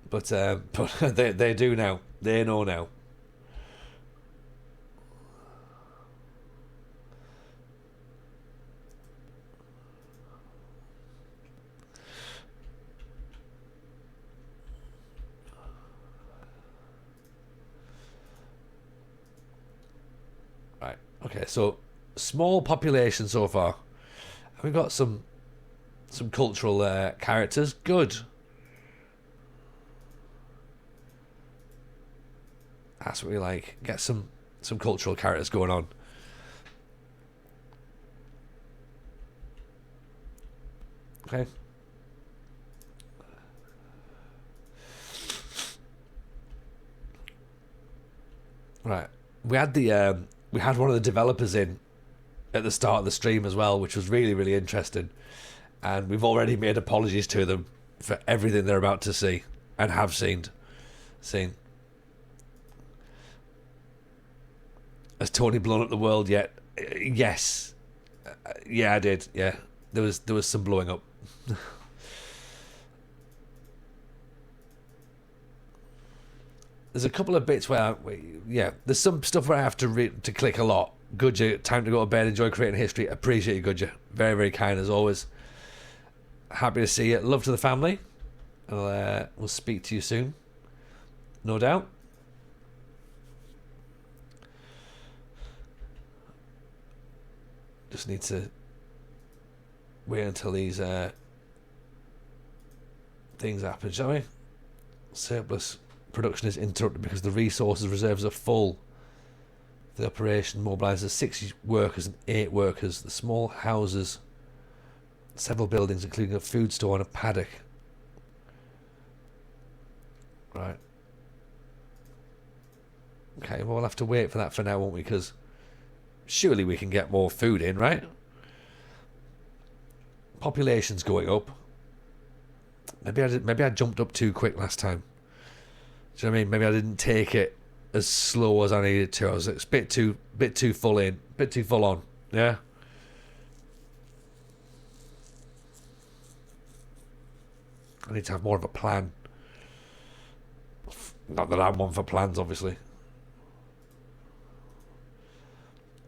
But they do now. They know now. Right. Okay. So small population so far. We've got some cultural characters. Good. That's what we like. Get some cultural characters going on. Okay. Right. We had one of the developers in at the start of the stream as well, which was really, really interesting. And we've already made apologies to them for everything they're about to see and have seen. Has Tony blown up the world yet? Yes. Yeah, I did. Yeah. There was some blowing up. There's a couple of bits where, there's some stuff where I have to click a lot. Gudja, time to go to bed, enjoy creating history. Appreciate you, Gudja. Very, very kind as always. Happy to see you. Love to the family. We'll speak to you soon. No doubt. Just need to wait until these things happen, shall we? Surplus production is interrupted because the resources reserves are full. The operation mobilises 60 workers and 8 workers. The small houses, several buildings, including a food store and a paddock. Right. Okay, well, we'll have to wait for that for now, won't we? Because surely we can get more food in, right? Population's going up. Maybe I jumped up too quick last time. Do you know what I mean? Maybe I didn't take it as slow as I needed to. I was a bit too full in, bit too full on. Yeah. I need to have more of a plan. Not that I'm one for plans, obviously.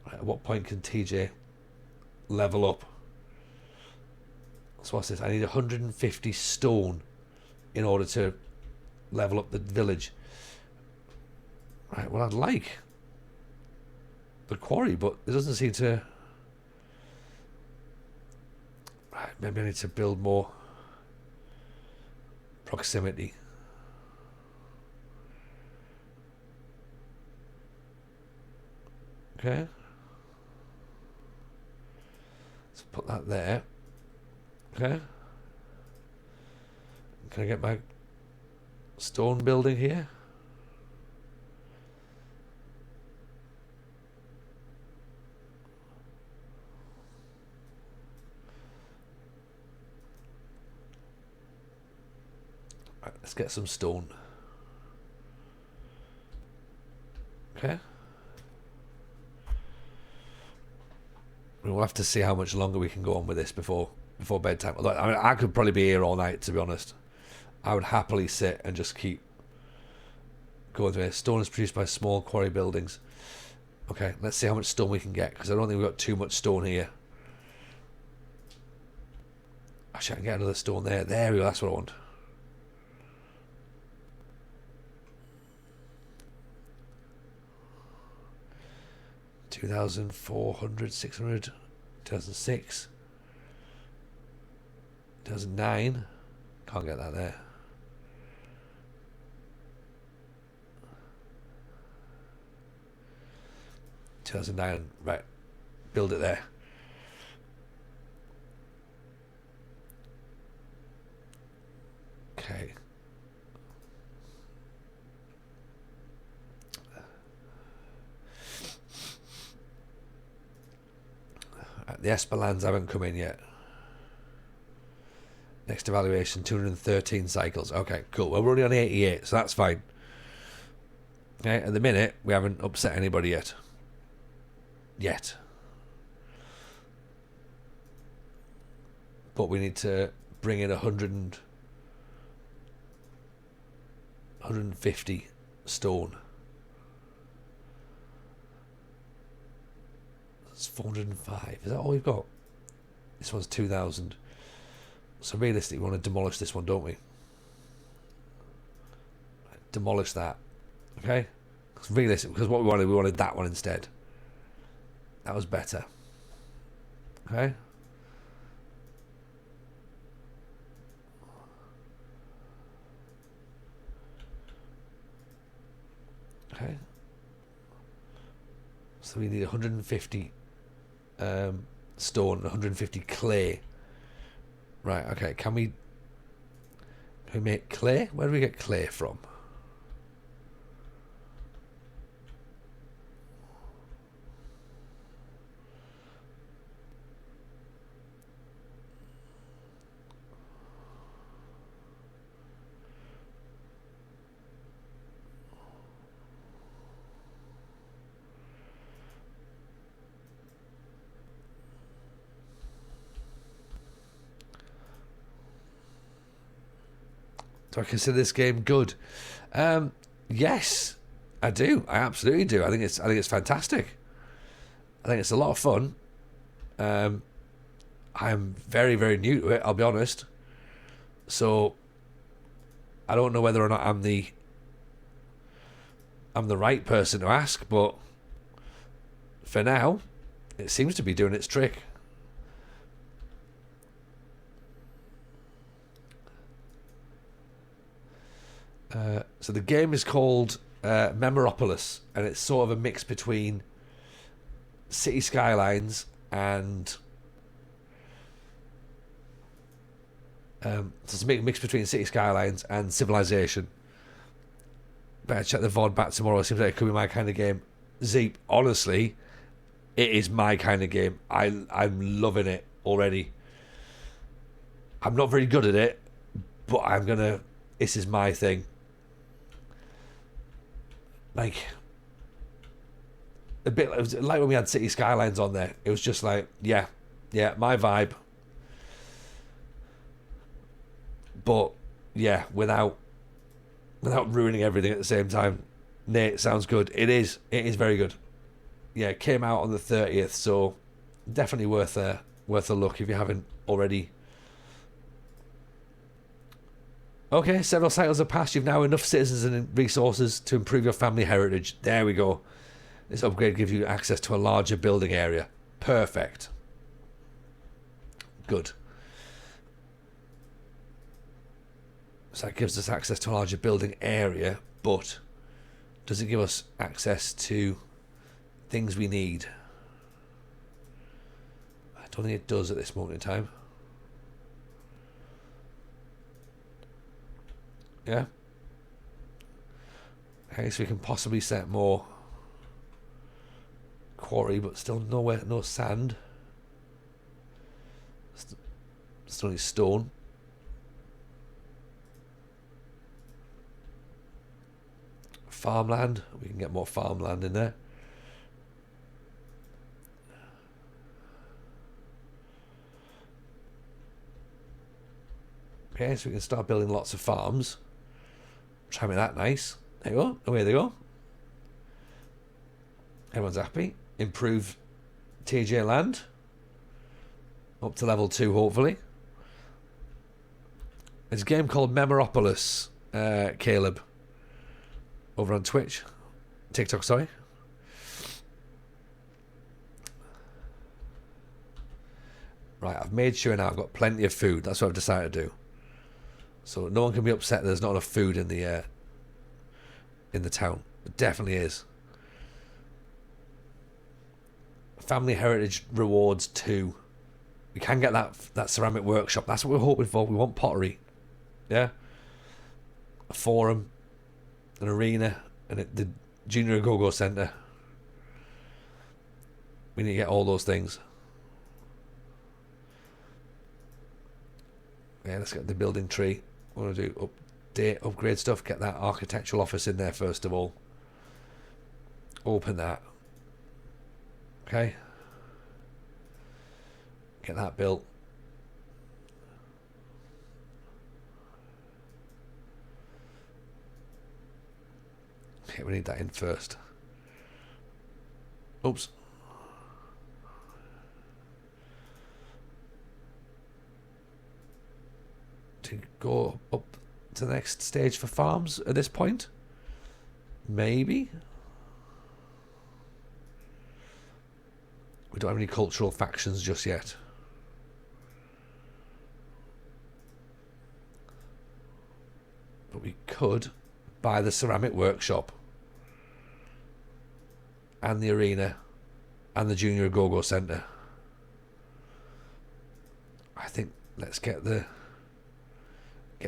At what point can TJ level up? So what's this? I need 150 stone in order to level up the village. Right, well, I'd like the quarry, but it doesn't seem to... Right, maybe I need to build more proximity. Okay. Let's put that there. Okay. Can I get my stone building here? Right, let's get some stone. Okay. We'll have to see how much longer we can go on with this before bedtime. Although, I mean, I could probably be here all night, to be honest. I would happily sit and just keep going through it. Stone is produced by small quarry buildings. Okay, let's see how much stone we can get, because I don't think we've got too much stone here. Actually, I can get another stone there. There we go, that's what I want. $2,400, 600, 2006, 2009. Can't get that there. $2,009. Right, build it there. Okay. The Esperlands haven't come in yet. Next evaluation, 213 cycles. Okay, cool. Well, we're only on 88, so that's fine. Okay, at the minute, we haven't upset anybody yet. But we need to bring in 150 stone. It's 405. Is that all we've got? This one's 2,000. So realistically, we want to demolish this one, don't we? Demolish that. Okay? Because realistically, because what we wanted that one instead. That was better. Okay? Okay. So we need 150 stone, 150 clay. Right, okay. Can we make clay? Where do we get clay from? Do I consider this game good? Yes, I do. I absolutely do. I think it's fantastic. I think it's a lot of fun. I'm very, very new to it, I'll be honest. So I don't know whether or not I'm the right person to ask, but for now, it seems to be doing its trick. So the game is called Memoropolis, and it's sort of a mix between City Skylines and so it's a mix between City Skylines and Civilization. Better check the VOD back tomorrow. It seems like it could be my kind of game. Zeep, honestly, it is my kind of game. I'm loving it already. I'm not very good at it, but this is my thing. Like, a bit it was like when we had City Skylines on there. It was just like, yeah, my vibe. But yeah, without ruining everything at the same time. Nate, sounds good. It is very good. Yeah, it came out on the 30th, so definitely worth a look if you haven't already. Okay, several cycles have passed. You've now enough citizens and resources to improve your family heritage. There we go. This upgrade gives you access to a larger building area. Perfect. Good. So that gives us access to a larger building area, but does it give us access to things we need? I don't think it does at this moment in time. Yeah. Okay, so we can possibly set more quarry, but still no sand. Still need stone. Farmland. We can get more farmland in there. Okay, so we can start building lots of farms. Try and make that nice. There you go. Away they go. Everyone's happy. Improve TJ land. Up to level 2, hopefully. There's a game called Memoropolis, Caleb. Over on Twitch. TikTok, sorry. Right, I've made sure now I've got plenty of food. That's what I've decided to do. So no one can be upset there's not enough food in the town. It definitely is. Family Heritage Rewards 2. We can get that ceramic workshop. That's what we're hoping for. We want pottery. Yeah? A forum. An arena. And the Junior Go-Go Centre. We need to get all those things. Yeah, let's get the building tree. What do I do? Upgrade stuff. Get that architectural office in there first of all. Open that. Okay. Get that built. Okay, we need that in first. Oops. To go up to the next stage for farms at this point? Maybe? We don't have any cultural factions just yet. But we could buy the ceramic workshop and the arena and the Junior Go-Go Centre. I think let's get the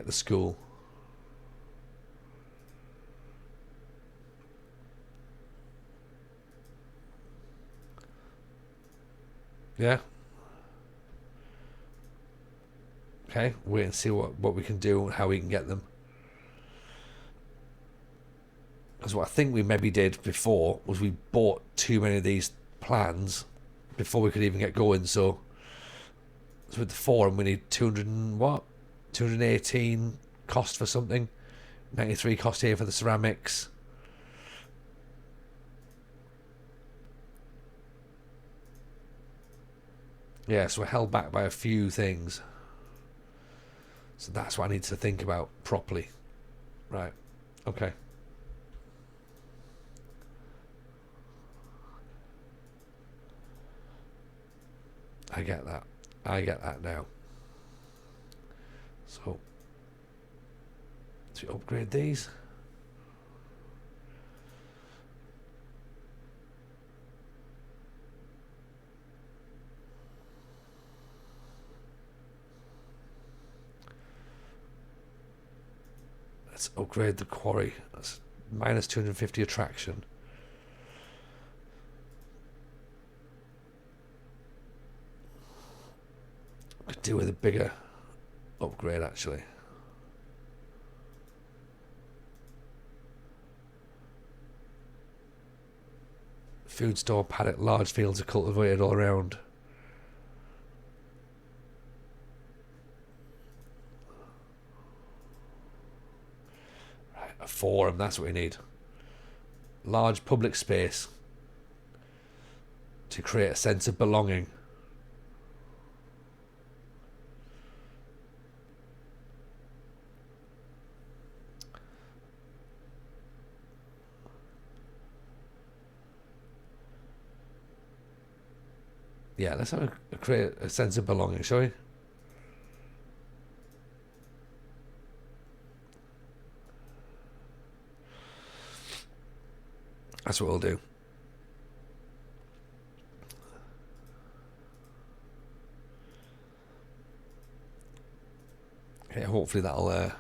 school. Yeah. Okay, wait and see what we can do and how we can get them. Because what I think we maybe did before was we bought too many of these plans before we could even get going. So with the forum, we need 200 and what? 218 cost for something. 93 cost here for the ceramics. Yeah, so we're held back by a few things. So that's what I need to think about properly. Right. Okay. I get that. I get that now. So, let's upgrade these. Let's upgrade the quarry. That's minus 250 attraction. Could do with a bigger upgrade actually. Food store paddock, large fields are cultivated all around. Right, a forum, that's what we need. Large public space to create a sense of belonging. Yeah, let's have create a sense of belonging, shall we? That's what we'll do. Okay, hopefully that'll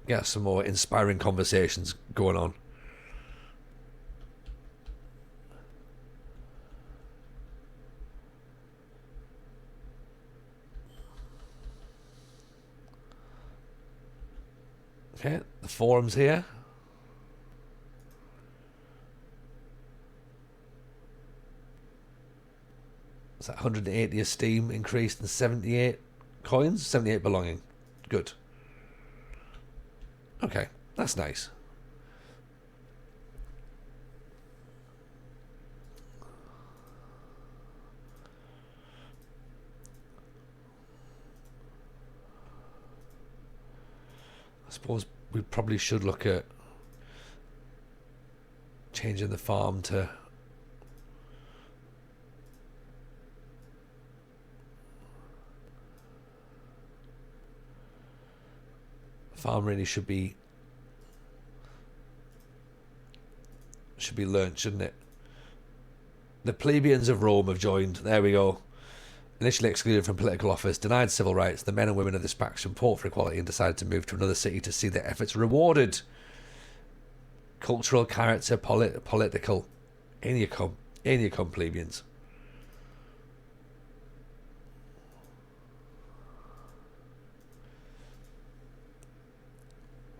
get some more inspiring conversations going on. Okay, the forums here. Is that 180 esteem increased and 78 coins? 78 belonging. Good. Okay, that's nice. I suppose we probably should look at changing the farm to farm really should be learnt, shouldn't it? The plebeians of Rome have joined. There we go. Initially excluded from political office, denied civil rights, the men and women of this faction fought for equality and decided to move to another city to see their efforts rewarded. Cultural character, political. In you come, plebeians.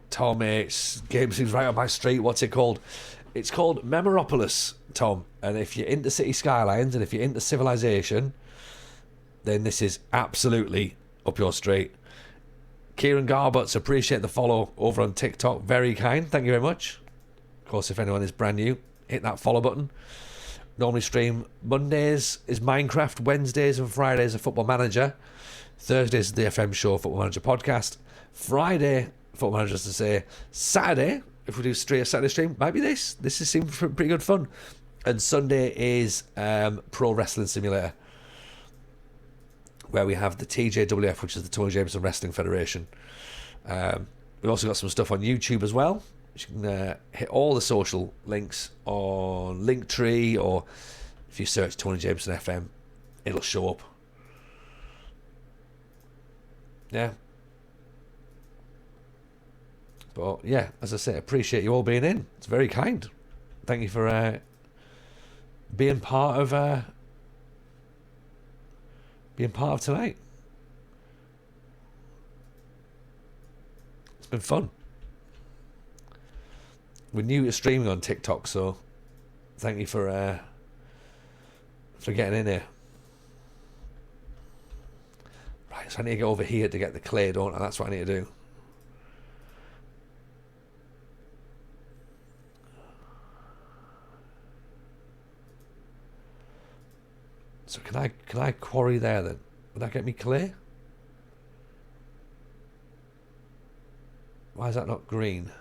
Tom, game seems right up my street. What's it called? It's called Memoropolis, Tom. And if you're into City Skylines and if you're into civilization, then this is absolutely up your street. Kieran Garbuts, appreciate the follow over on TikTok. Very kind. Thank you very much. Of course, if anyone is brand new, hit that follow button. Normally stream Mondays is Minecraft, Wednesdays and Fridays are Football Manager. Thursdays is the FM show, Football Manager podcast. Friday, Football Manager to say. Saturday, if we do a Saturday stream, might be this. This has seemed pretty good fun. And Sunday is Pro Wrestling Simulator, where we have the TJWF, which is the Tony Jameson Wrestling Federation. We've also got some stuff on YouTube as well. You can hit all the social links on Linktree, or if you search Tony Jameson FM, it'll show up. Yeah. But yeah, as I say, appreciate you all being in. It's very kind. Thank you for being part of tonight. It's been fun. We're new to streaming on TikTok, so thank you for getting in here. Right, so I need to get over here to get the clay, don't I? That's what I need to do. So can I quarry there then? Would that get me clay? Why is that not green?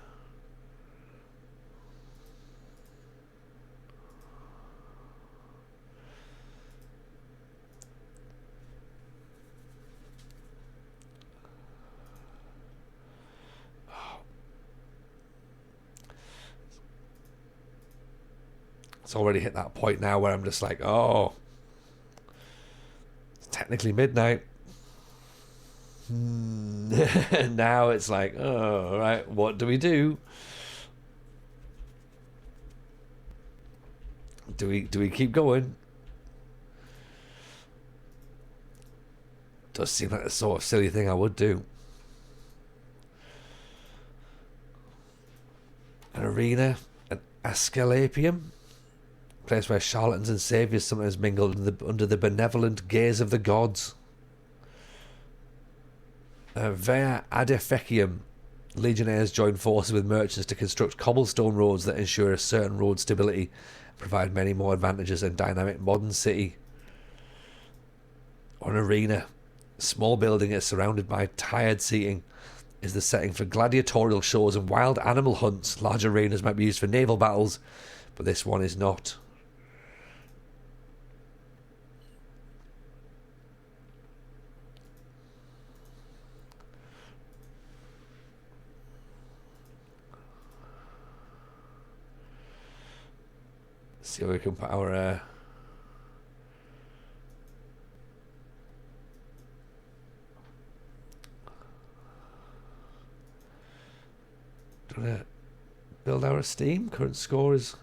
It's already hit that point now where I'm just like, oh, it's technically midnight. Now it's like, oh, all right, what do we do? Do we keep going? Does seem like the sort of silly thing I would do. An arena, an Asclepium. place where charlatans and saviours sometimes mingled under the benevolent gaze of the gods. Via Adefecium, legionnaires joined forces with merchants to construct cobblestone roads that ensure a certain road stability, provide many more advantages than dynamic modern city. Or an arena. Small building is surrounded by tired seating, is the setting for gladiatorial shows and wild animal hunts. Large arenas might be used for naval battles, but this one is not. Let's see how we can put our build our esteem. Current score is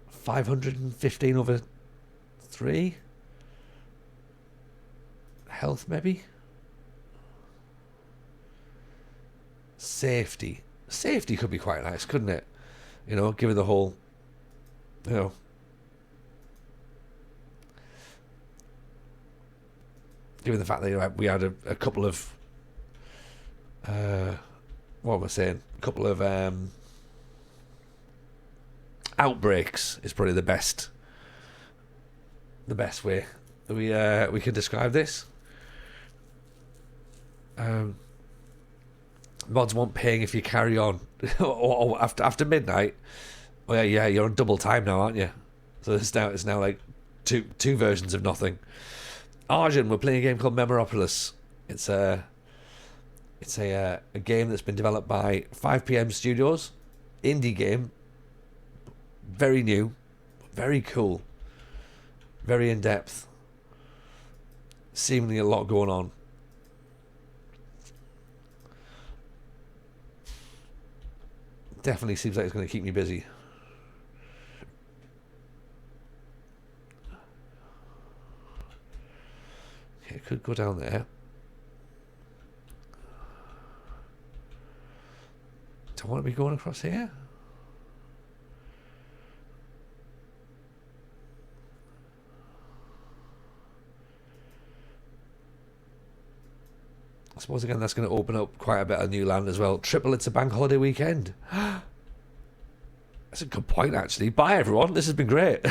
515 over 3. Health, maybe. Safety could be quite nice, couldn't it? You know, given the whole, you know, given the fact that we had a couple of what am I saying? A couple of outbreaks is probably the best way that we can describe this. Mods want paying if you carry on, or after midnight. Oh yeah, you're on double time now, aren't you? So it's now like two versions of nothing. Arjun, we're playing a game called Memoropolis. It's a game that's been developed by 5PM Studios. Indie game. Very new. Very cool. Very in-depth. Seemingly a lot going on. Definitely seems like it's going to keep me busy. Okay, it could go down there. Do I want to be going across here? I suppose again that's going to open up quite a bit of new land as well. Triple, it's a bank holiday weekend. That's a good point, actually. Bye, everyone. This has been great.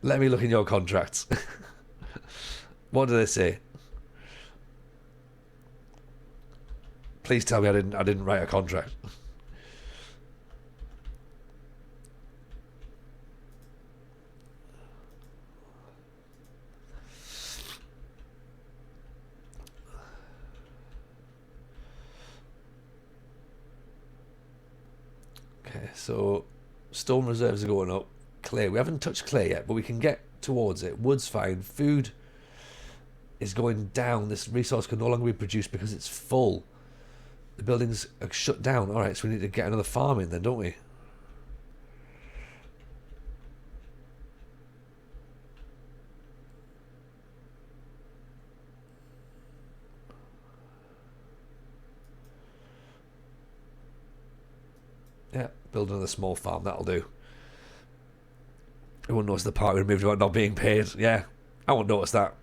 Let me look in your contracts. What do they say? Please tell me I didn't write a contract. Okay, so stone reserves are going up. Clay, we haven't touched clay yet, but we can get towards it. Wood's fine. Food is going down. This resource can no longer be produced because it's full. The buildings are shut down. Alright, so we need to get another farm in then, don't we? Yeah, build another small farm, that'll do. Everyone knows the part we removed about not being paid. Yeah, I won't notice that.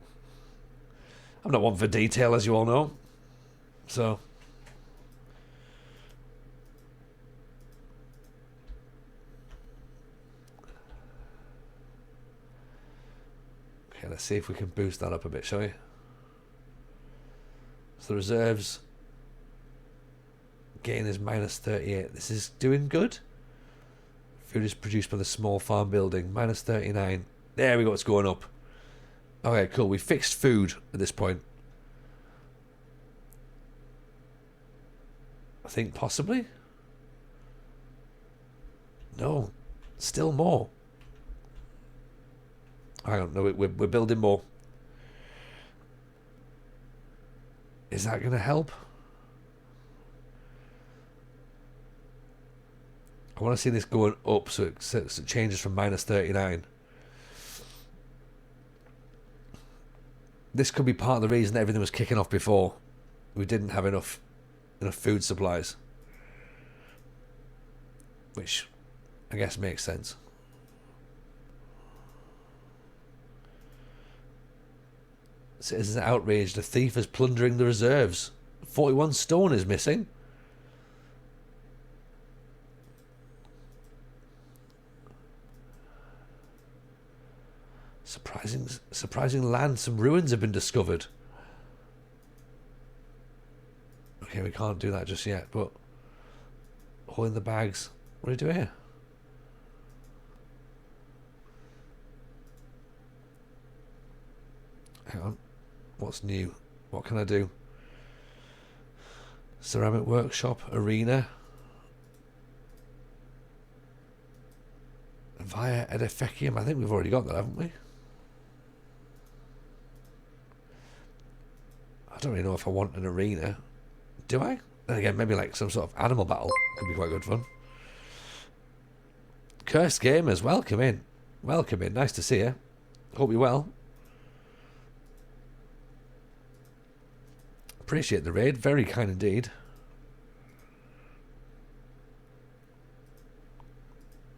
I'm not one for detail, as you all know. So... okay, let's see if we can boost that up a bit, shall we? So the reserves gain is minus 38. This is doing good. Food is produced by the small farm building. Minus 39. There we go, it's going up. Okay, cool. We fixed food at this point. I think possibly. No. Still more. Hang on, no, we're building more. Is that going to help? I want to see this going up so it changes from minus 39. This could be part of the reason that everything was kicking off before. We didn't have enough food supplies. which I guess makes sense. Citizens are outraged. A thief is plundering the reserves. 41 stone is missing. Surprising land. Some ruins have been discovered. Okay, we can't do that just yet, but holding the bags. What do we do here? Hang on. What's new? What can I do? Ceramic workshop, arena. Via Edifecium. I think we've already got that, haven't we? I don't really know if I want an arena. Do I? Then again, maybe like some sort of animal battle could be quite good fun. Cursed Gamers, welcome in. Welcome in. Nice to see you. Hope you're well. Appreciate the raid. Very kind indeed.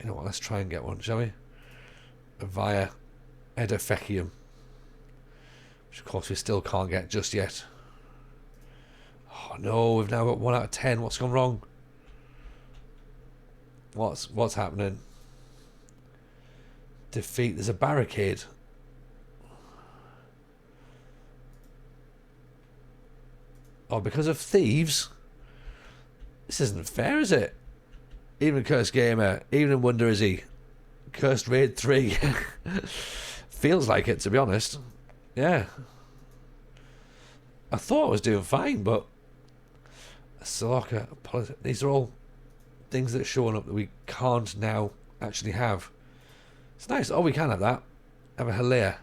You know what? Let's try and get one, shall we? Via Edifecium. Which, of course, we still can't get just yet. Oh, no. We've now got 1 out of 10. What's gone wrong? What's happening? Defeat. There's a barricade. Oh, because of thieves? This isn't fair, is it? Even Cursed Gamer, even in Wonder Is He. Cursed Raid 3. Feels like it, to be honest. Yeah. I thought I was doing fine, but... Saloka, these are all things that are showing up that we can't now actually have. It's nice. Oh, we can have that. Have a Hilaire.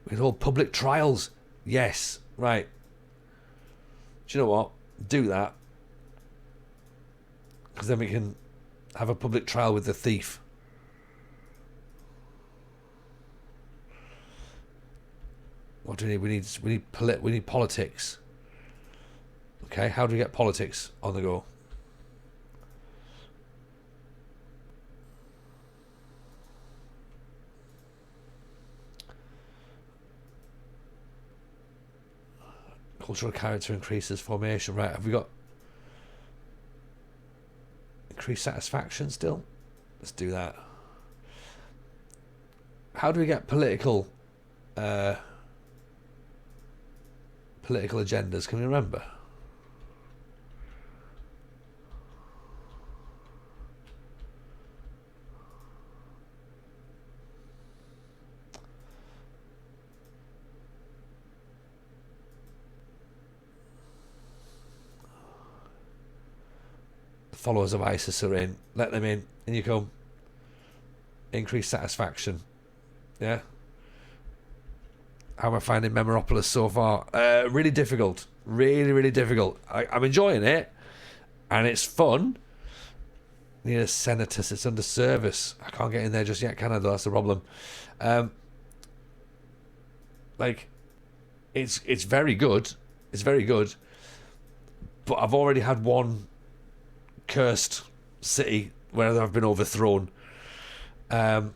We can hold public trials. Yes. Right. Do you know what? Do that. Because then we can have a public trial with the thief. What do we need? We need politics. Okay, how do we get politics on the go? Cultural character increases formation. Right, have we got increased satisfaction still? Let's do that. How do we get political agendas? Can we remember? Followers of ISIS are in. Let them in. In you come. Increased satisfaction. Yeah. How am I finding Memoropolis so far? Really difficult. Really, really difficult. I'm enjoying it. And it's fun. Need a senatus. It's under service. I can't get in there just yet, can I? Though that's the problem. Like, it's very good. It's very good. But I've already had one cursed city where I've been overthrown, yeah,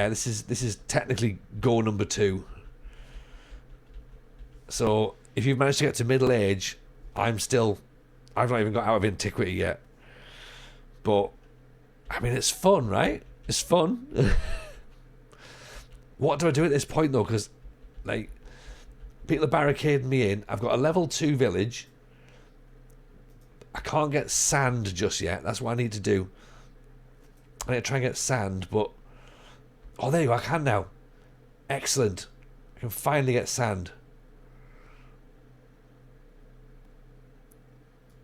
this is technically goal number 2. So if you've managed to get to middle age, I've not even got out of antiquity yet, but I mean, it's fun, right? It's fun. What do I do at this point though? Because like, people are barricading me in. I've got a level 2 village. I can't get sand just yet. That's what I need to do. I need to try and get sand, but... Oh, there you go. I can now. Excellent. I can finally get sand.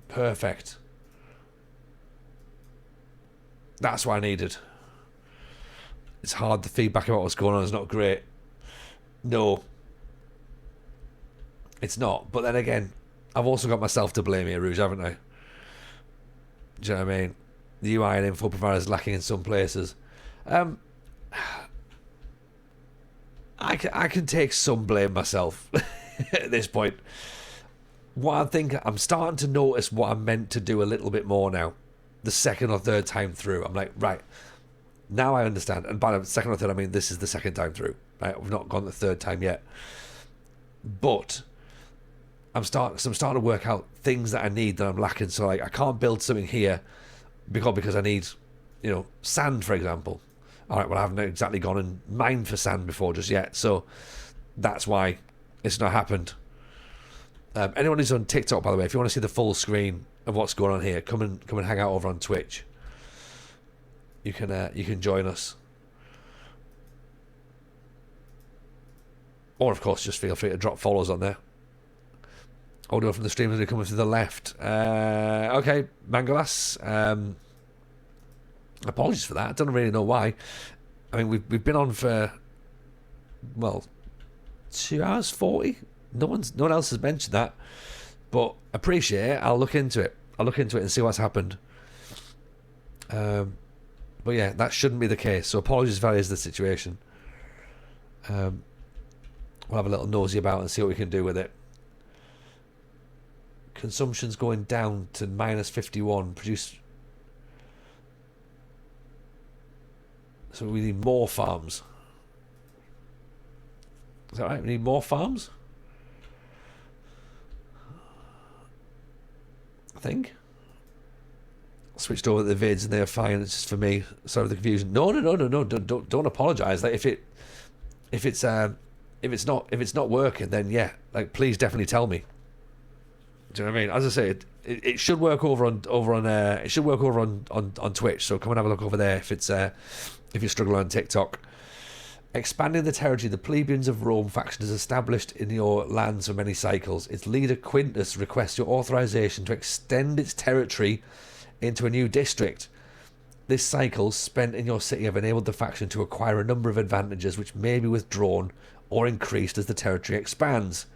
Perfect. That's what I needed. It's hard. The feedback about what's going on is not great. No. It's not. But then again, I've also got myself to blame here, Rouge, haven't I? Do you know what I mean? The UI and info providers lacking in some places. I can take some blame myself at this point. what I think, I'm starting to notice what I'm meant to do a little bit more now. The second or third time through, I'm like, right, now I understand. And by the second or third, I mean this is the second time through. Right, we've not gone the third time yet. But I'm starting to work out things that I need that I'm lacking. So like, I can't build something here because I need, sand, for example. All right, well, I haven't exactly gone and mined for sand before just yet, so that's why it's not happened. Anyone who's on TikTok, by the way, if you want to see the full screen of what's going on here, come and hang out over on Twitch. You can join us, or of course, just feel free to drop follows on there. Audio from the stream as we come to the left. Okay, Mangalas. Apologies for that. I don't really know why. I mean, we've been on for 2 hours 40. No one else has mentioned that, but appreciate it. I'll look into it. And see what's happened. But yeah, that shouldn't be the case. So apologies if that is the situation. We'll have a little nosy about and see what we can do with it. Consumption's going down to -51. So we need more farms. Is that right? We need more farms? I think. Switched over to the vids and they're fine. It's just for me. Sorry for the confusion. No. Don't apologise. Like if it's not working, then yeah, like please definitely tell me. Do you know what I mean? As I say, it should work over on Twitch. So come and have a look over there if you're struggling on TikTok. Expanding the territory the plebeians of Rome faction has established in your lands for many cycles. Its leader Quintus requests your authorization to extend its territory into a new district. This cycle spent in your city have enabled the faction to acquire a number of advantages which may be withdrawn or increased as the territory expands.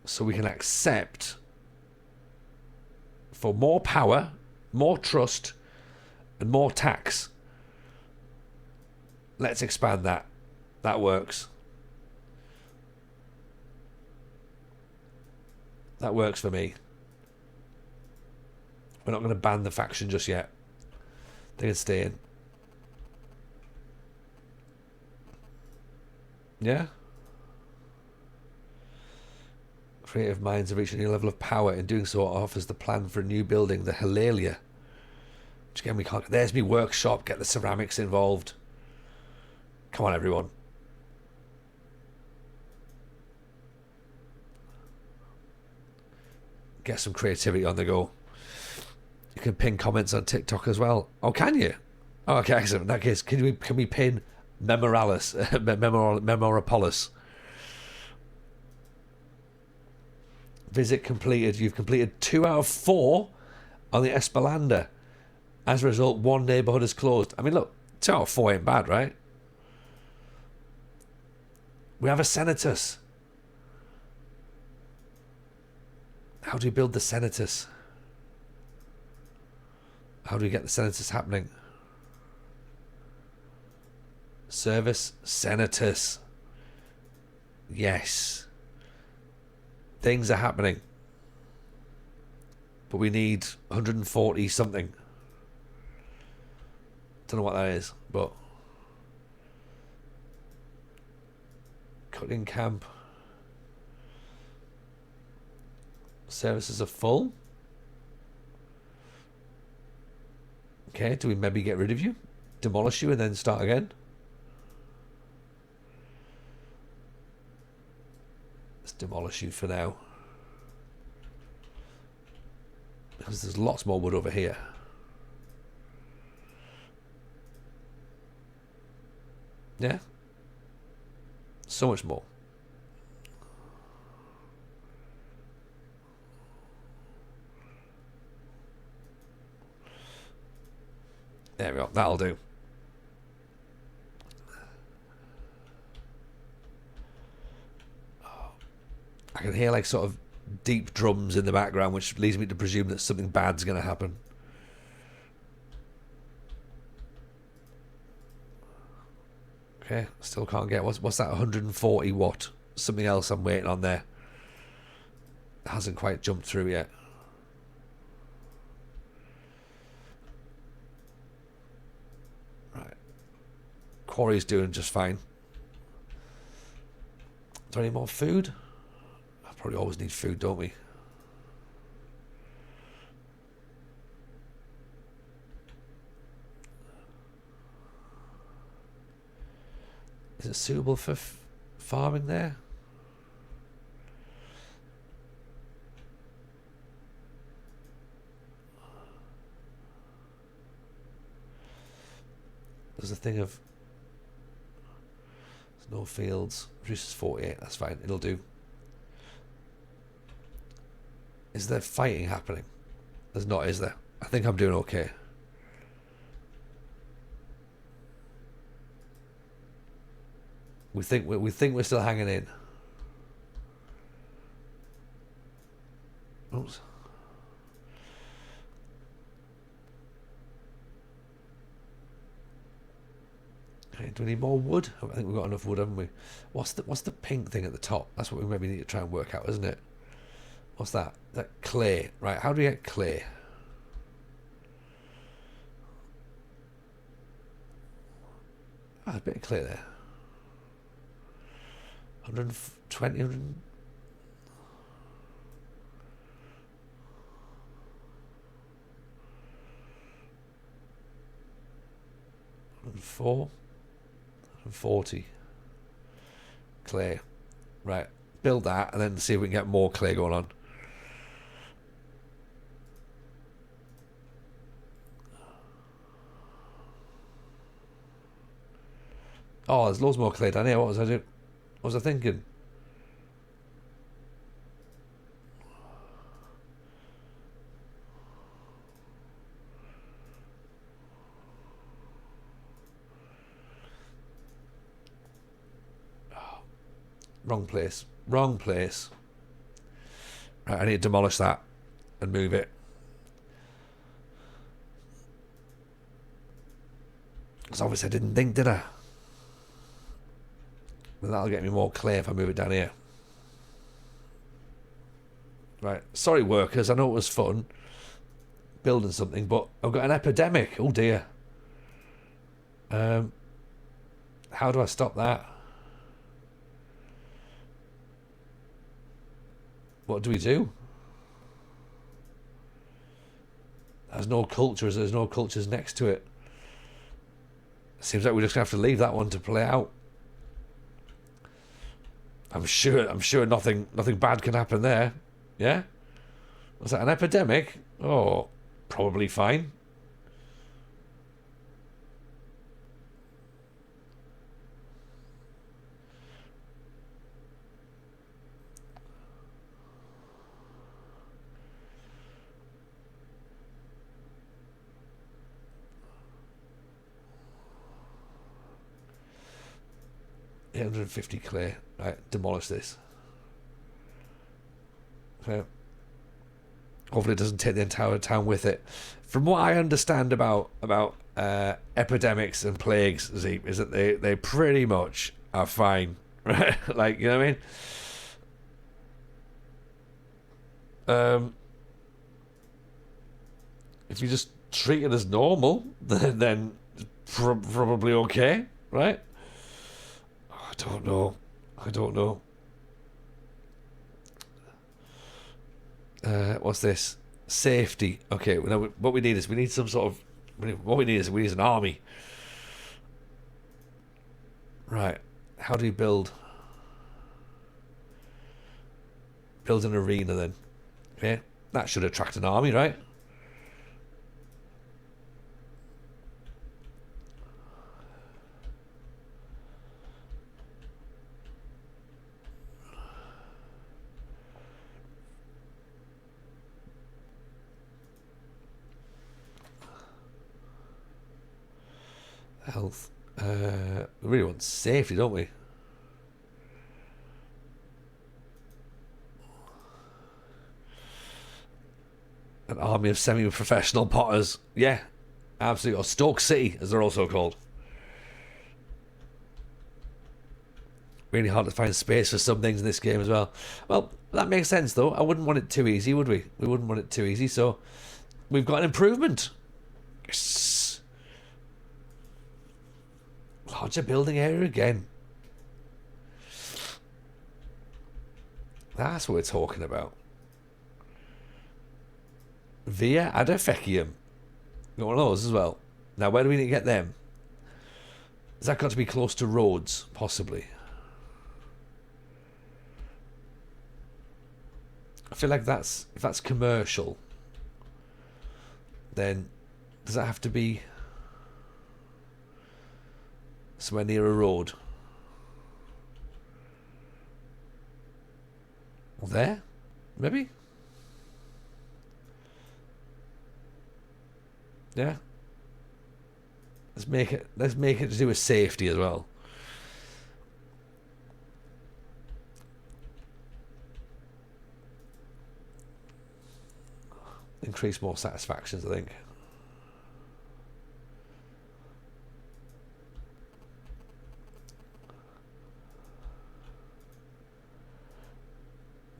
So we can accept for more power, more trust, and more tax. Let's expand that. That works. That works for me. We're not going to ban the faction just yet. They can stay in. Yeah? Creative minds have reached a new level of power. In doing so, it offers the plan for a new building, the Hilalia. Which again, we can't... There's me workshop. Get the ceramics involved. Come on, everyone. Get some creativity on the go. You can pin comments on TikTok as well. Oh, can you? Oh, okay, excellent. In that case, can we pin Memoralis, Memorapolis? Visit completed. You've completed 2 out of 4 on the Espelanda. As a result, one neighbourhood is closed. I mean, look, 2 out of 4 ain't bad, right? We have a Senatus. How do we build the Senatus? How do we get the Senatus happening? Service Senatus. Yes. Things are happening. But we need 140 something. Don't know what that is, but... Cooking camp. Services are full. Okay, do we maybe get rid of you? Demolish you and then start again? Let's demolish you for now. Because there's lots more wood over here. Yeah? So much more. There we go. That'll do. I can hear like sort of deep drums in the background, which leads me to presume that something bad's going to happen. Okay, still can't get... What's that 140 watt? Something else I'm waiting on there. hasn't quite jumped through yet. Right. Quarry's doing just fine. Do I need more food? I probably always need food, don't we? Is it suitable for farming there? There's a thing of there's no fields. Produces 48. That's fine. It'll do. Is there fighting happening? There's not, is there? I think I'm doing okay. We think we're still hanging in. Oops. Okay, do we need more wood? I think we've got enough wood, haven't we? What's the pink thing at the top? That's what we maybe need to try and work out, isn't it? What's that? Is that clay? Right, how do we get clay? Ah, there's a bit of clay there. 120, 104, 140 clay. Right, build that and then see if we can get more clay going on. Oh, there's loads more clay down here. What was I doing? What was I thinking? Oh, wrong place. Wrong place. Right, I need to demolish that and move it. Because obviously I didn't think, did I? But that'll get me more clay if I move it down here. Right, sorry workers, I know it was fun building something, but I've got an epidemic. Oh dear. How do I stop that? What do we do? There's no cultures. There's no cultures next to it. Seems like we're just gonna have to leave that one to play out. I'm sure nothing bad can happen there. Yeah? Was that an epidemic? Oh, probably fine. $850 clay. Right, demolish this. Okay. Hopefully it doesn't take the entire town with it. From what I understand about epidemics and plagues, Zeep, is that they pretty much are fine. Right? Like, you know what I mean? If you just treat it as normal, then probably okay, right? I don't know. What's this? Safety. Okay, what we need is some sort of. What we need is an army. Right. How do you build? Build an arena then. Okay, that should attract an army, right? Health. We really want safety, don't we? An army of semi-professional potters. Yeah, absolutely. Or Stoke City, as they're also called. Really hard to find space for some things in this game as well. Well, That makes sense, though. I wouldn't want it too easy, would we? We wouldn't want it too easy, so we've got an improvement. Yes. Larger building area again. That's what we're talking about. Via Adafecium. Got one of those as well. Now, where do we need to get them? Has that got to be close to roads, possibly? I feel like if that's commercial, then does that have to be somewhere near a road? Or there? Maybe? Yeah. Let's make it to do with safety as well. Increase more satisfactions, I think.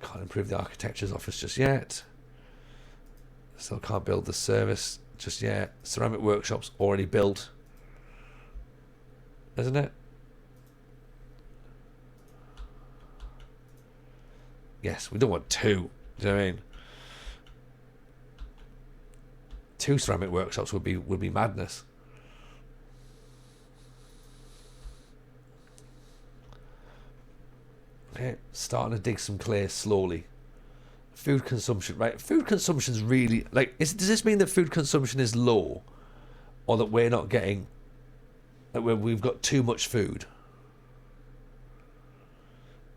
Can't improve the architecture's office just yet. Still can't build the service just yet. Ceramic workshop's already built, isn't it? Yes, we don't want two. Do you know what I mean? 2 ceramic workshops would be madness. Okay, starting to dig some clay slowly. Food consumption, right? Food consumption's really does this mean that food consumption is low, or that we're not getting, that we've got too much food?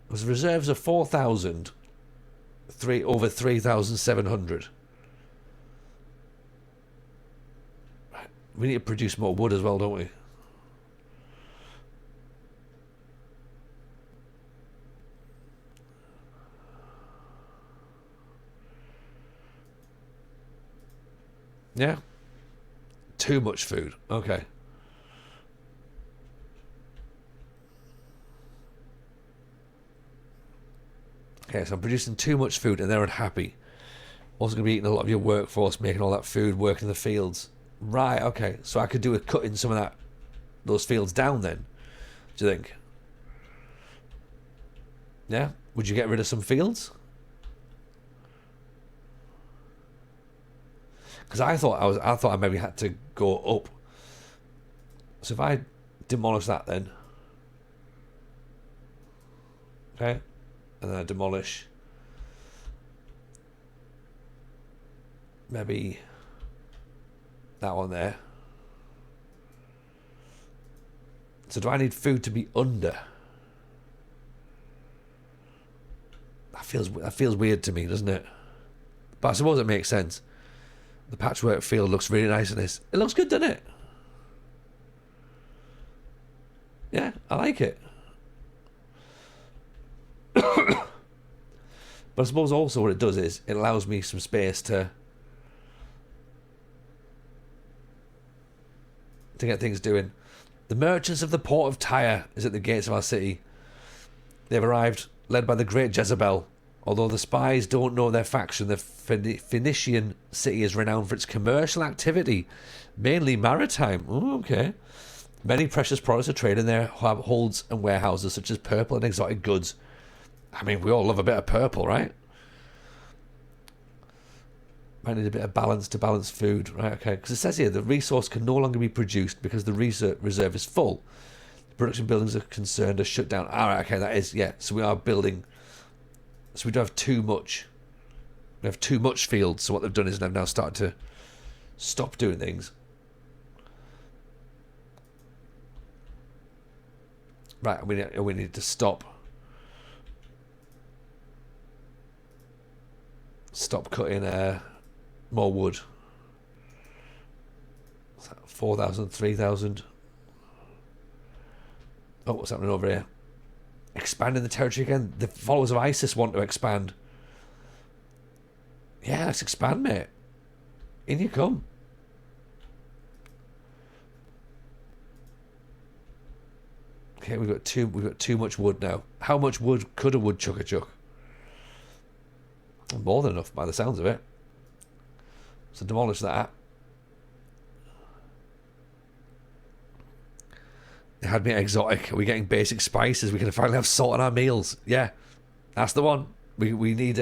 Because reserves are 4,000, over 3,700. We need to produce more wood as well, don't we? Yeah. Too much food. Okay. Okay, so I'm producing too much food and they're unhappy. Also going to be eating a lot of your workforce, making all that food, working in the fields. Right, okay. So I could do with cutting some of those fields down then, do you think? Yeah? Would you get rid of some fields? Because I thought I maybe had to go up. So if I demolish that then. Okay. And then I demolish maybe that one there. So do I need food to be under? That feels weird to me, doesn't it? But I suppose it makes sense. The patchwork field looks really nice in this. It looks good, doesn't it? Yeah, I like it. But I suppose also what it does is it allows me some space to get things doing. The merchants of the port of Tyre is at the gates of our city. They've arrived, led by the great Jezebel. Although the spies don't know their faction, the Phoenician city is renowned for its commercial activity, mainly maritime. Ooh, okay. Many precious products are traded in their holds and warehouses, such as purple and exotic goods. I mean, we all love a bit of purple, right? Might need a bit of balance to balance food. Right, okay. Because it says here the resource can no longer be produced because the reserve is full. The production buildings are concerned are shut down. All right, okay, that is, yeah. So we are building... So we don't have too much. We have too much field. So what they've done is they've now started to stop doing things. Right, we need to stop cutting more wood. 4,000, 3,000. Oh, what's happening over here? Expanding the territory again. The followers of ISIS want to expand. Yeah, let's expand, mate. In you come. Okay, we've got too much wood now. How much wood could a woodchucker chuck? More than enough by the sounds of it. So demolish that. It had me exotic. Are we getting basic spices? We can finally have salt in our meals. Yeah, that's the one. We need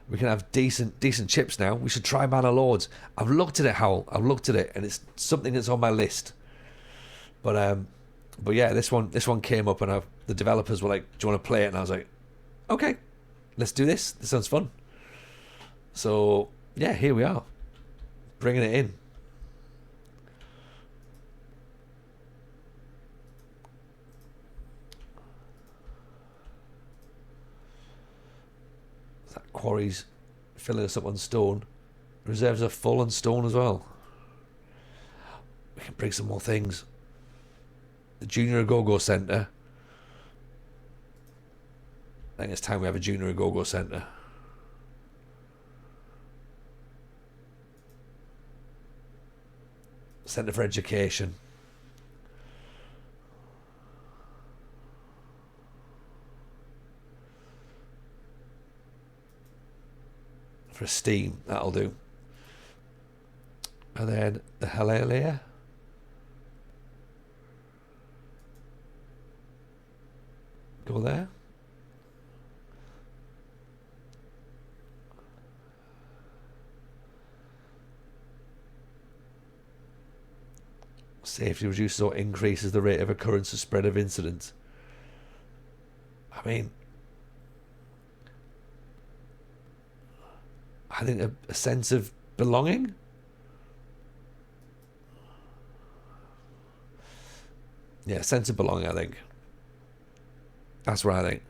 we can have decent chips now. We should try Manor Lords. I've looked at it, Howell. I've looked at it, and it's something that's on my list. But yeah, this one came up, and the developers were like, "Do you want to play it?" And I was like, "Okay, let's do this. This sounds fun." So yeah, here we are, bringing it in. That quarry's filling us up on stone. Reserves are full on stone as well. We can bring some more things. The Junior Agogo Centre. I think it's time we have a Junior Agogo Centre. Centre for Education. For Steam, that'll do. And then the Hilalia. Go there. Safety reduces or increases the rate of occurrence or spread of incidents. I mean, I think a sense of belonging. Yeah, sense of belonging, I think. That's what I think.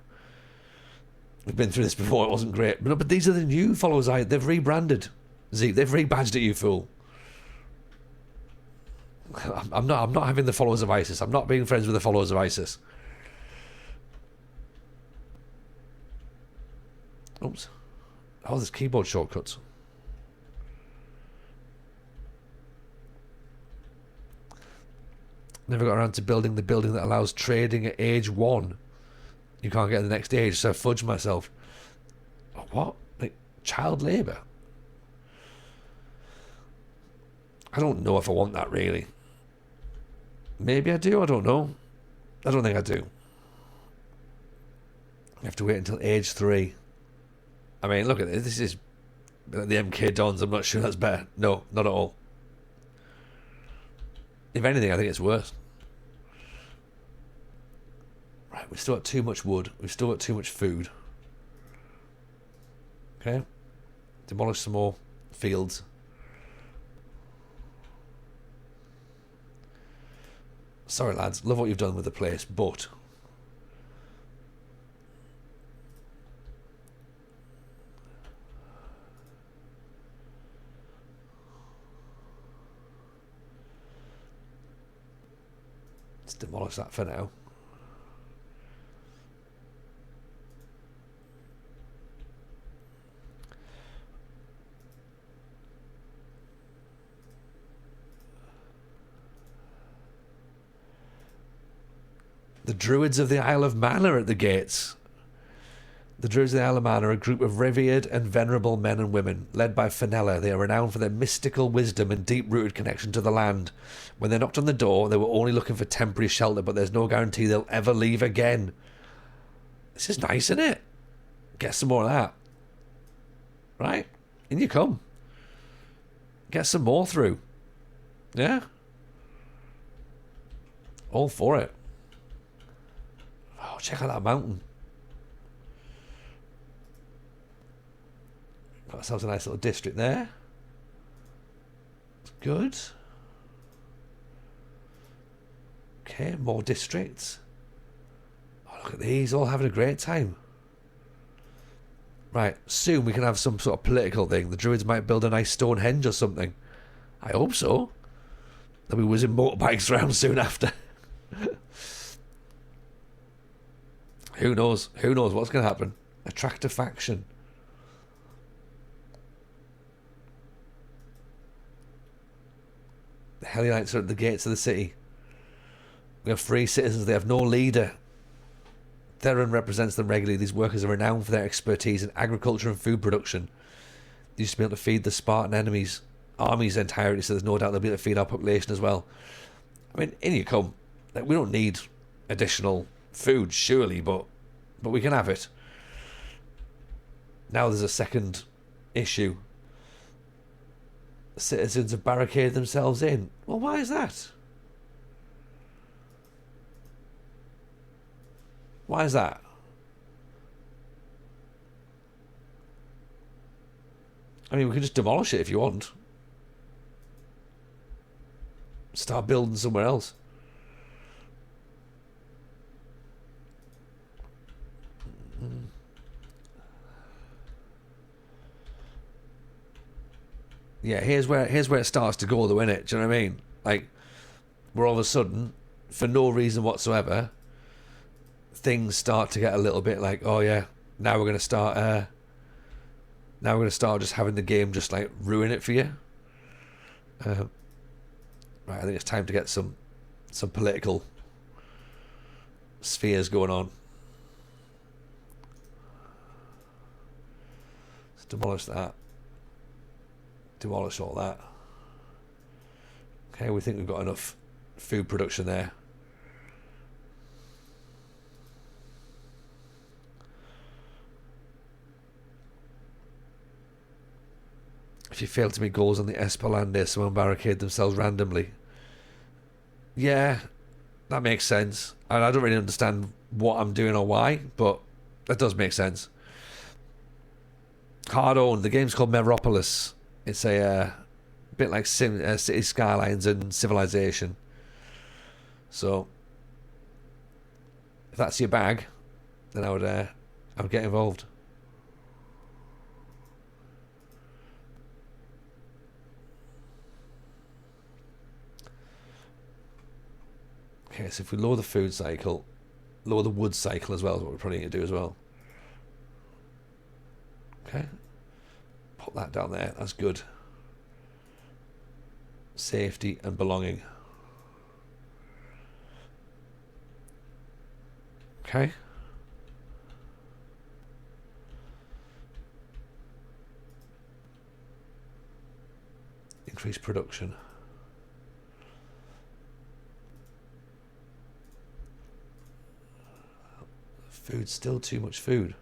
We've been through this before, it wasn't great. But these are the new followers. They've rebranded. Zeke, they've rebadged it, you fool. I'm not having the followers of ISIS. I'm not being friends with the followers of ISIS. Oops. Oh, there's keyboard shortcuts. Never got around to building the building that allows trading at age 1. You can't get to the next age, so I fudged myself. What? Like, child labour? I don't know if I want that, really. Maybe I do, I don't know. I don't think I do. You have to wait until age 3. I mean, look at this. This is the MK Dons. I'm not sure that's better. No, not at all. If anything, I think it's worse. Right, we've still got too much wood. We've still got too much food. Okay. Demolish some more fields. Sorry, lads. Love what you've done with the place, but... let's demolish that for now. The Druids of the Isle of Man are at the gates. The Druids of the Isle of Man are a group of revered and venerable men and women, led by Fenella. They are renowned for their mystical wisdom and deep-rooted connection to the land. When they knocked on the door, they were only looking for temporary shelter, but there's no guarantee they'll ever leave again. This is nice, isn't it? Get some more of that. Right? In you come. Get some more through. Yeah? All for it. Oh, check out that mountain. Got ourselves a nice little district there. It's good. Okay, more districts. Oh, look at these, all having a great time. Right, soon we can have some sort of political thing. The Druids might build a nice Stonehenge or something. I hope so. They'll be whizzing motorbikes around soon after. Who knows? Who knows what's going to happen? Attract a faction. The Hellionites are at the gates of the city. We have free citizens. They have no leader. Theron represents them regularly. These workers are renowned for their expertise in agriculture and food production. They used to be able to feed the Spartan armies entirely, so there's no doubt they'll be able to feed our population as well. I mean, in you come. Like, we don't need additional food, surely, but we can have it. Now there's a second issue. Citizens have barricaded themselves in. Well, why is that? Why is that? I mean, we can just demolish it if you want. Start building somewhere else. Yeah, here's where it starts to go, though, innit? Do you know what I mean? Like, we're all of a sudden, for no reason whatsoever, things start to get a little bit like, oh yeah, now we're gonna start just having the game just like ruin it for you. Right, I think it's time to get some political spheres going on. Let's demolish that. Demolish all that. Okay, we think we've got enough food production there. If you fail to meet goals on the Espalande, someone barricade themselves randomly. Yeah, that makes sense. And I don't really understand what I'm doing or why, but that does make sense. Hard owned. The game's called Meropolis. It's a bit like City Skylines and Civilization. So, if that's your bag, then I would get involved. Okay, so if we lower the food cycle, lower the wood cycle as well is what we're probably going to do as well. Okay. Put that down there. That's good. Safety and belonging. Okay. Increase production. Food, still too much food.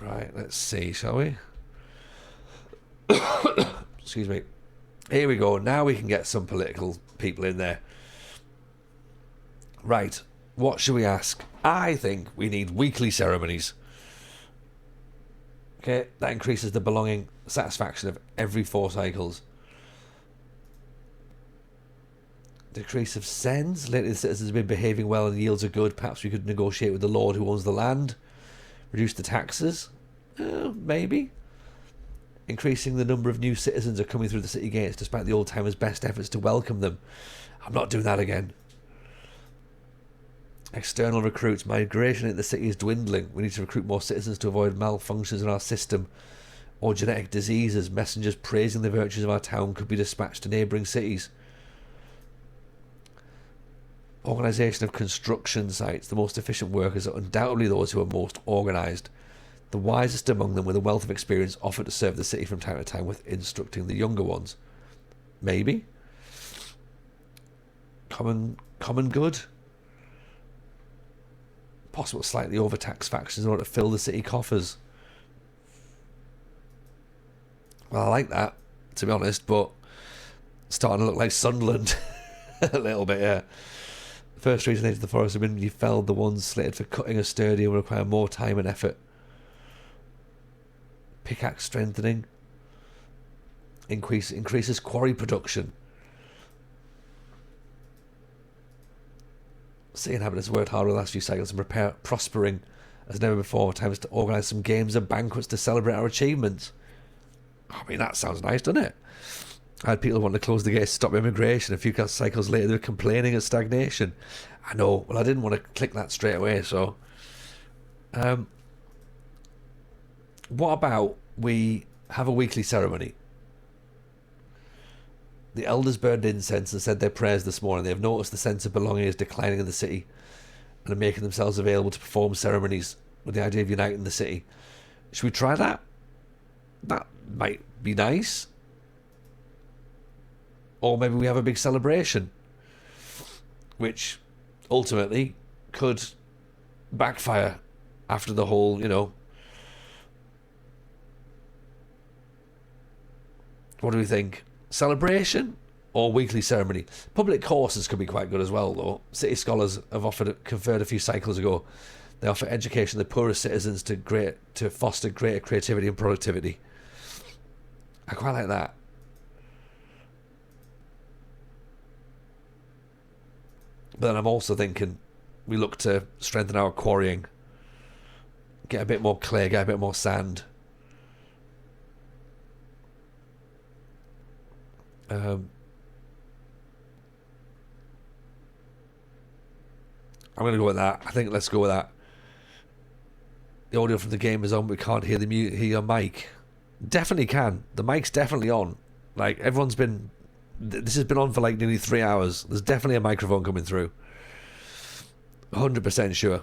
Right, let's see, shall we? Excuse me. Here we go. Now we can get some political people in there. Right. What should we ask? I think we need weekly ceremonies. Okay, that increases the belonging satisfaction of every 4 cycles. Decrease of sends. Lately the citizens have been behaving well and yields are good. Perhaps we could negotiate with the lord who owns the land. Reduce the taxes. Maybe. Increasing the number of new citizens are coming through the city gates despite the old-timers' best efforts to welcome them. I'm not doing that again. External recruits. Migration into the city is dwindling. We need to recruit more citizens to avoid malfunctions in our system or genetic diseases. Messengers praising the virtues of our town could be dispatched to neighbouring cities. Organisation of construction sites. The most efficient workers are undoubtedly those who are most organised. The wisest among them with a wealth of experience offer to serve the city from time to time with instructing the younger ones. Maybe. Common good. Possible slightly overtaxed factions in order to fill the city coffers. Well, I like that, to be honest, but it's starting to look like Sunderland a little bit, yeah. The first reason into the forest have been you felled the ones slated for cutting or sturdy and will require more time and effort. Pickaxe strengthening. Increases quarry production. City inhabitants worked hard over the last few cycles and prepare prospering as never before. Time is to organise some games and banquets to celebrate our achievements. I mean, that sounds nice, doesn't it? I had people wanting to close the gates, stop immigration. A few cycles later, they were complaining of stagnation. I know. Well, I didn't want to click that straight away. So, what about we have a weekly ceremony? The elders burned incense and said their prayers this morning. They have noticed the sense of belonging is declining in the city and are making themselves available to perform ceremonies with the idea of uniting the city. Should we try that? That might be nice. Or maybe we have a big celebration, which ultimately could backfire after the whole, what do we think? Celebration or weekly ceremony? Public courses could be quite good as well, though. City scholars have conferred a few cycles ago. They offer education to the poorest citizens to foster greater creativity and productivity. I quite like that. But then I'm also thinking we look to strengthen our quarrying, get a bit more clay, get a bit more sand. I'm going to go with that. I think let's go with that. The audio from the game is on. We can't hear hear your mic. Definitely can. The mic's definitely on. Like, everyone's been... This has been on for like nearly 3 hours. There's definitely a microphone coming through. 100% sure.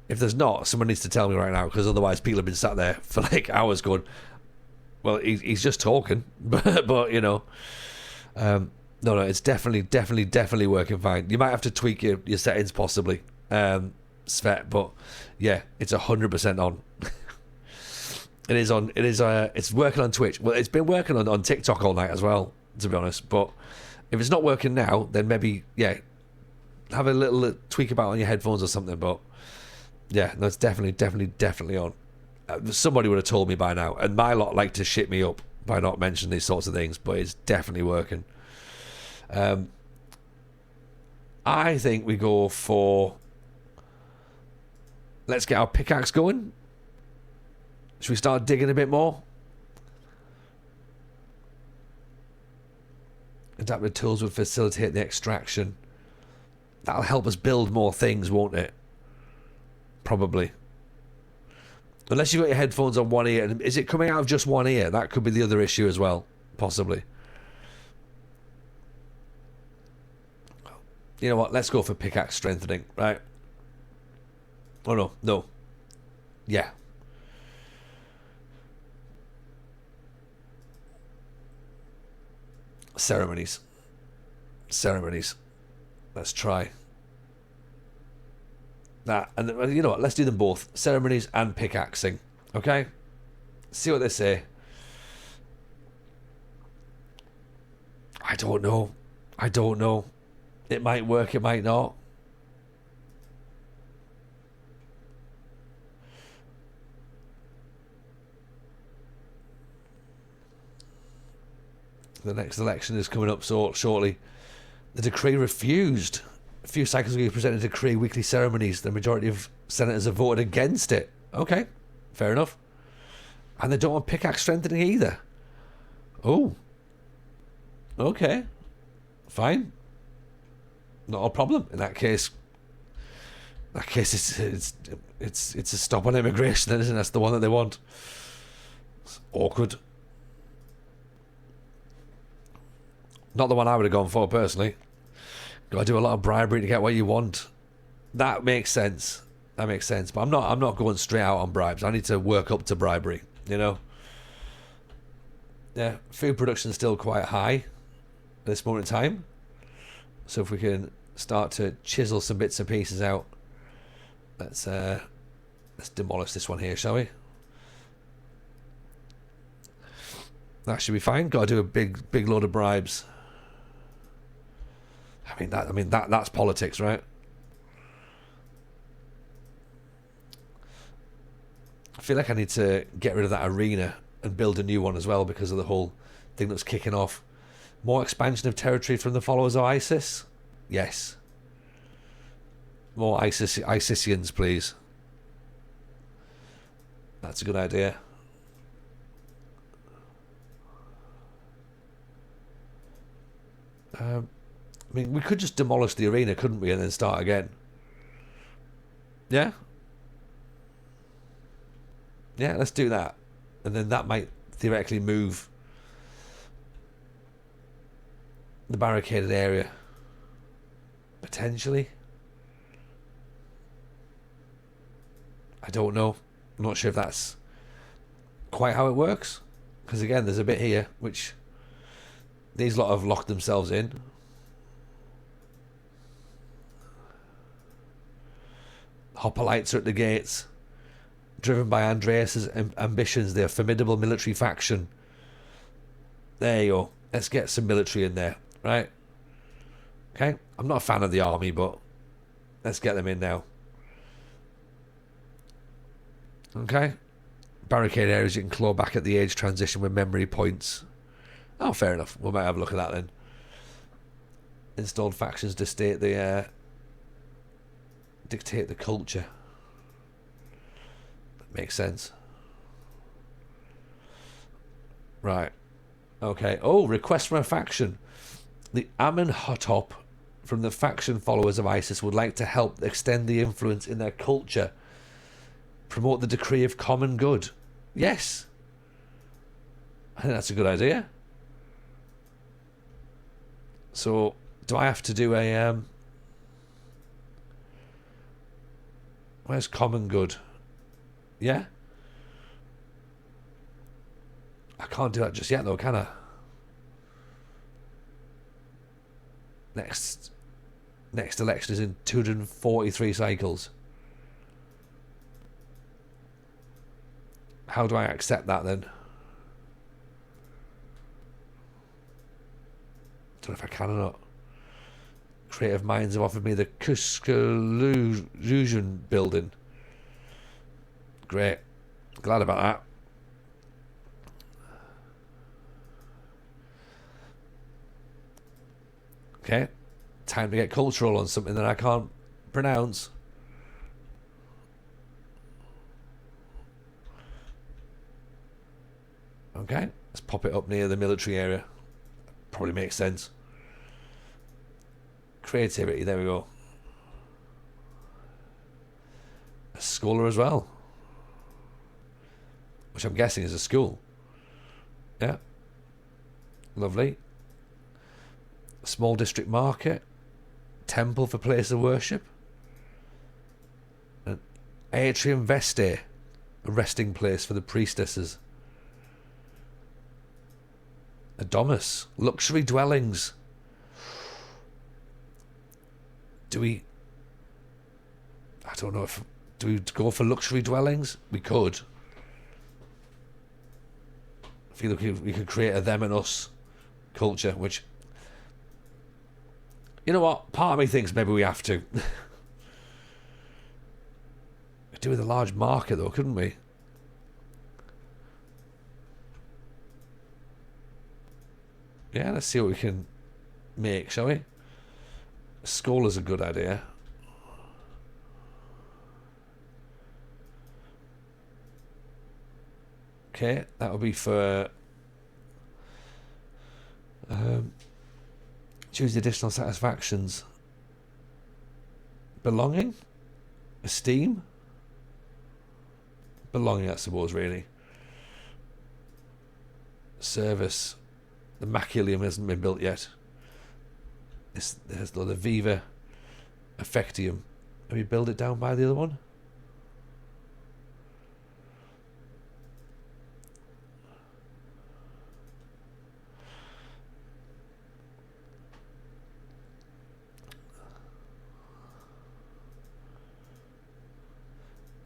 If there's not, someone needs to tell me right now, because otherwise people have been sat there for like hours going, well, he's just talking. but no, it's definitely working fine. You might have to tweak your settings possibly, Svet, but yeah, it's 100% on. It is on. It's working on Twitch. Well, it's been working on TikTok all night as well, to be honest. But if it's not working now, then maybe have a little tweak about on your headphones or something. But yeah, no, it's definitely on. Somebody would have told me by now, and my lot like to shit me up by not mentioning these sorts of things, but it's definitely working. I think we go for... Let's get our pickaxe going. Should we start digging a bit more? Adaptive tools would facilitate the extraction. That'll help us build more things, won't it? Probably. Unless you've got your headphones on one ear. Is it coming out of just one ear? That could be the other issue as well. Possibly. You know what? Let's go for pickaxe strengthening, right? Oh, no. Yeah. Ceremonies. Let's try that. And you know what? Let's do them both. Ceremonies and pickaxing. Okay? See what they say. I don't know. It might work, it might not. The next election is coming up shortly. The decree refused. A few cycles ago, you presented a decree, weekly ceremonies. The majority of senators have voted against it. Okay, fair enough. And they don't want pickaxe strengthening either. Oh. Okay. Fine. Not a problem. In that case, it's a stop on immigration, then, isn't it? That's the one that they want. It's awkward. Not the one I would have gone for personally. Got to do a lot of bribery to get what you want. That makes sense. But I'm not going straight out on bribes. I need to work up to bribery. You know. Yeah, food production is still quite high at this moment in time. So if we can start to chisel some bits and pieces out, let's demolish this one here, shall we? That should be fine. Got to do a big load of bribes. That's politics, right? I feel like I need to get rid of that arena and build a new one as well because of the whole thing that's kicking off. More expansion of territory from the followers of ISIS? Yes. More ISISians, please. That's a good idea. I mean, we could just demolish the arena, couldn't we, and then start again? Yeah? Yeah, let's do that. And then that might theoretically move the barricaded area. Potentially. I don't know. I'm not sure if that's quite how it works. Because again, there's a bit here which these lot have locked themselves in. Hoplites are at the gates. Driven by Andreas's ambitions, they're a formidable military faction. There you go. Let's get some military in there, right? Okay. I'm not a fan of the army, but let's get them in now. Okay. Barricade areas you can claw back at the age transition with memory points. Oh, fair enough. We might have a look at that then. Installed factions dictate the culture. That makes sense. Right. Okay. Oh, request from a faction. The Amenhotep from the faction followers of ISIS would like to help extend the influence in their culture. Promote the decree of common good. Yes. I think that's a good idea. So, do I have to do a... where's common good? Yeah? I can't do that just yet, though, can I? Next election is in 243 cycles. How do I accept that, then? Don't know if I can or not. Creative Minds have offered me the Kuskaluzun building. Great. Glad about that. Okay. Time to get cultural on something that I can't pronounce. Okay. Let's pop it up near the military area. Probably makes sense. Creativity, there we go. A scholar as well. Which I'm guessing is a school. Yeah. Lovely. Small district market. Temple for place of worship. An atrium vestae. A resting place for the priestesses. A domus. Luxury dwellings. Do we... I don't know if... Do we go for luxury dwellings? We could. I feel like we could create a them and us culture, which... You know what? Part of me thinks maybe we have to. Could do with a large market, though, couldn't we? Yeah, let's see what we can make, shall we? School is a good idea. Okay, that would be for... choose the additional satisfactions. Belonging? Esteem? Belonging, I suppose, really. Service. The Maculium hasn't been built yet. There's the Viva Effectium. Have we built it down by the other one?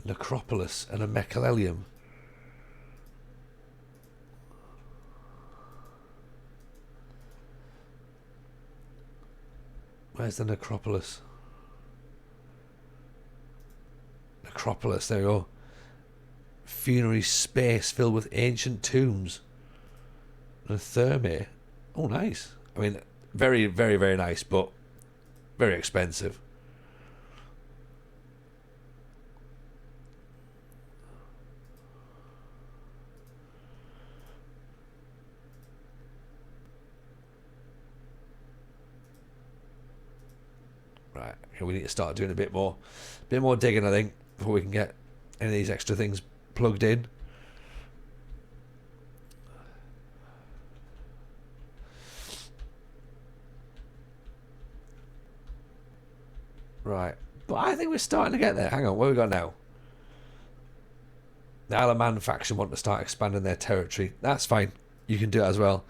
Necropolis and a Mechalelium. Where's the necropolis? Necropolis, there we go. Funerary space filled with ancient tombs. And a thermae. Oh, nice. I mean, very, very, very nice, but very expensive. Right, okay, we need to start doing a bit more digging, I think, before we can get any of these extra things plugged in. Right, but I think we're starting to get there. Hang on, what have we got now? The Isle of Man faction want to start expanding their territory. That's fine. You can do it as well.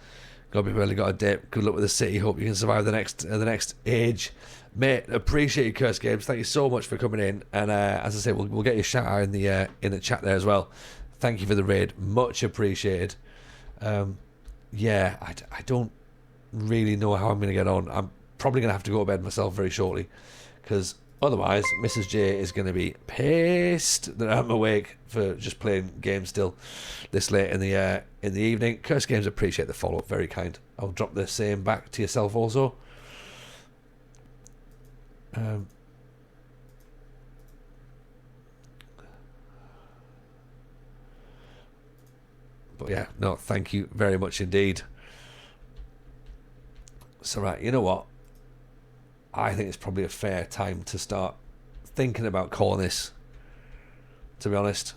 Got to be really got a dip. Good luck with the city. Hope you can survive the next age, mate. Appreciate you, Curse Games. Thank you so much for coming in. And as I say, we'll get your shout out in the chat there as well. Thank you for the raid. Much appreciated. Yeah, I don't really know how I'm going to get on. I'm probably going to have to go to bed myself very shortly, because otherwise Mrs. J is going to be pissed that I'm awake for just playing games still this late in the evening. Curse Games, appreciate the follow-up. Very kind. I'll drop the same back to yourself also. But yeah, no, thank you very much indeed. So right, you know what? I think it's probably a fair time to start thinking about calling this, to be honest.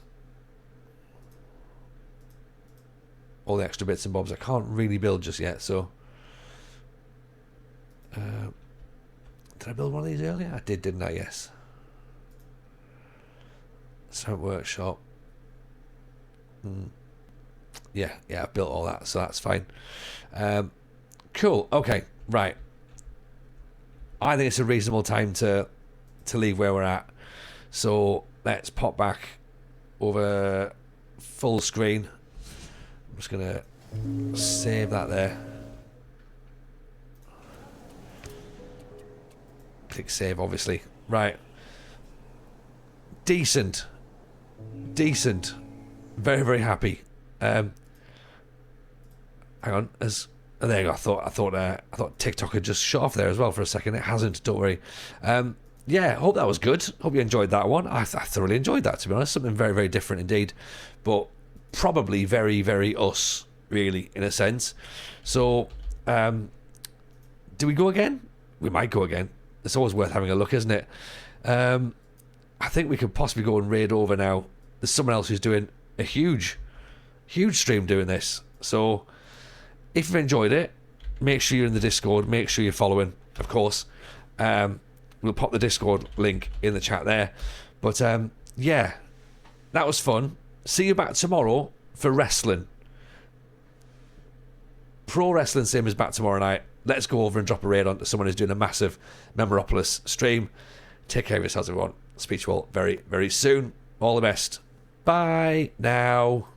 All the extra bits and bobs I can't really build just yet, so... did I build one of these earlier? I did, didn't I? Yes. Sound workshop. Yeah, I built all that, so that's fine. Cool, okay, right. I think it's a reasonable time to leave where we're at. So let's pop back over full screen. I'm just going to save that there. Click save, obviously. Right. Decent. Very, very happy. Hang on. Oh, there you go. I thought TikTok had just shut off there as well for a second. It hasn't. Don't worry. Yeah, hope that was good. Hope you enjoyed that one. I thoroughly enjoyed that, to be honest. Something very, very different indeed, but probably very, very us, really, in a sense. So, do we go again? We might go again. It's always worth having a look, isn't it? I think we could possibly go and raid over now. There's someone else who's doing a huge stream doing this. So, if you've enjoyed it, make sure you're in the Discord. Make sure you're following, of course. We'll pop the Discord link in the chat there. But, yeah, that was fun. See you back tomorrow for wrestling. Pro Wrestling Sim is back tomorrow night. Let's go over and drop a raid on to someone who's doing a massive Memoropolis stream. Take care of yourselves, everyone. Speak to you all very, very soon. All the best. Bye now.